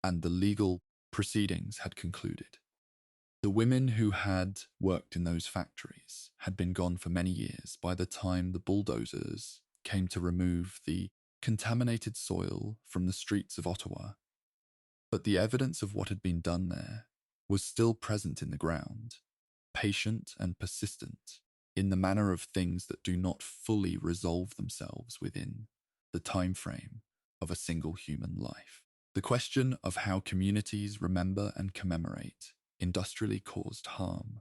and the legal proceedings had concluded, the women who had worked in those factories had been gone for many years by the time the bulldozers came to remove the contaminated soil from the streets of Ottawa. But the evidence of what had been done there was still present in the ground, patient and persistent, in the manner of things that do not fully resolve themselves within the time frame of a single human life. The question of how communities remember and commemorate industrially caused harm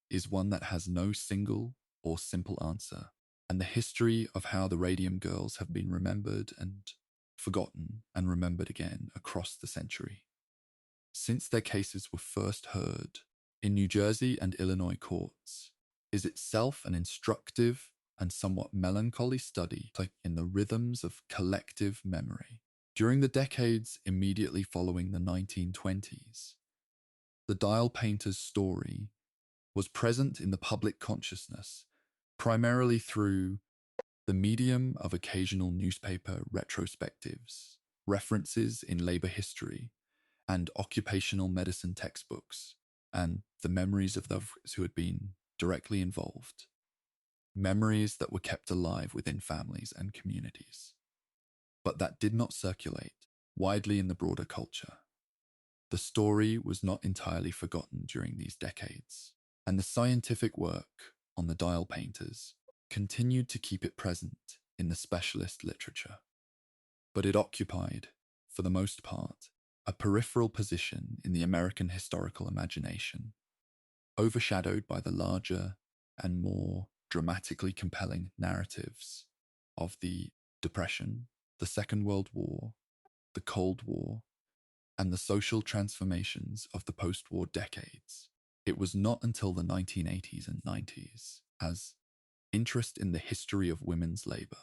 is one that has no single or simple answer, and the history of how the Radium Girls have been remembered and forgotten and remembered again across the century. Since their cases were first heard in New Jersey and Illinois courts, is itself an instructive and somewhat melancholy study in the rhythms of collective memory. During the decades immediately following the 1920s, the dial painter's story was present in the public consciousness, primarily through the medium of occasional newspaper retrospectives, references in labor history, and occupational medicine textbooks, and the memories of those who had been directly involved, memories that were kept alive within families and communities, but that did not circulate widely in the broader culture. The story was not entirely forgotten during these decades, and the scientific work on the dial painters continued to keep it present in the specialist literature. But it occupied, for the most part, a peripheral position in the American historical imagination, overshadowed by the larger and more dramatically compelling narratives of the Depression, the Second World War, the Cold War, and the social transformations of the post-war decades. It was not until the 1980s and 90s, as interest in the history of women's labor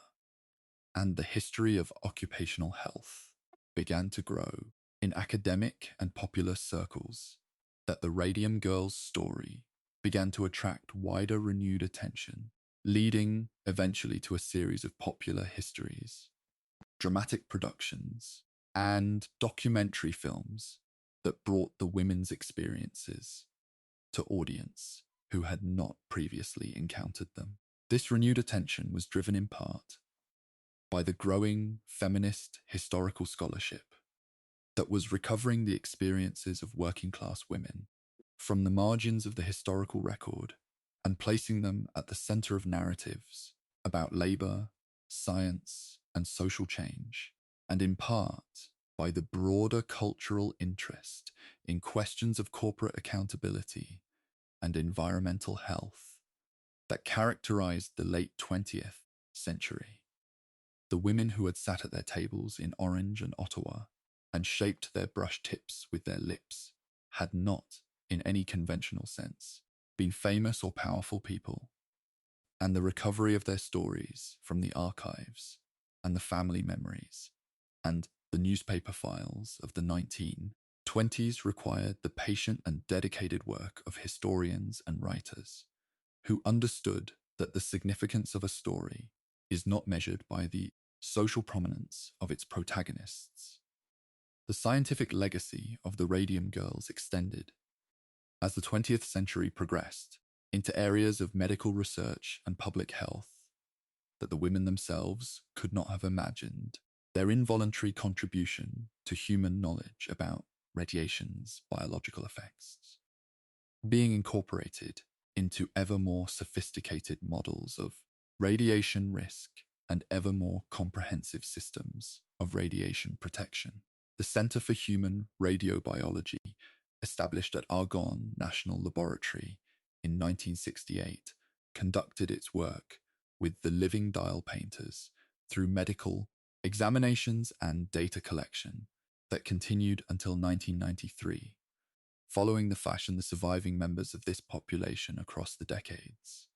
and the history of occupational health began to grow in academic and popular circles, that the Radium Girls story began to attract wider renewed attention, leading eventually to a series of popular histories, dramatic productions, and documentary films that brought the women's experiences to audience who had not previously encountered them. This renewed attention was driven in part by the growing feminist historical scholarship that was recovering the experiences of working class women from the margins of the historical record and placing them at the center of narratives about labor, science, and social change, and in part by the broader cultural interest in questions of corporate accountability and environmental health that characterized the late 20th century. The women who had sat at their tables in Orange and Ottawa and shaped their brush tips with their lips had not, in any conventional sense, been famous or powerful people, and the recovery of their stories from the archives and the family memories and the newspaper files of the 1920s required the patient and dedicated work of historians and writers who understood that the significance of a story is not measured by the social prominence of its protagonists. The scientific legacy of the Radium Girls extended as the 20th century progressed into areas of medical research and public health that the women themselves could not have imagined. Their involuntary contribution to human knowledge about radiation's biological effects being incorporated into ever more sophisticated models of radiation risk and ever more comprehensive systems of radiation protection. The Center for Human Radiobiology, established at Argonne National Laboratory in 1968, conducted its work with the living dial painters through medical examinations and data collection that continued until 1993, following the fashion the surviving members of this population across the decades,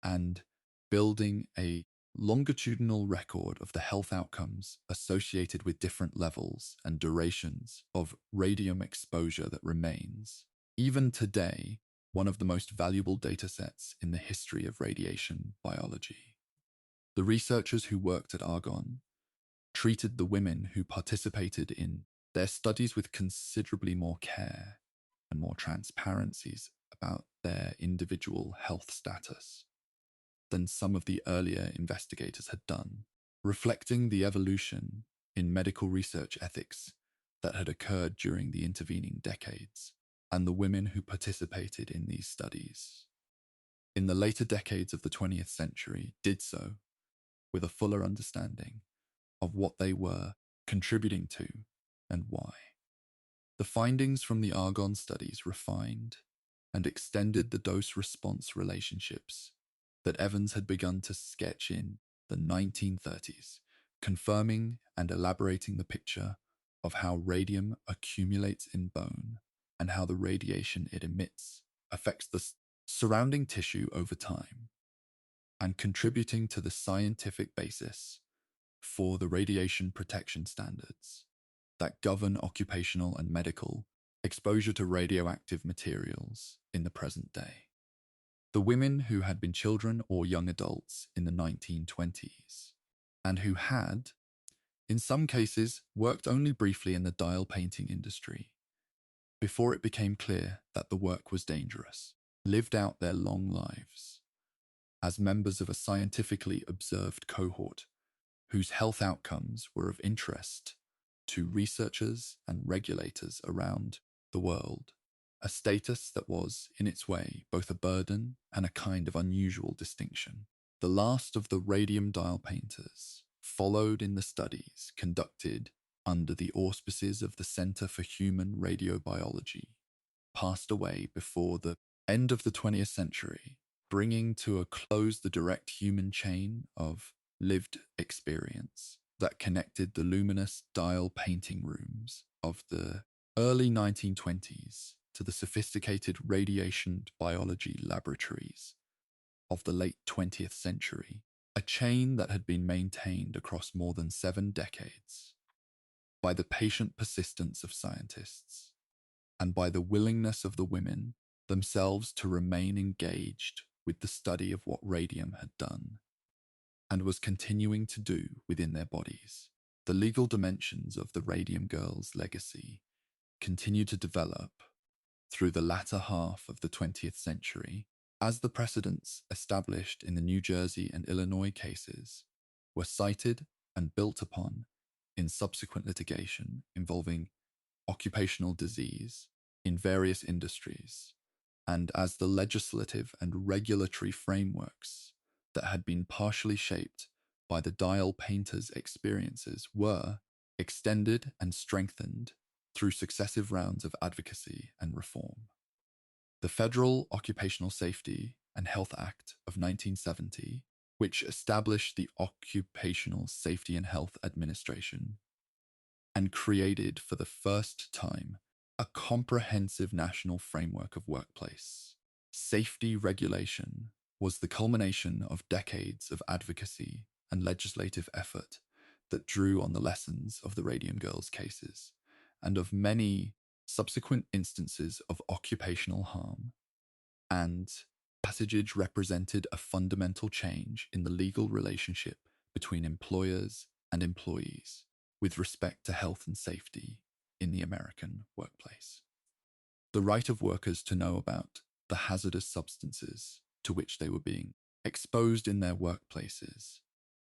and building a longitudinal record of the health outcomes associated with different levels and durations of radium exposure that remains, even today, one of the most valuable datasets in the history of radiation biology. The researchers who worked at Argonne treated the women who participated in their studies with considerably more care and more transparencies about their individual health status than some of the earlier investigators had done, reflecting the evolution in medical research ethics that had occurred during the intervening decades, and the women who participated in these studies in the later decades of the 20th century did so with a fuller understanding of what they were contributing to and why. The findings from the Argonne studies refined and extended the dose-response relationships that Evans had begun to sketch in the 1930s, confirming and elaborating the picture of how radium accumulates in bone and how the radiation it emits affects the surrounding tissue over time, and contributing to the scientific basis for the radiation protection standards that govern occupational and medical exposure to radioactive materials in the present day. The women who had been children or young adults in the 1920s, and who had, in some cases, worked only briefly in the dial painting industry, before it became clear that the work was dangerous, lived out their long lives as members of a scientifically observed cohort whose health outcomes were of interest to researchers and regulators around the world, a status that was, in its way, both a burden and a kind of unusual distinction. The last of the radium dial painters followed in the studies conducted under the auspices of the Center for Human Radiobiology, passed away before the end of the 20th century, bringing to a close the direct human chain of lived experience that connected the luminous dial painting rooms of the early 1920s to the sophisticated radiation biology laboratories of the late 20th century, a chain that had been maintained across more than 7 decades by the patient persistence of scientists and by the willingness of the women themselves to remain engaged with the study of what radium had done and was continuing to do within their bodies. The legal dimensions of the Radium Girls' legacy continued to develop through the latter half of the 20th century as the precedents established in the New Jersey and Illinois cases were cited and built upon in subsequent litigation involving occupational disease in various industries, and as the legislative and regulatory frameworks that had been partially shaped by the dial painters' experiences were extended and strengthened through successive rounds of advocacy and reform. The Federal Occupational Safety and Health Act of 1970, which established the Occupational Safety and Health Administration and created for the first time a comprehensive national framework of workplace safety regulation, was the culmination of decades of advocacy and legislative effort that drew on the lessons of the Radium Girls cases and of many subsequent instances of occupational harm, and passage represented a fundamental change in the legal relationship between employers and employees with respect to health and safety in the American workplace. The right of workers to know about the hazardous substances to which they were being exposed in their workplaces,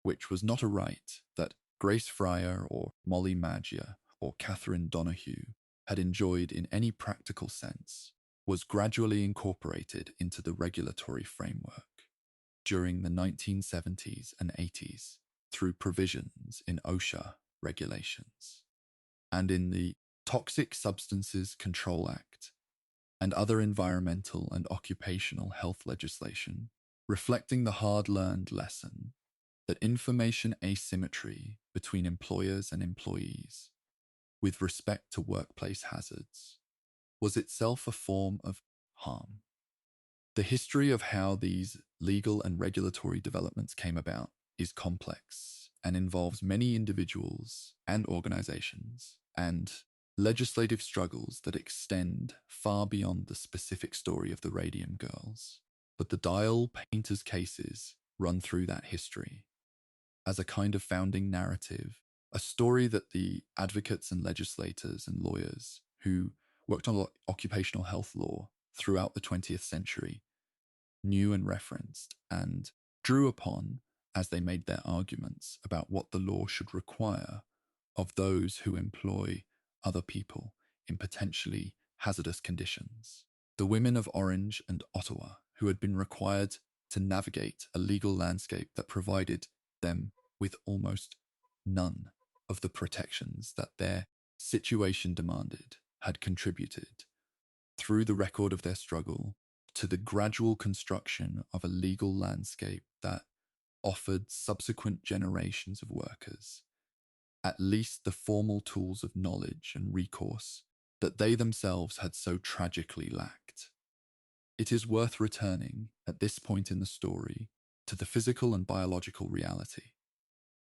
which was not a right that Grace Fryer or Molly Maggia or Catherine Donahue had enjoyed in any practical sense, was gradually incorporated into the regulatory framework during the 1970s and 80s through provisions in OSHA regulations and in the Toxic Substances Control Act and other environmental and occupational health legislation, reflecting the hard-learned lesson that information asymmetry between employers and employees with respect to workplace hazards was itself a form of harm. The history of how these legal and regulatory developments came about is complex and involves many individuals and organizations and legislative struggles that extend far beyond the specific story of the Radium Girls. But the dial painters' cases run through that history as a kind of founding narrative, a story that the advocates and legislators and lawyers who worked on occupational health law throughout the 20th century knew and referenced and drew upon as they made their arguments about what the law should require of those who employ other people in potentially hazardous conditions. The women of Orange and Ottawa, who had been required to navigate a legal landscape that provided them with almost none of the protections that their situation demanded, had contributed, through the record of their struggle, to the gradual construction of a legal landscape that offered subsequent generations of workers at least the formal tools of knowledge and recourse that they themselves had so tragically lacked. It is worth returning, at this point in the story, to the physical and biological reality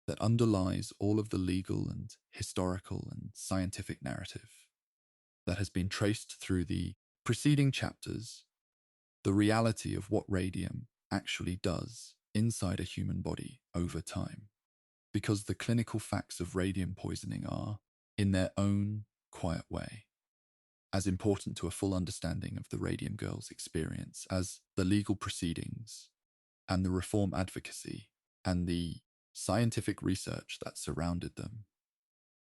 that underlies all of the legal and historical and scientific narrative that has been traced through the preceding chapters, the reality of what radium actually does inside a human body over time. Because the clinical facts of radium poisoning are, in their own quiet way, as important to a full understanding of the Radium Girls' experience as the legal proceedings and the reform advocacy and the scientific research that surrounded them.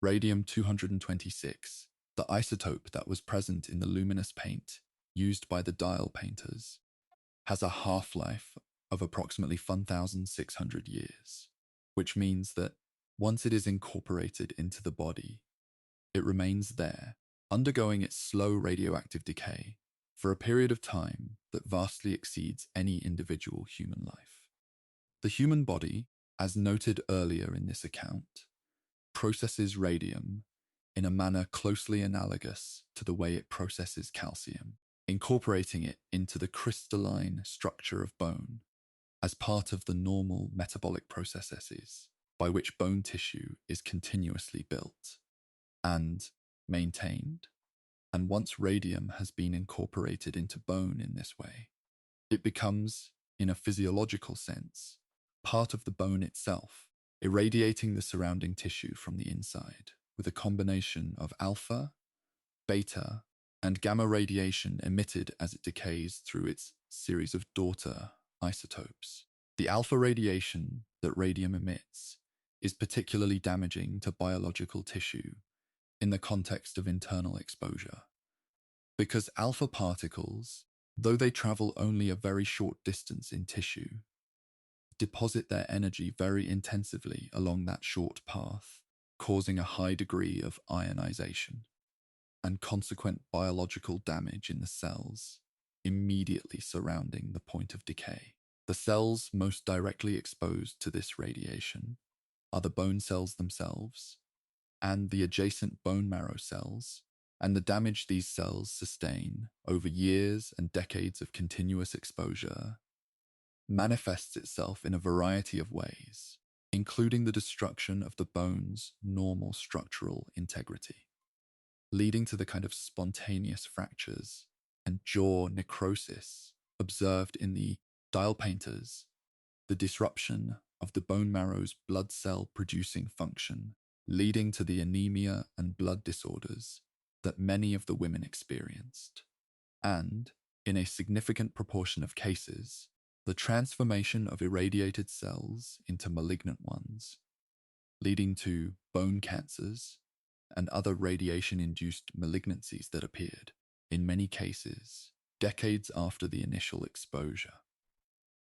Radium-226, the isotope that was present in the luminous paint used by the dial painters, has a half-life of approximately 1,600 years. Which means that once it is incorporated into the body, it remains there, undergoing its slow radioactive decay for a period of time that vastly exceeds any individual human life. The human body, as noted earlier in this account, processes radium in a manner closely analogous to the way it processes calcium, incorporating it into the crystalline structure of bone as part of the normal metabolic processes by which bone tissue is continuously built and maintained. And once radium has been incorporated into bone in this way, it becomes, in a physiological sense, part of the bone itself, irradiating the surrounding tissue from the inside with a combination of alpha, beta, and gamma radiation emitted as it decays through its series of daughter isotopes. The alpha radiation that radium emits is particularly damaging to biological tissue in the context of internal exposure, because alpha particles, though they travel only a very short distance in tissue, deposit their energy very intensively along that short path, causing a high degree of ionization and consequent biological damage in the cells immediately surrounding the point of decay. The cells most directly exposed to this radiation are the bone cells themselves and the adjacent bone marrow cells, and the damage these cells sustain over years and decades of continuous exposure manifests itself in a variety of ways, including the destruction of the bone's normal structural integrity, leading to the kind of spontaneous fractures and jaw necrosis observed in the dial painters, the disruption of the bone marrow's blood cell producing function, leading to the anemia and blood disorders that many of the women experienced, and, in a significant proportion of cases, the transformation of irradiated cells into malignant ones, leading to bone cancers and other radiation-induced malignancies that appeared, in many cases, decades after the initial exposure.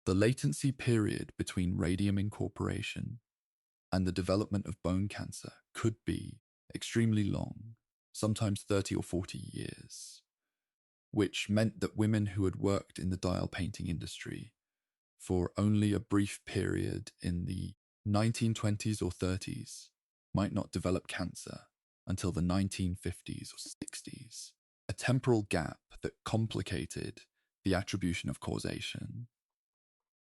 The latency period between radium incorporation and the development of bone cancer could be extremely long, sometimes 30 or 40 years, which meant that women who had worked in the dial painting industry for only a brief period in the 1920s or 30s might not develop cancer until the 1950s or 60s, a temporal gap that complicated the attribution of causation.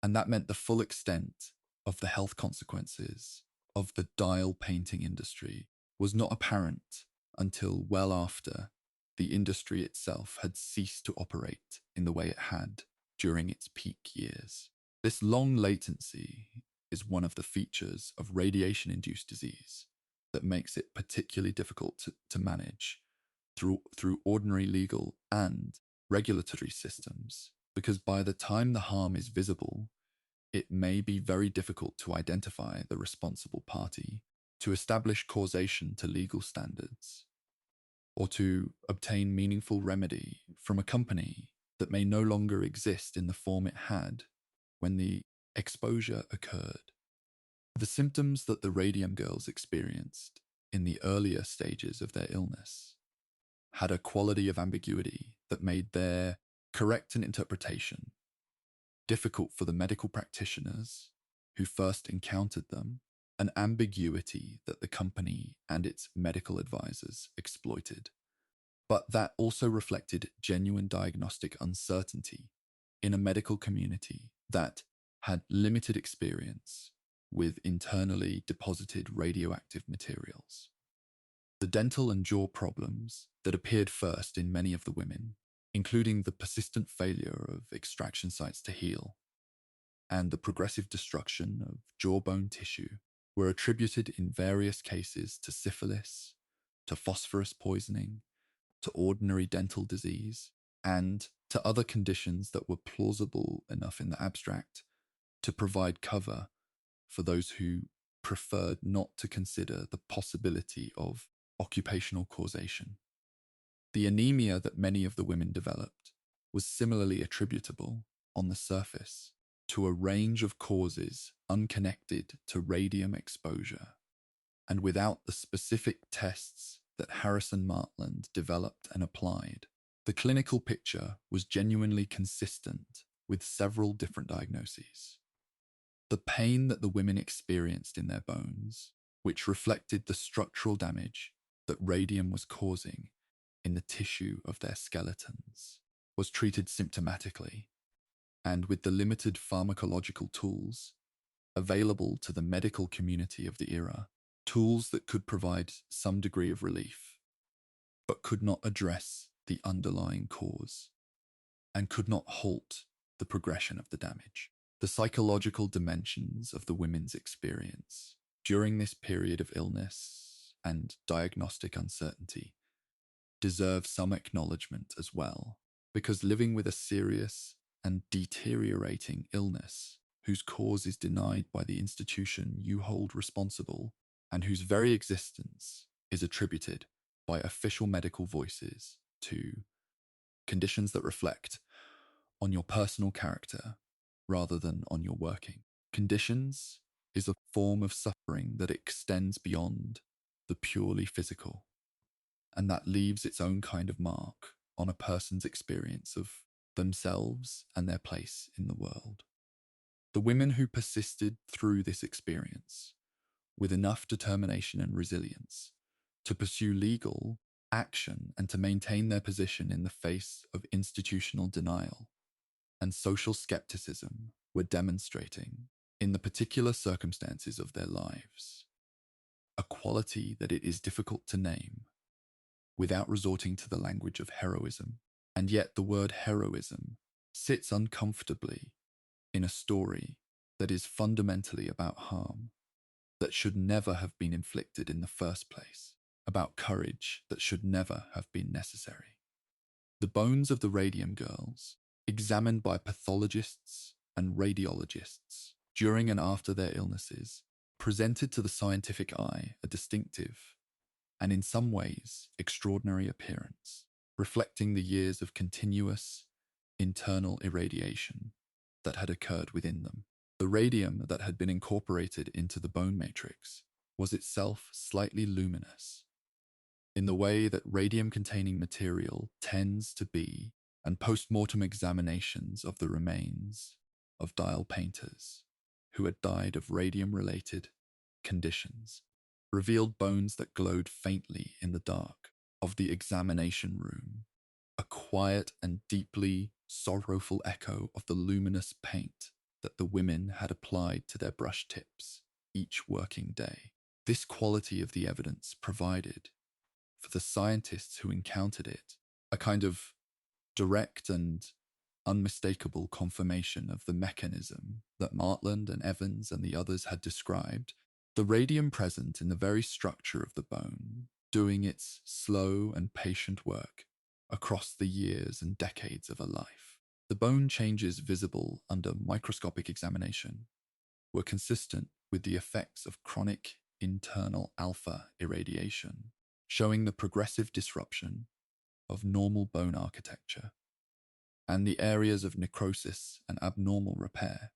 And that meant the full extent of the health consequences of the dial painting industry was not apparent until well after the industry itself had ceased to operate in the way it had during its peak years. This long latency is one of the features of radiation-induced disease that makes it particularly difficult to manage through ordinary legal and regulatory systems, because by the time the harm is visible, it may be very difficult to identify the responsible party, to establish causation to legal standards, or to obtain meaningful remedy from a company that may no longer exist in the form it had when the exposure occurred. The symptoms that the Radium Girls experienced in the earlier stages of their illness had a quality of ambiguity that made their correct interpretation difficult for the medical practitioners who first encountered them, an ambiguity that the company and its medical advisors exploited, but that also reflected genuine diagnostic uncertainty in a medical community that had limited experience with internally deposited radioactive materials. The dental and jaw problems that appeared first in many of the women, including the persistent failure of extraction sites to heal and the progressive destruction of jawbone tissue, were attributed in various cases to syphilis, to phosphorus poisoning, to ordinary dental disease, and to other conditions that were plausible enough in the abstract to provide cover for those who preferred not to consider the possibility of occupational causation. The anemia that many of the women developed was similarly attributable, on the surface, to a range of causes unconnected to radium exposure, and without the specific tests that Harrison Martland developed and applied, the clinical picture was genuinely consistent with several different diagnoses. The pain that the women experienced in their bones, which reflected the structural damage that radium was causing in the tissue of their skeletons, was treated symptomatically, and with the limited pharmacological tools available to the medical community of the era, tools that could provide some degree of relief, but could not address the underlying cause and could not halt the progression of the damage. The psychological dimensions of the women's experience during this period of illness and diagnostic uncertainty deserve some acknowledgement as well, because living with a serious and deteriorating illness whose cause is denied by the institution you hold responsible and whose very existence is attributed by official medical voices to conditions that reflect on your personal character rather than on your working. Conditions is a form of suffering that extends beyond the purely physical and that leaves its own kind of mark on a person's experience of themselves and their place in the world. The women who persisted through this experience with enough determination and resilience to pursue legal action and to maintain their position in the face of institutional denial and social skepticism were demonstrating, in the particular circumstances of their lives, a quality that it is difficult to name without resorting to the language of heroism. And yet the word heroism sits uncomfortably in a story that is fundamentally about harm that should never have been inflicted in the first place, about courage that should never have been necessary. The bones of the Radium Girls, examined by pathologists and radiologists during and after their illnesses, presented to the scientific eye a distinctive and in some ways extraordinary appearance, reflecting the years of continuous internal irradiation that had occurred within them. The radium that had been incorporated into the bone matrix was itself slightly luminous, in the way that radium-containing material tends to be, and post-mortem examinations of the remains of dial painters who had died of radium-related conditions revealed bones that glowed faintly in the dark of the examination room, a quiet and deeply sorrowful echo of the luminous paint that the women had applied to their brush tips each working day. This quality of the evidence provided, for the scientists who encountered it, a kind of direct and unmistakable confirmation of the mechanism that Martland and Evans and the others had described, the radium present in the very structure of the bone, doing its slow and patient work across the years and decades of a life. The bone changes visible under microscopic examination were consistent with the effects of chronic internal alpha irradiation, showing the progressive disruption of normal bone architecture and the areas of necrosis and abnormal repair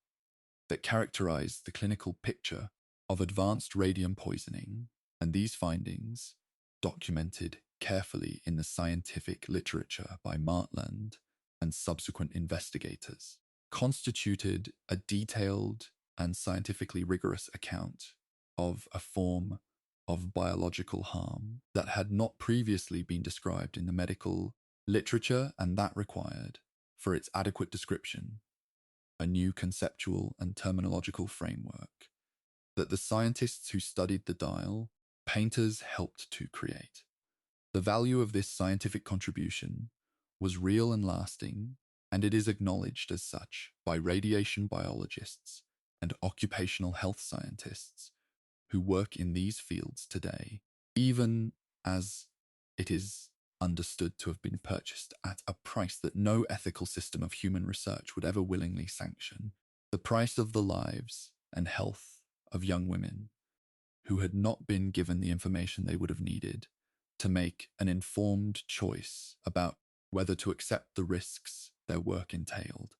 that characterize the clinical picture of advanced radium poisoning, and these findings, documented carefully in the scientific literature by Martland and subsequent investigators, constituted a detailed and scientifically rigorous account of a form of biological harm that had not previously been described in the medical literature, and that required, for its adequate description, a new conceptual and terminological framework that the scientists who studied the dial painters helped to create. The value of this scientific contribution was real and lasting, and it is acknowledged as such by radiation biologists and occupational health scientists who work in these fields today, even as it is understood to have been purchased at a price that no ethical system of human research would ever willingly sanction, the price of the lives and health of young women who had not been given the information they would have needed to make an informed choice about whether to accept the risks their work entailed.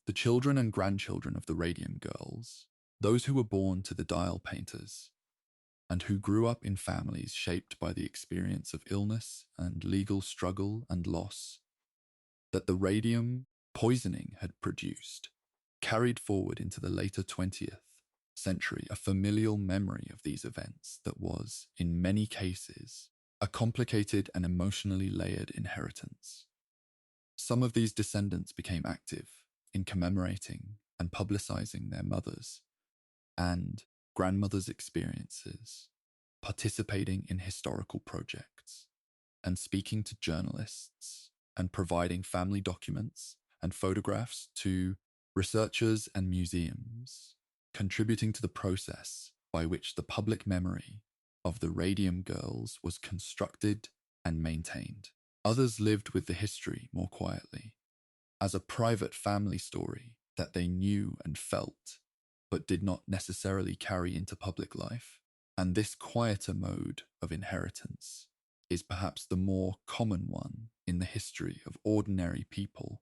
The children and grandchildren of the Radium Girls, those who were born to the dial painters, and who grew up in families shaped by the experience of illness and legal struggle and loss that the radium poisoning had produced, carried forward into the later 20th century a familial memory of these events that was, in many cases, a complicated and emotionally layered inheritance. Some of these descendants became active in commemorating and publicizing their mothers and grandmothers' experiences, participating in historical projects, and speaking to journalists and providing family documents and photographs to researchers and museums, contributing to the process by which the public memory of the Radium Girls was constructed and maintained. Others lived with the history more quietly, as a private family story that they knew and felt, but did not necessarily carry into public life. And this quieter mode of inheritance is perhaps the more common one in the history of ordinary people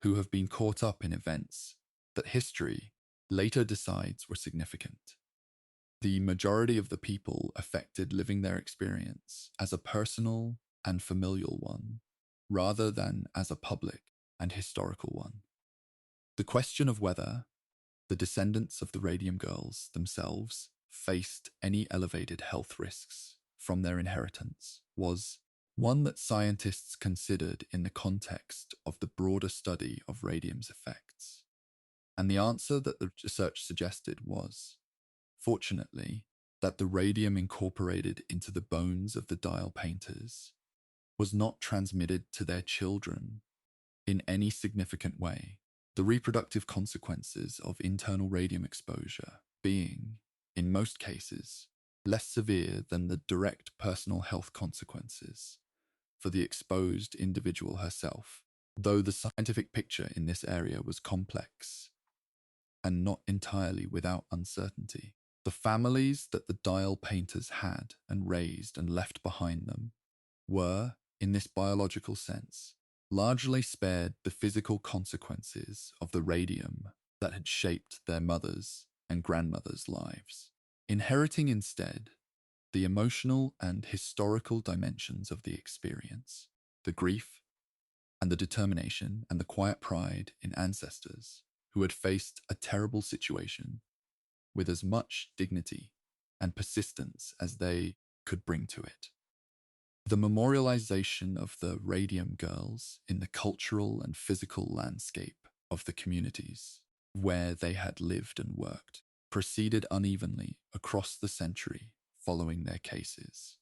who have been caught up in events that history later decides were significant. The majority of the people affected living their experience as a personal and familial one, rather than as a public and historical one. The question of whether the descendants of the Radium Girls themselves faced any elevated health risks from their inheritance was one that scientists considered in the context of the broader study of radium's effects. And the answer that the research suggested was, fortunately, that the radium incorporated into the bones of the dial painters was not transmitted to their children in any significant way, the reproductive consequences of internal radium exposure being, in most cases, less severe than the direct personal health consequences for the exposed individual herself, though the scientific picture in this area was complex and not entirely without uncertainty. The families that the dial painters had and raised and left behind them were, in this biological sense, largely spared the physical consequences of the radium that had shaped their mothers' and grandmothers' lives, inheriting instead the emotional and historical dimensions of the experience, the grief and the determination and the quiet pride in ancestors who had faced a terrible situation with as much dignity and persistence as they could bring to it. The memorialization of the Radium Girls in the cultural and physical landscape of the communities where they had lived and worked proceeded unevenly across the century following their cases,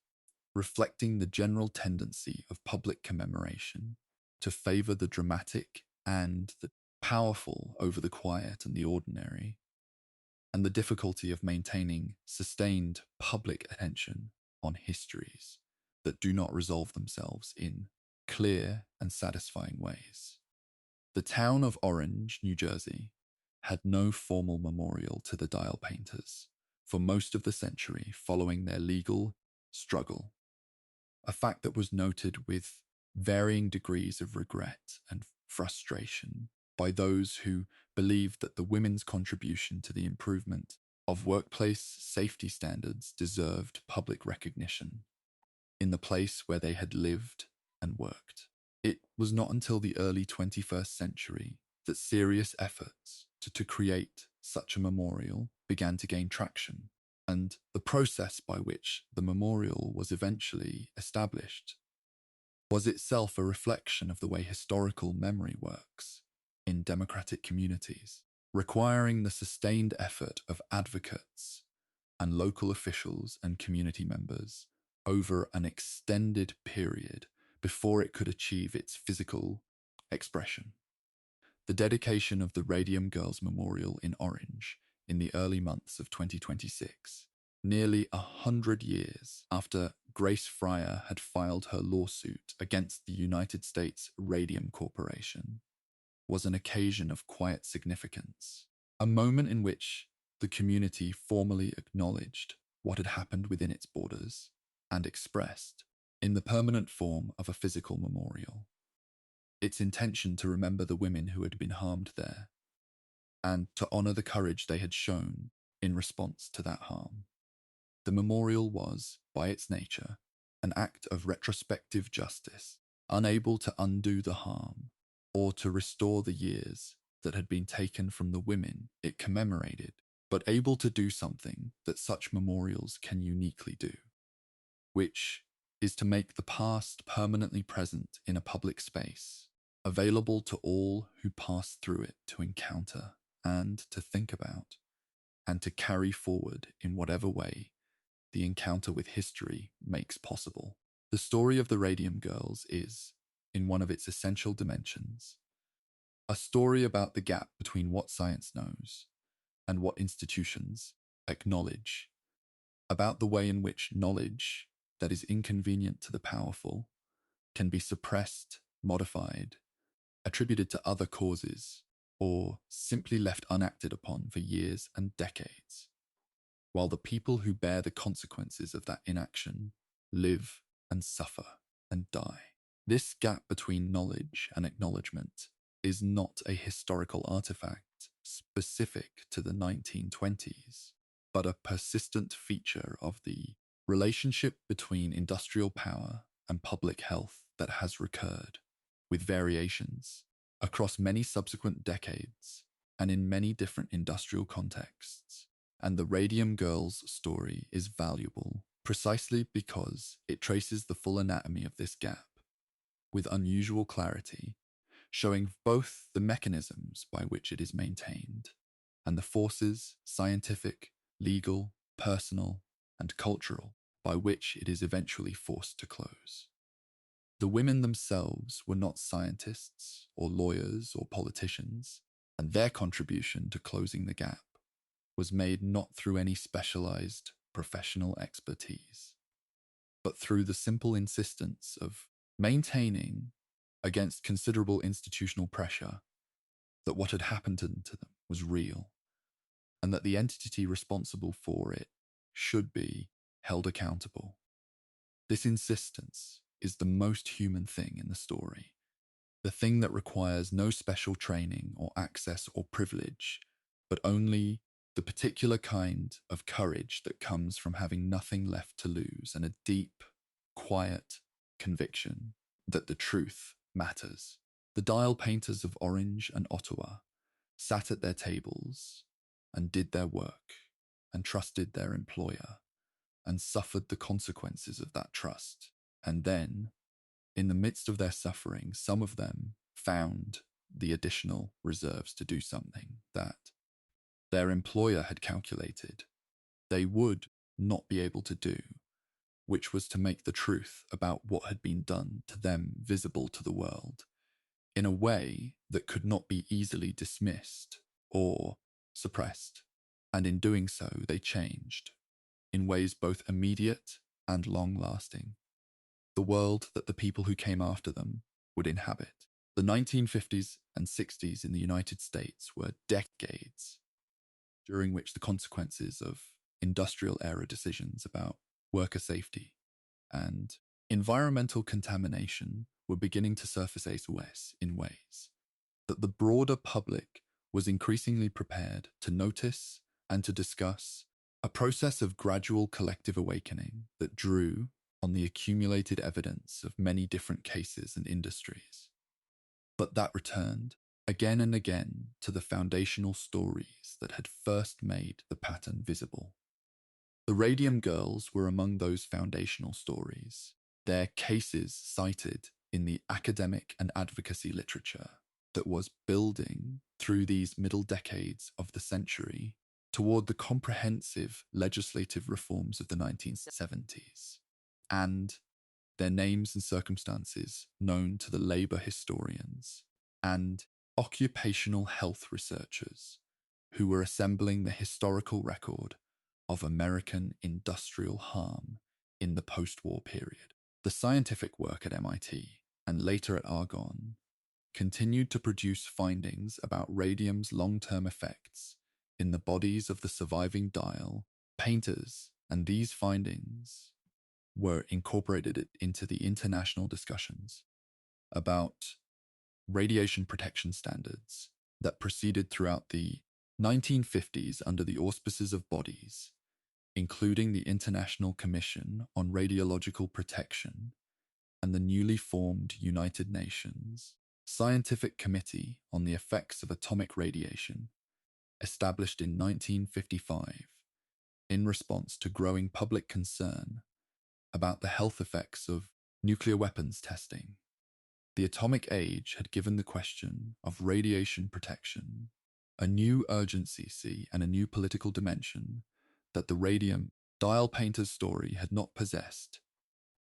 reflecting the general tendency of public commemoration to favor the dramatic and the powerful over the quiet and the ordinary, and the difficulty of maintaining sustained public attention on histories that do not resolve themselves in clear and satisfying ways. The town of Orange, New Jersey, had no formal memorial to the dial painters for most of the century following their legal struggle, a fact that was noted with varying degrees of regret and frustration by those who believed that the women's contribution to the improvement of workplace safety standards deserved public recognition in the place where they had lived and worked. It was not until the early 21st century that serious efforts to create such a memorial began to gain traction, and the process by which the memorial was eventually established was itself a reflection of the way historical memory works in democratic communities, requiring the sustained effort of advocates and local officials and community members over an extended period before it could achieve its physical expression. The dedication of the Radium Girls Memorial in Orange in the early months of 2026, nearly 100 years after Grace Fryer had filed her lawsuit against the United States Radium Corporation, was an occasion of quiet significance, a moment in which the community formally acknowledged what had happened within its borders and expressed, in the permanent form of a physical memorial, its intention to remember the women who had been harmed there and to honor the courage they had shown in response to that harm. The memorial was, by its nature, an act of retrospective justice, unable to undo the harm or to restore the years that had been taken from the women it commemorated, but able to do something that such memorials can uniquely do, which is to make the past permanently present in a public space available to all who pass through it to encounter and to think about and to carry forward in whatever way the encounter with history makes possible. The story of the Radium Girls is, in one of its essential dimensions, a story about the gap between what science knows and what institutions acknowledge, about the way in which knowledge that is inconvenient to the powerful can be suppressed, modified, attributed to other causes, or simply left unacted upon for years and decades, while the people who bear the consequences of that inaction live and suffer and die. This gap between knowledge and acknowledgement is not a historical artifact specific to the 1920s, but a persistent feature of the relationship between industrial power and public health that has recurred, with variations, across many subsequent decades and in many different industrial contexts. And the Radium Girls story is valuable precisely because it traces the full anatomy of this gap with unusual clarity, showing both the mechanisms by which it is maintained and the forces, scientific, legal, personal, and cultural, by which it is eventually forced to close. The women themselves were not scientists or lawyers or politicians, and their contribution to closing the gap was made not through any specialized professional expertise, but through the simple insistence of maintaining, against considerable institutional pressure, that what had happened to them was real, and that the entity responsible for it should be held accountable. This insistence is the most human thing in the story, the thing that requires no special training or access or privilege, but only the particular kind of courage that comes from having nothing left to lose and a deep, quiet conviction that the truth matters. The dial painters of Orange and Ottawa sat at their tables and did their work and trusted their employer and suffered the consequences of that trust. And then, in the midst of their suffering, some of them found the additional reserves to do something that their employer had calculated they would not be able to do, which was to make the truth about what had been done to them visible to the world in a way that could not be easily dismissed or suppressed. And in doing so, they changed, in ways both immediate and long-lasting, the world that the people who came after them would inhabit. The 1950s and 60s in the United States were decades during which the consequences of industrial era decisions about worker safety and environmental contamination were beginning to surface in ways that the broader public was increasingly prepared to notice and to discuss, a process of gradual collective awakening that drew on the accumulated evidence of many different cases and industries, but that returned again and again to the foundational stories that had first made the pattern visible. The Radium Girls were among those foundational stories, their cases cited in the academic and advocacy literature that was building through these middle decades of the century toward the comprehensive legislative reforms of the 1970s, and their names and circumstances known to the labor historians and occupational health researchers who were assembling the historical record of American industrial harm in the post-war period. The scientific work at MIT and later at Argonne continued to produce findings about radium's long-term effects in the bodies of the surviving dial painters, and these findings were incorporated into the international discussions about radiation protection standards that proceeded throughout the 1950s under the auspices of bodies, including the International Commission on Radiological Protection and the newly formed United Nations Scientific Committee on the Effects of Atomic Radiation, established in 1955 in response to growing public concern about the health effects of nuclear weapons testing. The atomic age had given the question of radiation protection a new urgency and a new political dimension that the radium dial painter's story had not possessed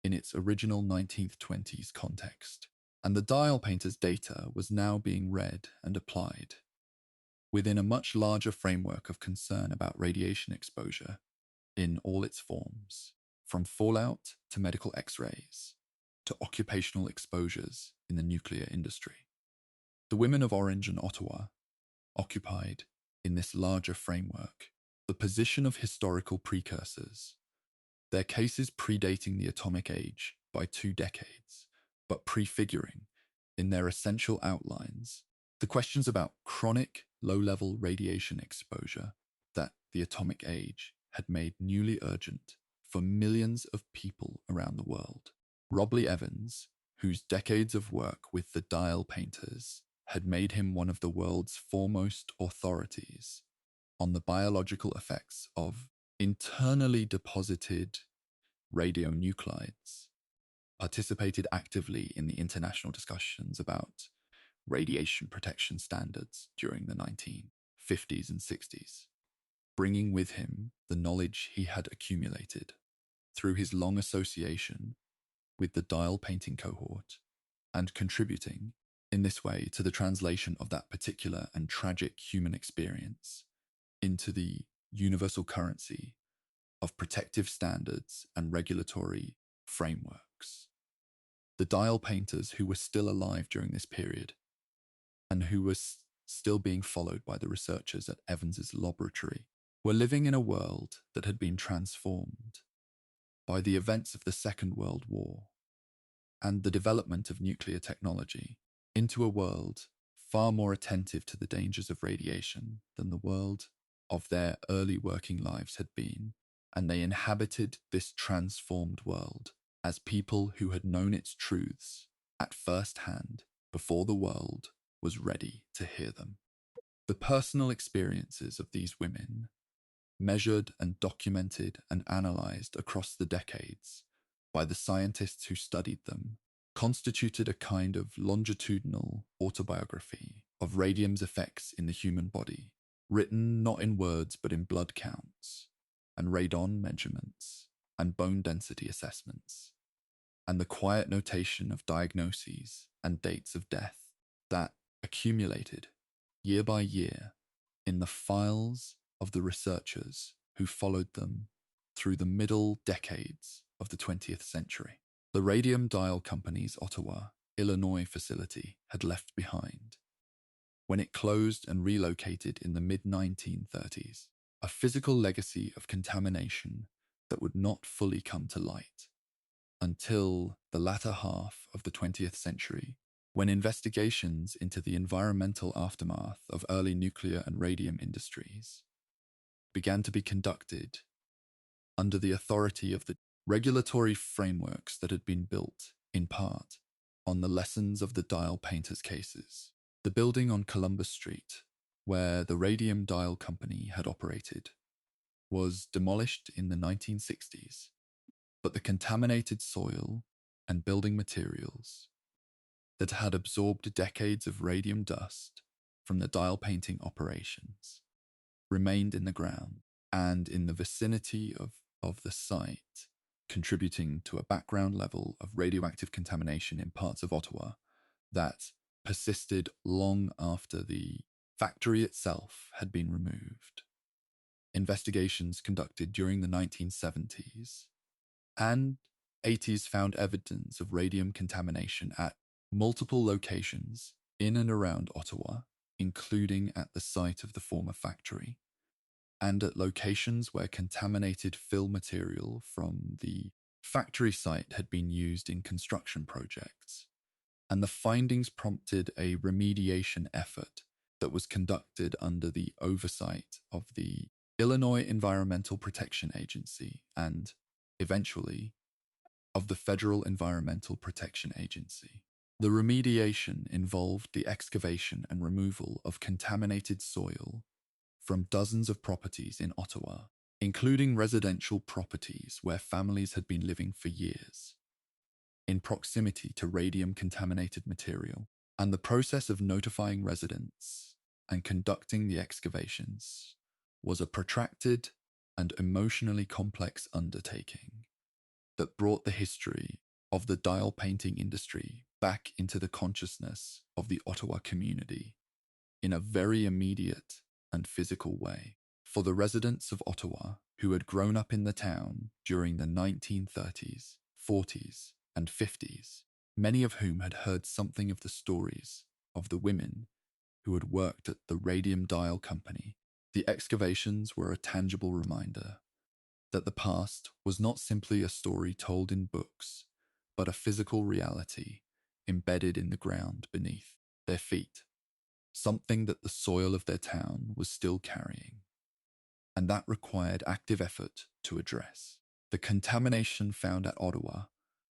in its original 1920s context. And the dial painter's data was now being read and applied within a much larger framework of concern about radiation exposure in all its forms, from fallout to medical X-rays to occupational exposures in the nuclear industry. The women of Orange and Ottawa occupied, in this larger framework, the position of historical precursors, their cases predating the atomic age by 2 decades, but prefiguring, in their essential outlines, the questions about chronic low-level radiation exposure that the atomic age had made newly urgent for millions of people around the world. Robley Evans, whose decades of work with the dial painters had made him one of the world's foremost authorities on the biological effects of internally deposited radionuclides, participated actively in the international discussions about radiation protection standards during the 1950s and 60s, bringing with him the knowledge he had accumulated through his long association with the dial painting cohort, and contributing in this way to the translation of that particular and tragic human experience into the universal currency of protective standards and regulatory frameworks. The dial painters who were still alive during this period and who were still being followed by the researchers at Evans's laboratory were living in a world that had been transformed by the events of the Second World War and the development of nuclear technology into a world far more attentive to the dangers of radiation than the world of their early working lives had been, and they inhabited this transformed world as people who had known its truths at first hand before the world was ready to hear them. The personal experiences of these women, measured and documented and analysed across the decades by the scientists who studied them, constituted a kind of longitudinal autobiography of radium's effects in the human body, written not in words but in blood counts, and radon measurements, and bone density assessments, and the quiet notation of diagnoses and dates of death that accumulated year by year in the files of the researchers who followed them through the middle decades of the 20th century. The Radium Dial Company's Ottawa, Illinois facility had left behind, when it closed and relocated in the mid-1930s, a physical legacy of contamination that would not fully come to light until the latter half of the 20th century, when investigations into the environmental aftermath of early nuclear and radium industries began to be conducted under the authority of the regulatory frameworks that had been built, in part, on the lessons of the dial painters' cases. The building on Columbus Street, where the Radium Dial Company had operated, was demolished in the 1960s, but the contaminated soil and building materials that had absorbed decades of radium dust from the dial painting operations remained in the ground and in the vicinity of the site, contributing to a background level of radioactive contamination in parts of Ottawa that persisted long after the factory itself had been removed. Investigations conducted during the 1970s and 80s found evidence of radium contamination at multiple locations in and around Ottawa, including at the site of the former factory, and at locations where contaminated fill material from the factory site had been used in construction projects. And the findings prompted a remediation effort that was conducted under the oversight of the Illinois Environmental Protection Agency and, eventually, of the Federal Environmental Protection Agency. The remediation involved the excavation and removal of contaminated soil from dozens of properties in Ottawa, including residential properties where families had been living for years. in proximity to radium-contaminated material, and the process of notifying residents and conducting the excavations was a protracted and emotionally complex undertaking that brought the history of the dial painting industry back into the consciousness of the Ottawa community in a very immediate and physical way. For the residents of Ottawa who had grown up in the town during the 1930s, 40s, and 50s, many of whom had heard something of the stories of the women who had worked at the Radium Dial Company, the excavations were a tangible reminder that the past was not simply a story told in books, but a physical reality embedded in the ground beneath their feet, something that the soil of their town was still carrying, and that required active effort to address. The contamination found at Ottawa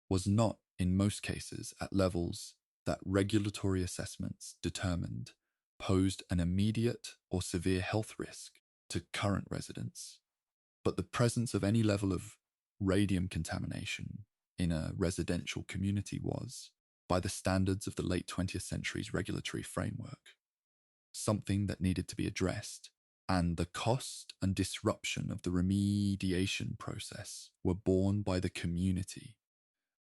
was not, in most cases, at levels that regulatory assessments determined posed an immediate or severe health risk to current residents, but the presence of any level of radium contamination in a residential community was, by the standards of the late 20th century's regulatory framework, something that needed to be addressed, and the cost and disruption of the remediation process were borne by the community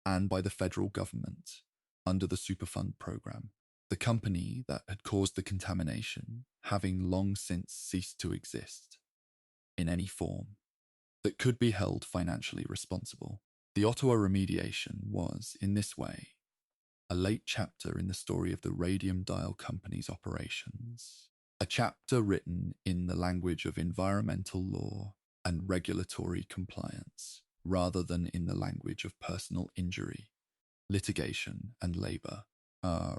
and by the federal government under the Superfund program. The company that had caused the contamination having long since ceased to exist in any form that could be held financially responsible. The Ottawa remediation was, in this way, a late chapter in the story of the Radium Dial Company's operations, a chapter written in the language of environmental law and regulatory compliance, rather than in the language of personal injury, litigation, and labor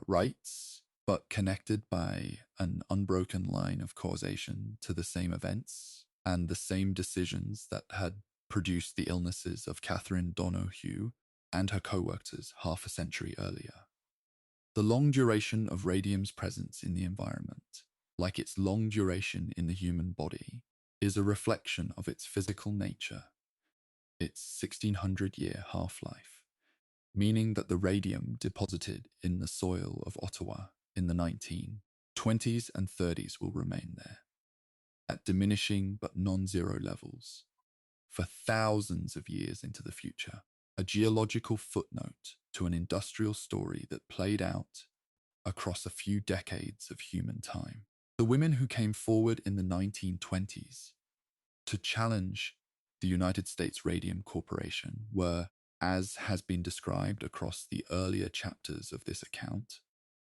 rights, but connected by an unbroken line of causation to the same events and the same decisions that had produced the illnesses of Catherine Donoghue and her co-workers half a century earlier. The long duration of radium's presence in the environment, like its long duration in the human body, is a reflection of its physical nature, its 1600-year half-life, meaning that the radium deposited in the soil of Ottawa in the 1920s and 30s will remain there, at diminishing but non-zero levels, for thousands of years into the future, a geological footnote to an industrial story that played out across a few decades of human time. The women who came forward in the 1920s to challenge the United States Radium Corporation were, as has been described across the earlier chapters of this account,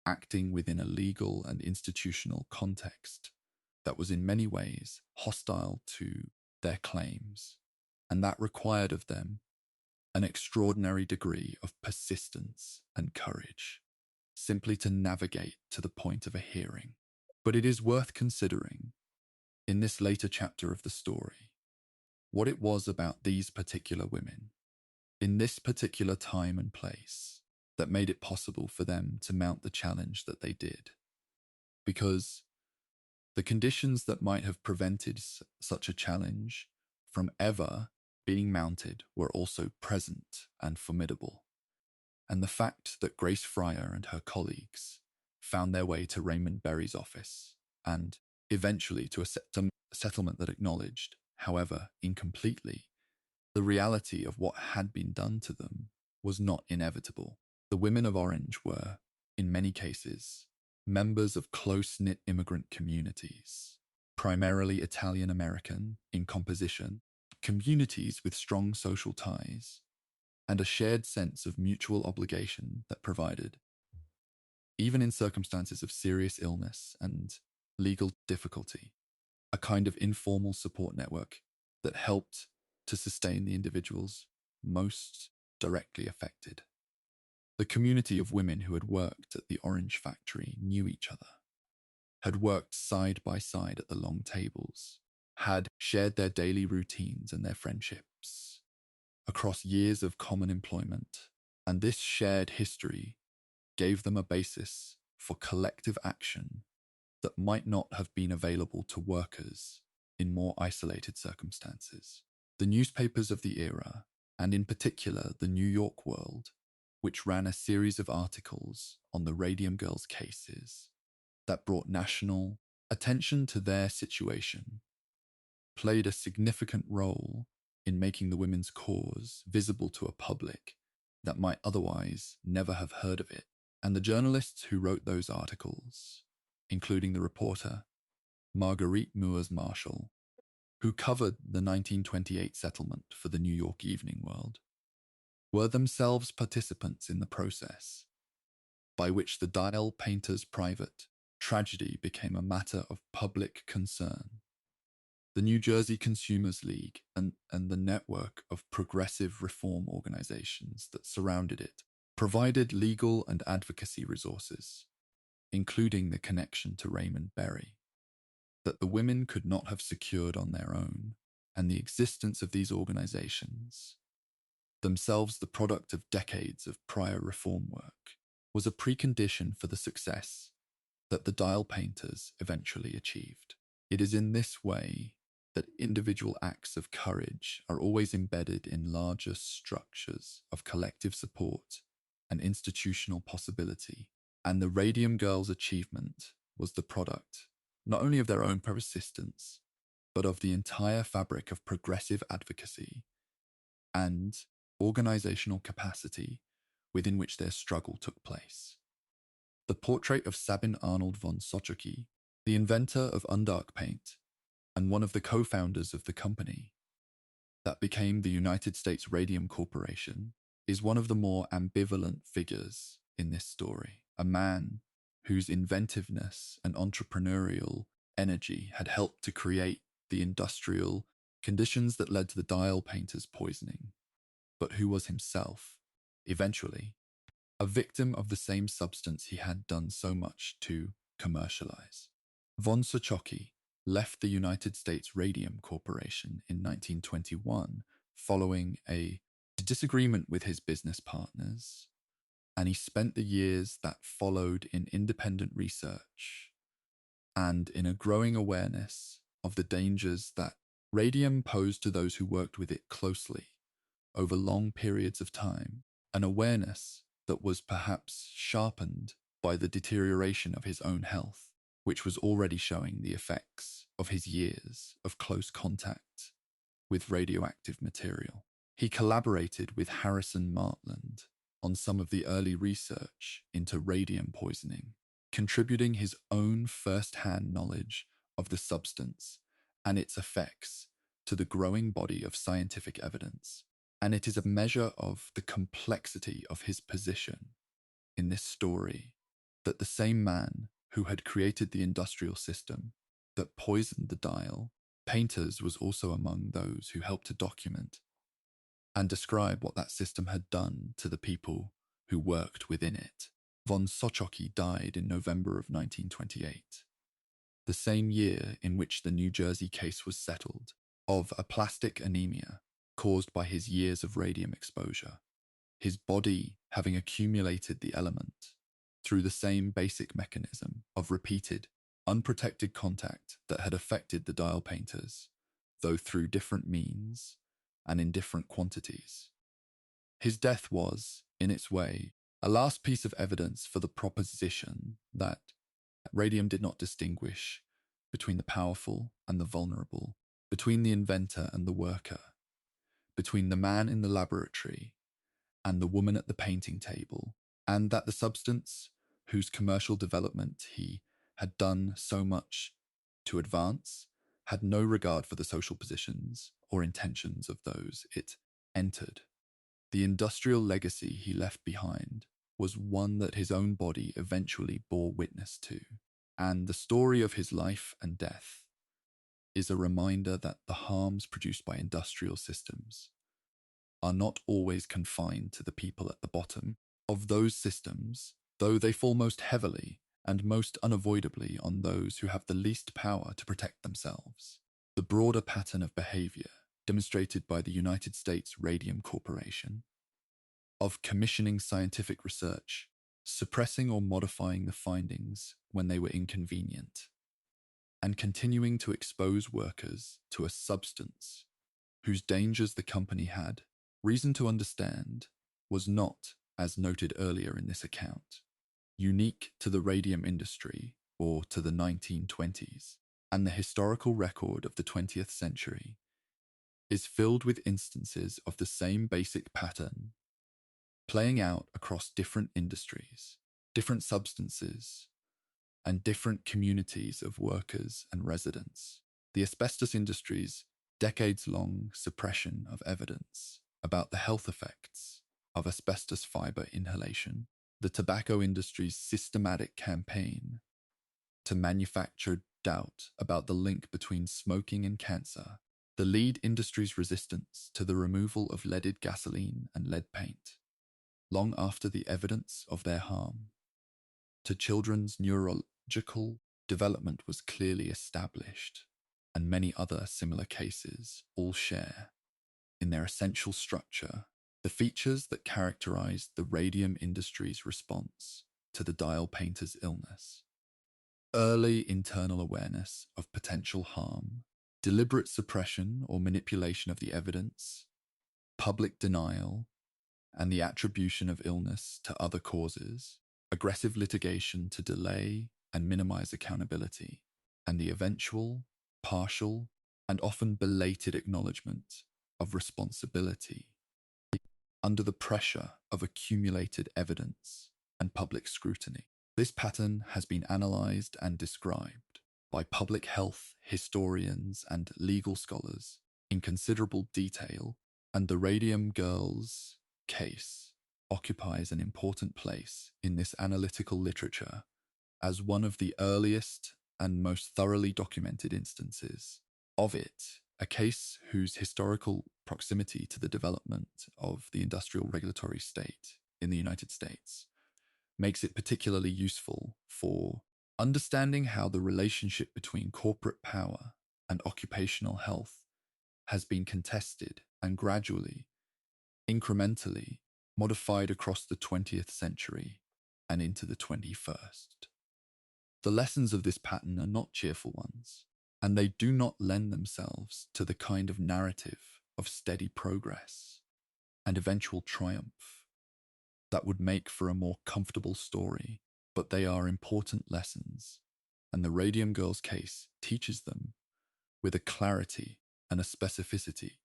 acting within a legal and institutional context that was in many ways hostile to their claims, and that required of them an extraordinary degree of persistence and courage, simply to navigate to the point of a hearing. But it is worth considering, in this later chapter of the story, what it was about these particular women, in this particular time and place, that made it possible for them to mount the challenge that they did. Because the conditions that might have prevented such a challenge from ever being mounted were also present and formidable. And the fact that Grace Fryer and her colleagues found their way to Raymond Berry's office and eventually to a settlement that acknowledged, however incompletely, the reality of what had been done to them was not inevitable. The women of Orange were, in many cases, members of close-knit immigrant communities, primarily Italian-American in composition, communities with strong social ties, and a shared sense of mutual obligation that provided, even in circumstances of serious illness and legal difficulty, a kind of informal support network that helped to sustain the individuals most directly affected. The community of women who had worked at the Orange factory knew each other, had worked side by side at the long tables, had shared their daily routines and their friendships across years of common employment, and this shared history gave them a basis for collective action that might not have been available to workers in more isolated circumstances. The newspapers of the era, and in particular the New York World, which ran a series of articles on the Radium Girls cases that brought national attention to their situation, played a significant role in making the women's cause visible to a public that might otherwise never have heard of it. And the journalists who wrote those articles, including the reporter Marguerite Moores Marshall, who covered the 1928 settlement for the New York Evening World, were themselves participants in the process by which the dial painter's private tragedy became a matter of public concern. The New Jersey Consumers League and the network of progressive reform organizations that surrounded it provided legal and advocacy resources, including the connection to Raymond Berry, that the women could not have secured on their own, and the existence of these organizations, themselves the product of decades of prior reform work, was a precondition for the success that the dial painters eventually achieved. It is in this way that individual acts of courage are always embedded in larger structures of collective support and institutional possibility, and the Radium Girls' achievement was the product not only of their own persistence, but of the entire fabric of progressive advocacy and organizational capacity within which their struggle took place. The portrait of Sabine Arnold von Sochocky, the inventor of undark paint and one of the co-founders of the company that became the United States Radium Corporation, is one of the more ambivalent figures in this story. A man whose inventiveness and entrepreneurial energy had helped to create the industrial conditions that led to the dial painter's poisoning, but who was himself, eventually, a victim of the same substance he had done so much to commercialize. Von Sochocky left the United States Radium Corporation in 1921 following a disagreement with his business partners, and he spent the years that followed in independent research and in a growing awareness of the dangers that radium posed to those who worked with it closely over long periods of time, an awareness that was perhaps sharpened by the deterioration of his own health, which was already showing the effects of his years of close contact with radioactive material. He collaborated with Harrison Martland on some of the early research into radium poisoning, contributing his own first-hand knowledge of the substance and its effects to the growing body of scientific evidence. And it is a measure of the complexity of his position in this story that the same man who had created the industrial system that poisoned the dial painters was also among those who helped to document and describe what that system had done to the people who worked within it. Von Sochocky died in November of 1928, the same year in which the New Jersey case was settled, of aplastic anemia caused by his years of radium exposure, his body having accumulated the element through the same basic mechanism of repeated, unprotected contact that had affected the dial painters, though through different means and in different quantities. His death was, in its way, a last piece of evidence for the proposition that radium did not distinguish between the powerful and the vulnerable, between the inventor and the worker, between the man in the laboratory and the woman at the painting table, and that the substance whose commercial development he had done so much to advance had no regard for the social positions or intentions of those it entered. The industrial legacy he left behind was one that his own body eventually bore witness to, and the story of his life and death is a reminder that the harms produced by industrial systems are not always confined to the people at the bottom of those systems, though they fall most heavily and most unavoidably on those who have the least power to protect themselves. The broader pattern of behavior demonstrated by the United States Radium Corporation of commissioning scientific research, suppressing or modifying the findings when they were inconvenient, and continuing to expose workers to a substance whose dangers the company had reason to understand was not as noted earlier in this account, unique to the radium industry or to the 1920s, and the historical record of the 20th century is filled with instances of the same basic pattern playing out across different industries, different substances, and different communities of workers and residents. The asbestos industry's decades-long suppression of evidence about the health effects of asbestos fiber inhalation, the tobacco industry's systematic campaign to manufacture doubt about the link between smoking and cancer, the lead industry's resistance to the removal of leaded gasoline and lead paint, long after the evidence of their harm to children's neurological development was clearly established, and many other similar cases all share, in their essential structure, the features that characterized the radium industry's response to the dial painter's illness. Early internal awareness of potential harm, deliberate suppression or manipulation of the evidence, public denial, and the attribution of illness to other causes, aggressive litigation to delay and minimize accountability, and the eventual, partial, and often belated acknowledgement of responsibility under the pressure of accumulated evidence and public scrutiny. This pattern has been analyzed and described by public health historians and legal scholars in considerable detail, and the Radium Girls case occupies an important place in this analytical literature as one of the earliest and most thoroughly documented instances of it, a case whose historical proximity to the development of the industrial regulatory state in the United States makes it particularly useful for understanding how the relationship between corporate power and occupational health has been contested and gradually, incrementally, modified across the 20th century and into the 21st. The lessons of this pattern are not cheerful ones, and they do not lend themselves to the kind of narrative of steady progress and eventual triumph that would make for a more comfortable story, but they are important lessons, and the Radium Girls case teaches them with a clarity and a specificity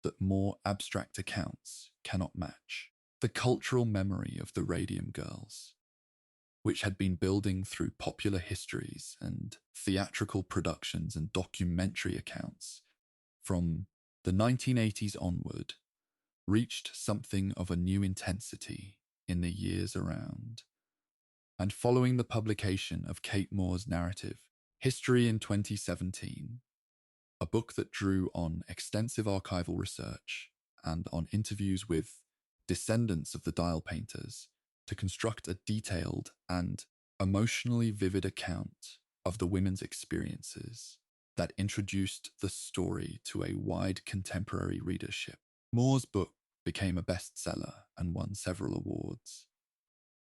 that more abstract accounts cannot match. The cultural memory of the Radium Girls, which had been building through popular histories and theatrical productions and documentary accounts from the 1980s onward, reached something of a new intensity in the years around. And following the publication of Kate Moore's narrative, History in 2017, a book that drew on extensive archival research and on interviews with descendants of the dial painters to construct a detailed and emotionally vivid account of the women's experiences that introduced the story to a wide contemporary readership. Moore's book became a bestseller and won several awards,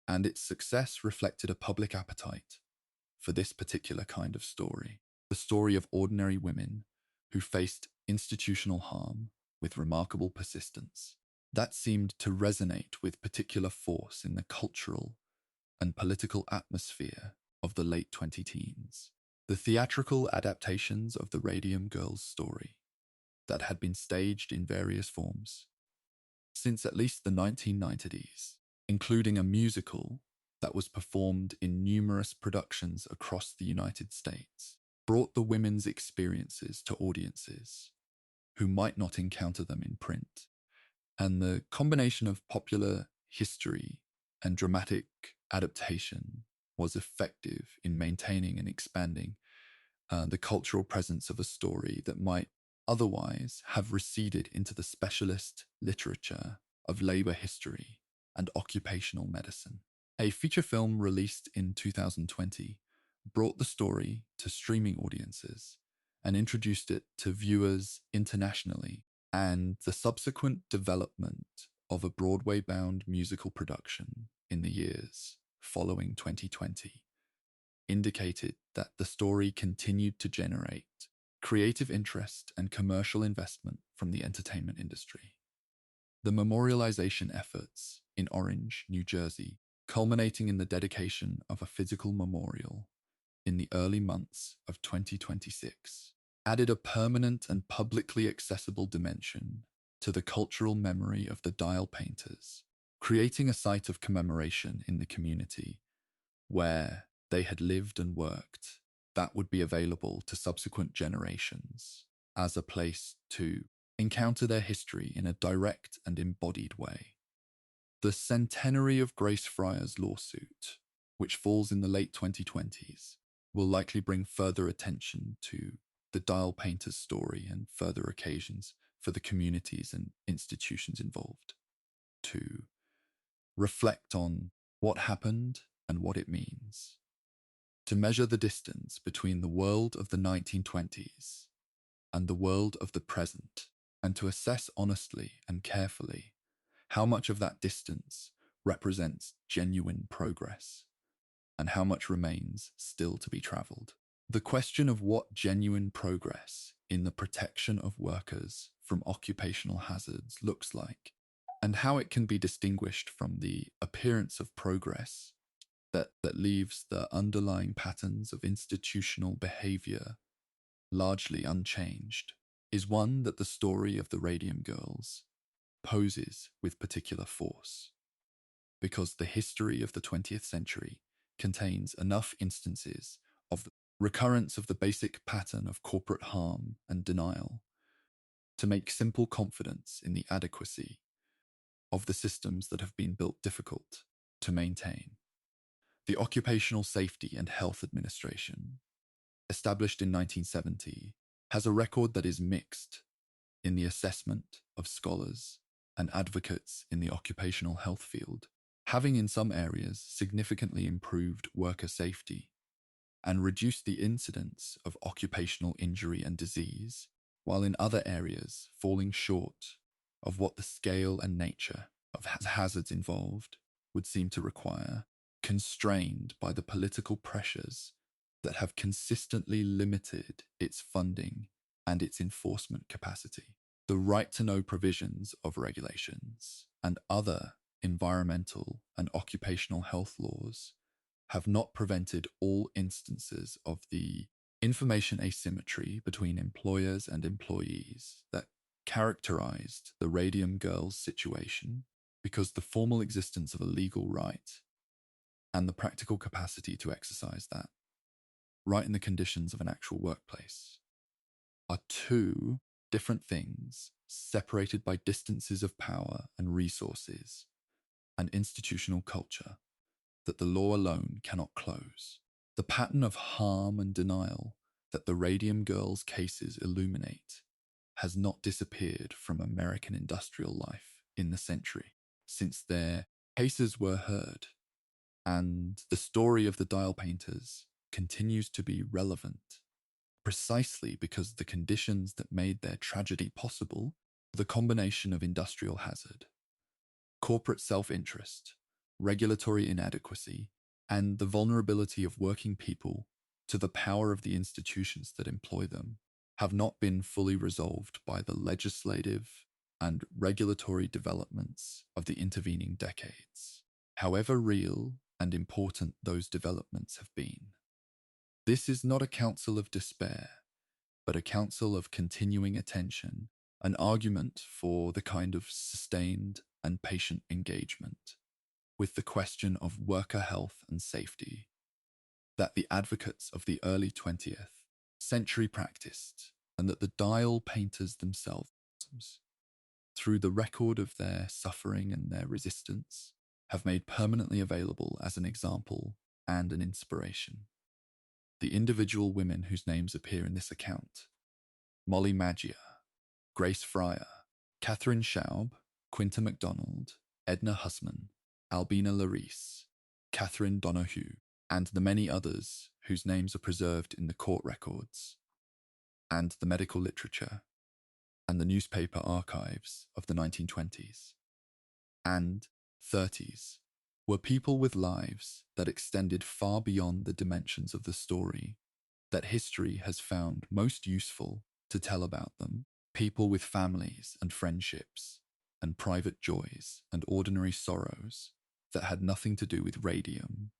and its success reflected a public appetite for this particular kind of story, the story of ordinary women who faced institutional harm with remarkable persistence. That seemed to resonate with particular force in the cultural and political atmosphere of the late 20-teens. The theatrical adaptations of the Radium Girls story that had been staged in various forms since at least the 1990s, including a musical that was performed in numerous productions across the United States, brought the women's experiences to audiences who might not encounter them in print. And the combination of popular history and dramatic adaptation was effective in maintaining and expanding the cultural presence of a story that might otherwise have receded into the specialist literature of labor history and occupational medicine. A feature film released in 2020 brought the story to streaming audiences and introduced it to viewers internationally, and the subsequent development of a Broadway-bound musical production in the years following 2020 indicated that the story continued to generate creative interest and commercial investment from the entertainment industry. The memorialization efforts in Orange, New Jersey, culminating in the dedication of a physical memorial in the early months of 2026, added a permanent and publicly accessible dimension to the cultural memory of the dial painters, creating a site of commemoration in the community where they had lived and worked that would be available to subsequent generations as a place to encounter their history in a direct and embodied way. The centenary of Grace Fryer's lawsuit, which falls in the late 2020s, will likely bring further attention to the dial painter's story and further occasions for the communities and institutions involved to reflect on what happened and what it means, to measure the distance between the world of the 1920s and the world of the present, and to assess honestly and carefully how much of that distance represents genuine progress and how much remains still to be travelled. The question of what genuine progress in the protection of workers from occupational hazards looks like, and how it can be distinguished from the appearance of progress that leaves the underlying patterns of institutional behaviour largely unchanged, is one that the story of the Radium Girls poses with particular force, because the history of the 20th century contains enough instances of the recurrence of the basic pattern of corporate harm and denial to make simple confidence in the adequacy of the systems that have been built difficult to maintain. The Occupational Safety and Health Administration, established in 1970, has a record that is mixed in the assessment of scholars and advocates in the occupational health field, having in some areas significantly improved worker safety and reduced the incidence of occupational injury and disease, while in other areas falling short of what the scale and nature of hazards involved would seem to require, constrained by the political pressures that have consistently limited its funding and its enforcement capacity. The right to know provisions of regulations and other environmental and occupational health laws have not prevented all instances of the information asymmetry between employers and employees that characterized the Radium Girls situation, because the formal existence of a legal right and the practical capacity to exercise that right in the conditions of an actual workplace are two different things separated by distances of power and resources and institutional culture that the law alone cannot close. The pattern of harm and denial that the Radium Girls cases illuminate has not disappeared from American industrial life in the century since their cases were heard, and the story of the dial painters continues to be relevant precisely because the conditions that made their tragedy possible, the combination of industrial hazard, corporate self-interest, regulatory inadequacy, and the vulnerability of working people to the power of the institutions that employ them, have not been fully resolved by the legislative and regulatory developments of the intervening decades, however real and important those developments have been. This is not a counsel of despair, but a counsel of continuing attention, an argument for the kind of sustained and patient engagement with the question of worker health and safety that the advocates of the early 20th century practiced, and that the dial painters themselves, through the record of their suffering and their resistance, have made permanently available as an example and an inspiration. The individual women whose names appear in this account: Molly Maggia, Grace Fryer, Catherine Schaub, Quinta MacDonald, Edna Hussman, Albina Larice, Catherine Donoghue, and the many others whose names are preserved in the court records and the medical literature and the newspaper archives of the 1920s and 30s, were people with lives that extended far beyond the dimensions of the story that history has found most useful to tell about them, people with families and friendships and private joys and ordinary sorrows that had nothing to do with radium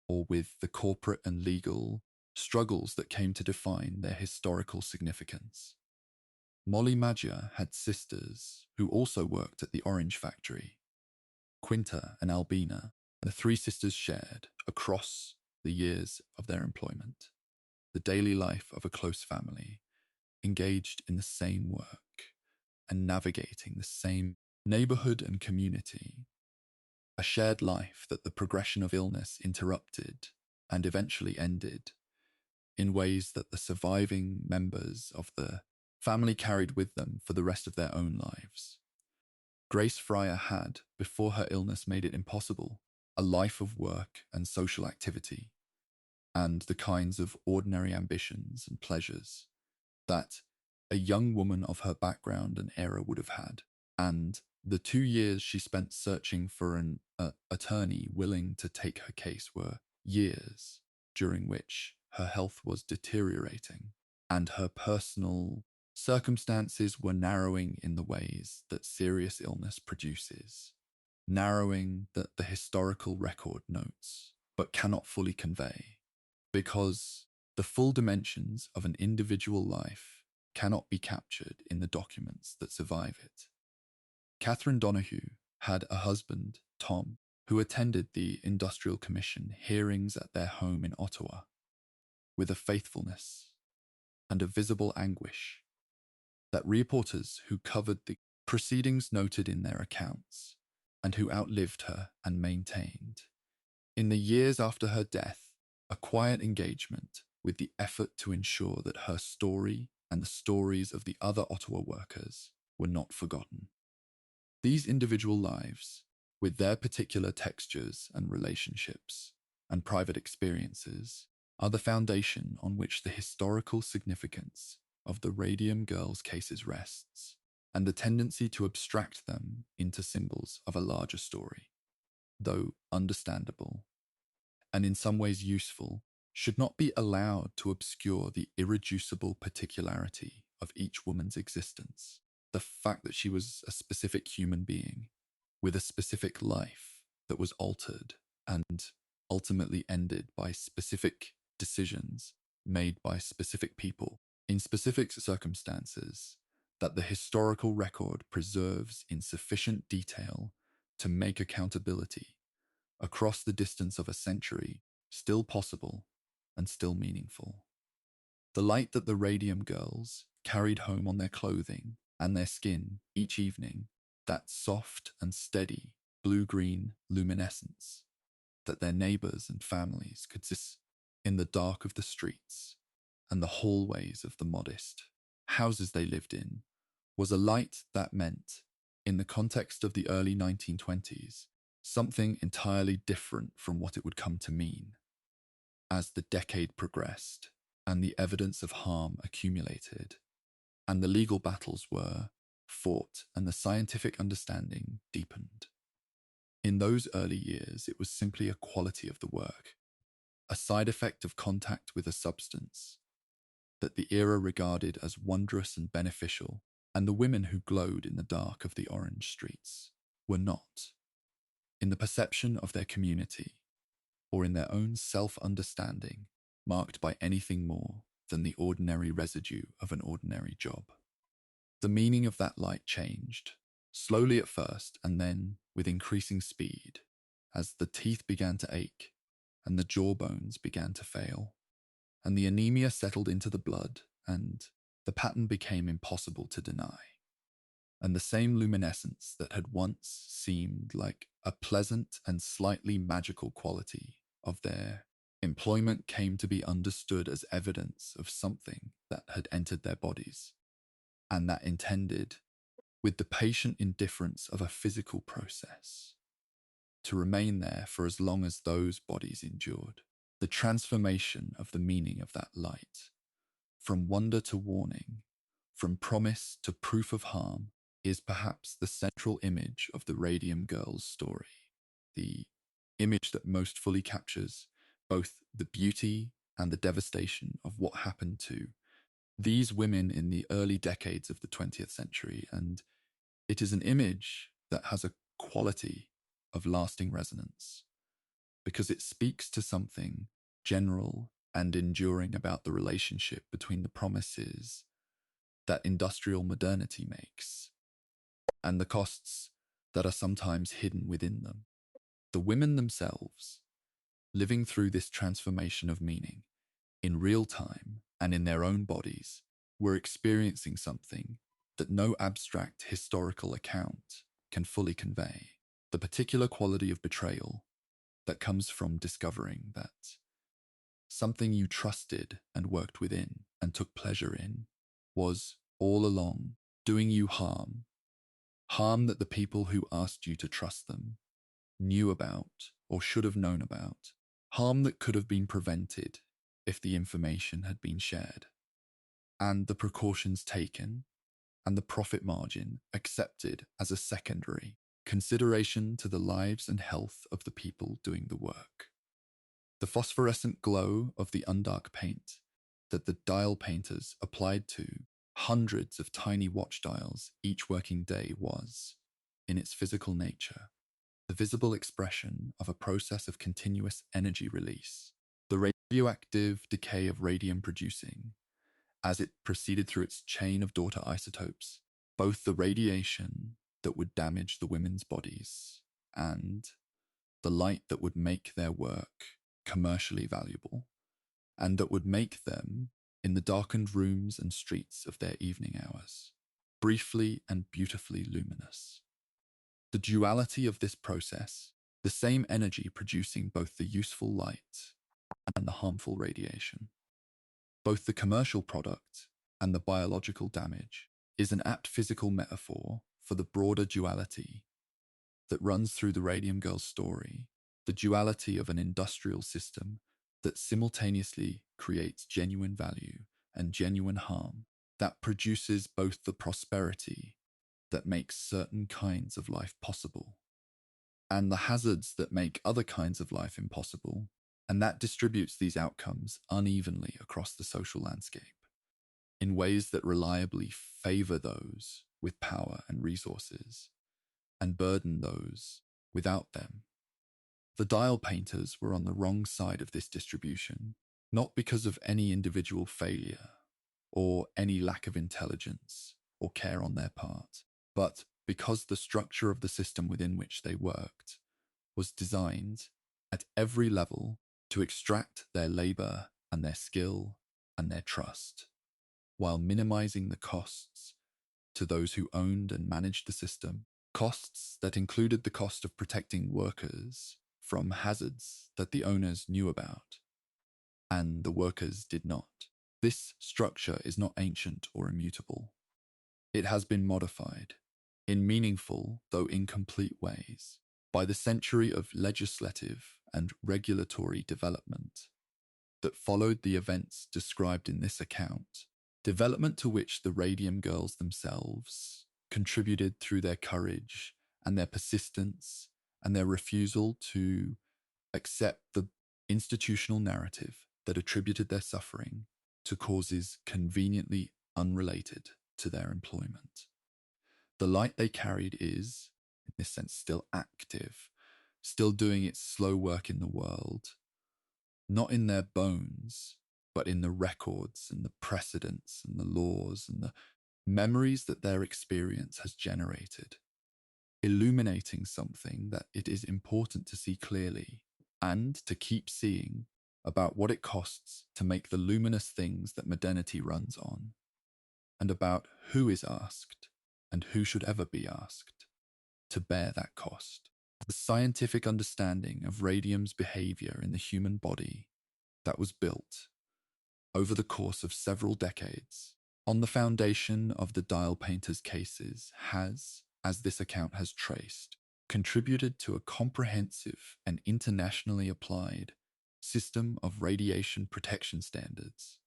or with the corporate and legal struggles that came to define their historical significance. Molly Maggia had sisters who also worked at the orange factory. Quinta and Albina, the three sisters shared, across the years of their employment, the daily life of a close family, engaged in the same work and navigating the same neighborhood and community, a shared life that the progression of illness interrupted and eventually ended in ways that the surviving members of the family carried with them for the rest of their own lives. Grace Fryer had, before her illness made it impossible, a life of work and social activity, and the kinds of ordinary ambitions and pleasures that a young woman of her background and era would have had. And the 2 years she spent searching for an attorney willing to take her case were years during which her health was deteriorating and her personal circumstances were narrowing in the ways that serious illness produces, narrowing that the historical record notes but cannot fully convey, because the full dimensions of an individual life cannot be captured in the documents that survive it. Catherine Donahue had a husband, Tom, who attended the Industrial Commission hearings at their home in Ottawa with a faithfulness and a visible anguish that reporters who covered the proceedings noted in their accounts, and who outlived her and maintained, in the years after her death, a quiet engagement with the effort to ensure that her story and the stories of the other Ottawa workers were not forgotten. These individual lives, with their particular textures and relationships and private experiences, are the foundation on which the historical significance of the Radium Girls cases rests, and the tendency to abstract them into symbols of a larger story, though understandable and in some ways useful, should not be allowed to obscure the irreducible particularity of each woman's existence. The fact that she was a specific human being with a specific life that was altered and ultimately ended by specific decisions made by specific people in specific circumstances, that the historical record preserves in sufficient detail to make accountability across the distance of a century still possible and still meaningful. The light that the Radium Girls carried home on their clothing and their skin each evening, that soft and steady blue-green luminescence that their neighbors and families could see in the dark of the streets and the hallways of the modest houses they lived in, was a light that meant, in the context of the early 1920s, something entirely different from what it would come to mean. As the decade progressed and the evidence of harm accumulated, and the legal battles were fought and the scientific understanding deepened. In those early years, it was simply a quality of the work, a side effect of contact with a substance that the era regarded as wondrous and beneficial, and the women who glowed in the dark of the orange streets were not, in the perception of their community, or in their own self-understanding, marked by anything more than the ordinary residue of an ordinary job. The meaning of that light changed, slowly at first and then with increasing speed, as the teeth began to ache and the jawbones began to fail, and the anemia settled into the blood, and the pattern became impossible to deny. And the same luminescence that had once seemed like a pleasant and slightly magical quality of their employment came to be understood as evidence of something that had entered their bodies, and that intended, with the patient indifference of a physical process, to remain there for as long as those bodies endured. The transformation of the meaning of that light, from wonder to warning, from promise to proof of harm, is perhaps the central image of the Radium Girls story, the image that most fully captures both the beauty and the devastation of what happened to these women in the early decades of the 20th century, and It is an image that has a quality of lasting resonance because it speaks to something general and enduring about the relationship between the promises that industrial modernity makes and the costs that are sometimes hidden within them. The women themselves, living through this transformation of meaning in real time and in their own bodies, were experiencing something that no abstract historical account can fully convey. The particular quality of betrayal that comes from discovering that something you trusted and worked within and took pleasure in was all along doing you harm, harm that the people who asked you to trust them knew about or should have known about, harm that could have been prevented if the information had been shared, and the precautions taken and the profit margin accepted as a secondary consideration to the lives and health of the people doing the work. The phosphorescent glow of the undark paint that the dial painters applied to hundreds of tiny watch dials each working day was, in its physical nature, the visible expression of a process of continuous energy release, the radioactive decay of radium producing, as it proceeded through its chain of daughter isotopes, both the radiation that would damage the women's bodies and the light that would make their work commercially valuable, and that would make them, in the darkened rooms and streets of their evening hours, briefly and beautifully luminous. The duality of this process, the same energy producing both the useful light and the harmful radiation, both the commercial product and the biological damage, is an apt physical metaphor for the broader duality that runs through the Radium Girls story, the duality of an industrial system that simultaneously creates genuine value and genuine harm, that produces both the prosperity that makes certain kinds of life possible and the hazards that make other kinds of life impossible, and that distributes these outcomes unevenly across the social landscape in ways that reliably favor those with power and resources and burden those without them. The dial painters were on the wrong side of this distribution, not because of any individual failure or any lack of intelligence or care on their part, but because the structure of the system within which they worked was designed at every level to extract their labor and their skill and their trust, while minimizing the costs to those who owned and managed the system, costs that included the cost of protecting workers from hazards that the owners knew about and the workers did not. This structure is not ancient or immutable. It has been modified, in meaningful though incomplete ways, by the century of legislative and regulatory development that followed the events described in this account, development to which the Radium Girls themselves contributed through their courage and their persistence and their refusal to accept the institutional narrative that attributed their suffering to causes conveniently unrelated to their employment. The light they carried is, in this sense, still active, still doing its slow work in the world, not in their bones, but in the records and the precedents and the laws and the memories that their experience has generated, illuminating something that it is important to see clearly and to keep seeing about what it costs to make the luminous things that modernity runs on, and about who is asked and who should ever be asked to bear that cost. The scientific understanding of radium's behavior in the human body that was built over the course of several decades on the foundation of the dial painters' cases has, as this account has traced, contributed to a comprehensive and internationally applied system of radiation protection standards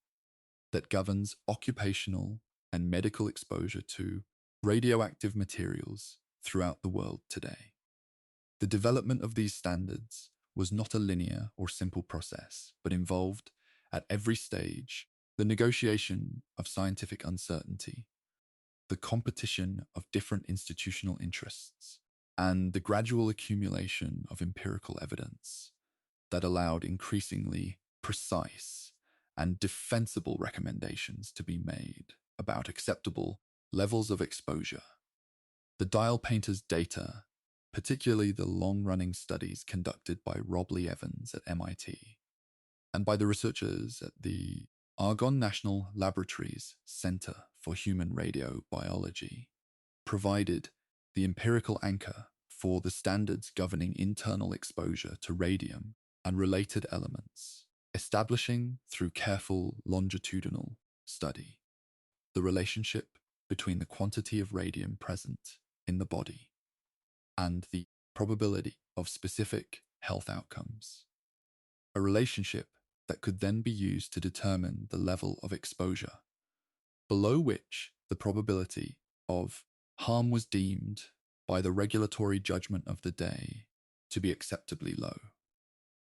that governs occupational and medical exposure to radioactive materials throughout the world today. The development of these standards was not a linear or simple process, but involved, at every stage, the negotiation of scientific uncertainty, the competition of different institutional interests, and the gradual accumulation of empirical evidence that allowed increasingly precise and defensible recommendations to be made about acceptable levels of exposure. The dial painter's data, particularly the long-running studies conducted by Robley Evans at MIT and by the researchers at the Argonne National Laboratory's Center for Human Radiobiology, provided the empirical anchor for the standards governing internal exposure to radium and related elements, establishing through careful longitudinal study the relationship between the quantity of radium present in the body and the probability of specific health outcomes, a relationship that could then be used to determine the level of exposure below which the probability of harm was deemed by the regulatory judgment of the day to be acceptably low.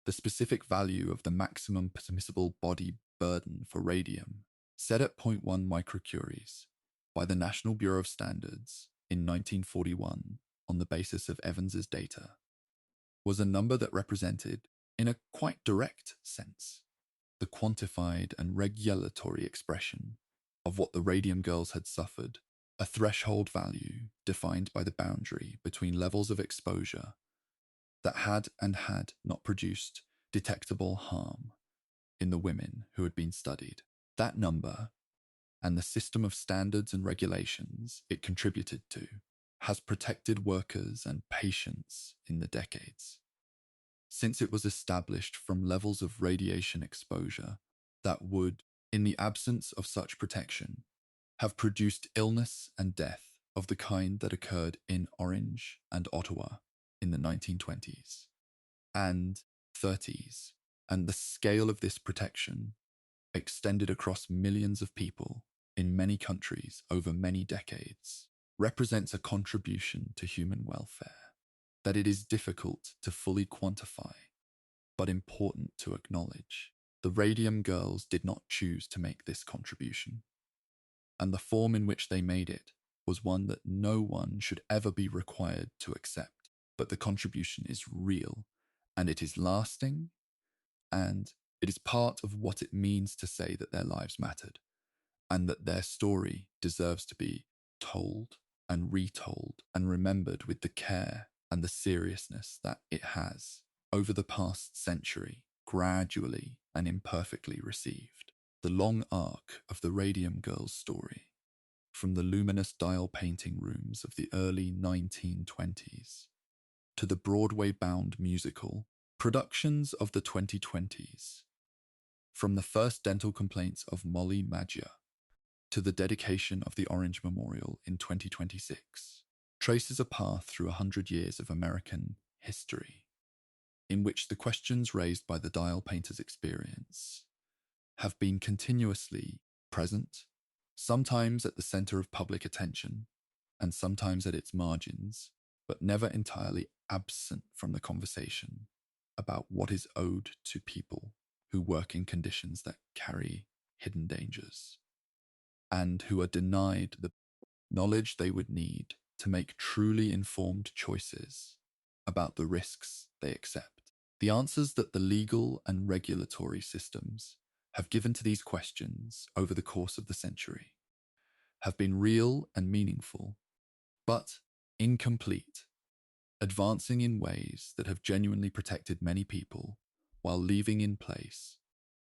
The specific value of the maximum permissible body burden for radium, set at 0.1 microcuries by the National Bureau of Standards in 1941 on the basis of Evans's data, was a number that represented, in a quite direct sense, the quantified and regulatory expression of what the Radium Girls had suffered, a threshold value defined by the boundary between levels of exposure that had and had not produced detectable harm in the women who had been studied. That number, and the system of standards and regulations it contributed to, has protected workers and patients in the decades, since it was established from levels of radiation exposure that would, in the absence of such protection, have produced illness and death of the kind that occurred in Orange and Ottawa in the 1920s and 30s, and the scale of this protection, extended across millions of people in many countries over many decades, represents a contribution to human welfare that it is difficult to fully quantify, but important to acknowledge. The Radium Girls did not choose to make this contribution, and the form in which they made it was one that no one should ever be required to accept. But the contribution is real, and it is lasting, and it is part of what it means to say that their lives mattered, and that their story deserves to be told and retold and remembered with the care and the seriousness that it has, over the past century, gradually and imperfectly received. The long arc of the Radium Girls story, from the luminous dial painting rooms of the early 1920s to the Broadway-bound musical productions of the 2020s, from the first dental complaints of Molly Maggia to the dedication of the Orange Memorial in 2026, traces a path through 100 years of American history, in which the questions raised by the dial painter's experience have been continuously present, sometimes at the center of public attention, and sometimes at its margins, but never entirely absent from the conversation about what is owed to people who work in conditions that carry hidden dangers, and who are denied the knowledge they would need to make truly informed choices about the risks they accept. The answers that the legal and regulatory systems have given to these questions over the course of the century have been real and meaningful, but incomplete, advancing in ways that have genuinely protected many people while leaving in place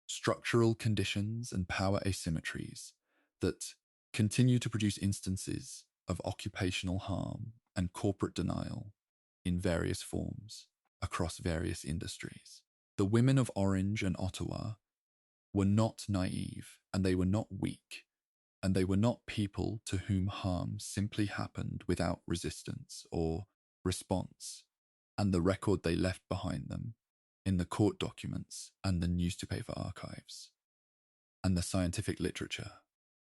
structural conditions and power asymmetries that continue to produce instances of occupational harm and corporate denial in various forms across various industries. The women of Orange and Ottawa were not naive, and they were not weak, and they were not people to whom harm simply happened without resistance or response, and the record they left behind them in the court documents and the newspaper archives, and the scientific literature,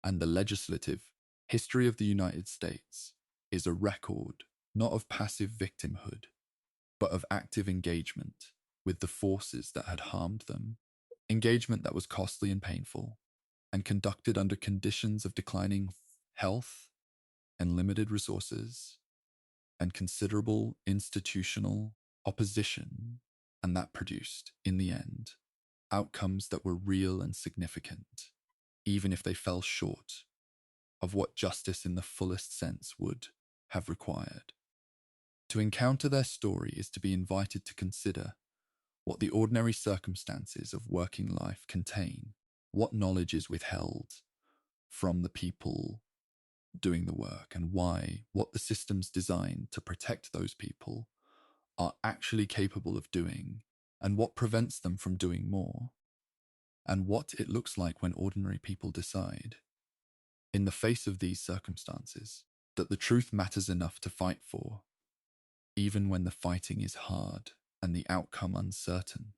and the legislative history of the United States is a record not of passive victimhood, but of active engagement with the forces that had harmed them, engagement that was costly and painful, and conducted under conditions of declining health and limited resources and considerable institutional opposition, and that produced, in the end, outcomes that were real and significant, even if they fell short of what justice in the fullest sense would have required. To encounter their story is to be invited to consider what the ordinary circumstances of working life contain, what knowledge is withheld from the people doing the work, and why what the systems designed to protect those people are actually capable of doing, and what prevents them from doing more, and what it looks like when ordinary people decide, in the face of these circumstances, that the truth matters enough to fight for, even when the fighting is hard and the outcome uncertain,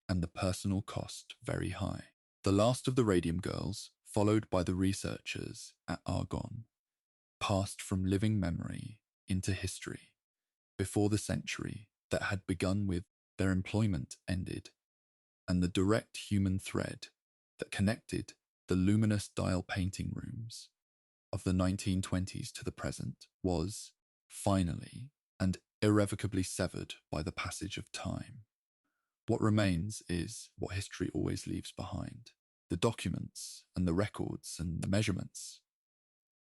and the personal cost very high. The last of the Radium Girls, followed by the researchers at Argonne, passed from living memory into history before the century that had begun with their employment ended, and the direct human thread that connected the luminous dial painting rooms of the 1920s to the present was, finally and irrevocably severed by the passage of time. What remains is what history always leaves behind: the documents and the records and the measurements,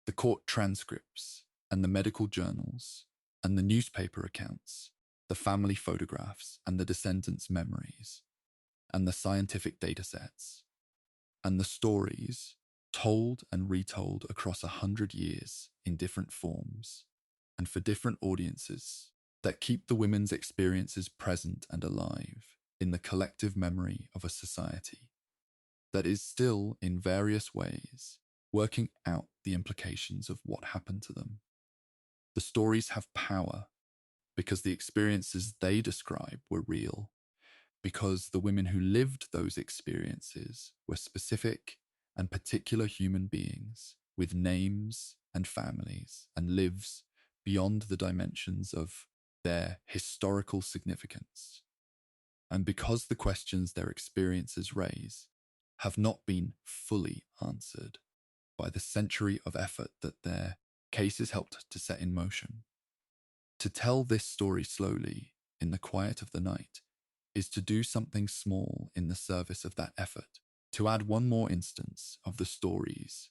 the court transcripts and the medical journals and the newspaper accounts, the family photographs and the descendants' memories, and the scientific data sets, and the stories told and retold across 100 years in different forms and for different audiences that keep the women's experiences present and alive in the collective memory of a society that is still, in various ways, working out the implications of what happened to them. The stories have power because the experiences they describe were real, because the women who lived those experiences were specific and particular human beings with names and families and lives beyond the dimensions of their historical significance, and because the questions their experiences raise have not been fully answered by the century of effort that their cases helped to set in motion. To tell this story slowly, in the quiet of the night, is to do something small in the service of that effort, to add one more instance of the stories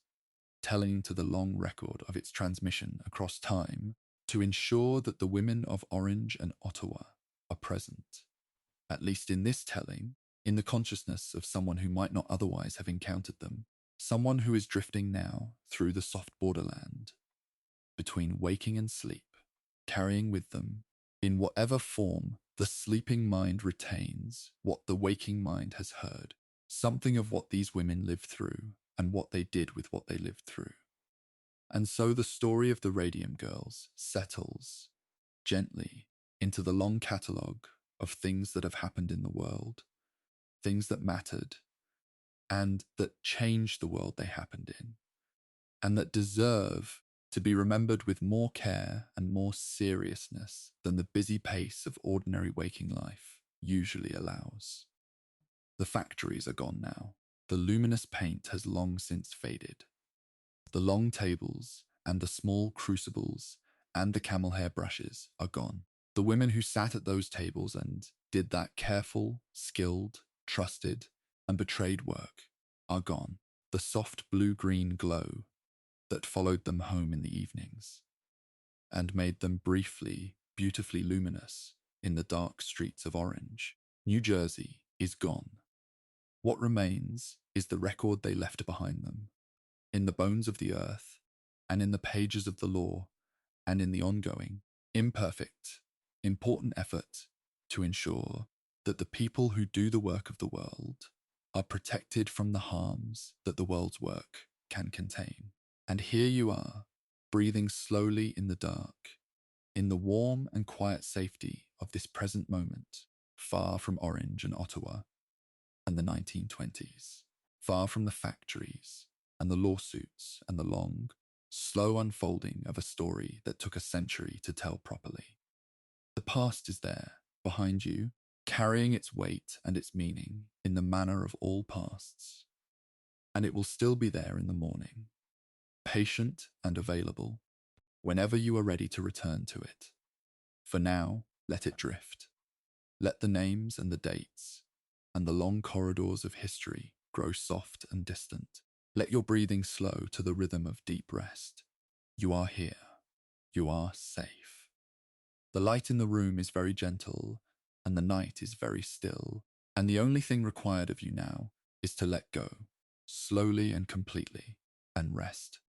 telling to the long record of its transmission across time, to ensure that the women of Orange and Ottawa are present, at least in this telling, in the consciousness of someone who might not otherwise have encountered them, someone who is drifting now through the soft borderland between waking and sleep, carrying with them, in whatever form the sleeping mind retains what the waking mind has heard, something of what these women lived through and what they did with what they lived through. And so the story of the Radium Girls settles gently into the long catalogue of things that have happened in the world, things that mattered and that changed the world they happened in, and that deserve to be remembered with more care and more seriousness than the busy pace of ordinary waking life usually allows. The factories are gone now. The luminous paint has long since faded. The long tables and the small crucibles and the camel hair brushes are gone. The women who sat at those tables and did that careful, skilled, trusted, and betrayed work are gone. The soft blue-green glow that followed them home in the evenings and made them briefly, beautifully luminous in the dark streets of Orange, New Jersey, is gone. What remains is the record they left behind them, in the bones of the earth, and in the pages of the law, and in the ongoing, imperfect, important effort to ensure that the people who do the work of the world are protected from the harms that the world's work can contain. And here you are, breathing slowly in the dark, in the warm and quiet safety of this present moment, far from Orange and Ottawa and the 1920s, far from the factories and the lawsuits and the long, slow unfolding of a story that took a century to tell properly. The past is there, behind you, carrying its weight and its meaning in the manner of all pasts, and it will still be there in the morning, patient and available, whenever you are ready to return to it. For now, let it drift. Let the names and the dates and the long corridors of history grow soft and distant. Let your breathing slow to the rhythm of deep rest. You are here. You are safe. The light in the room is very gentle, and the night is very still, and the only thing required of you now is to let go, slowly and completely, and rest.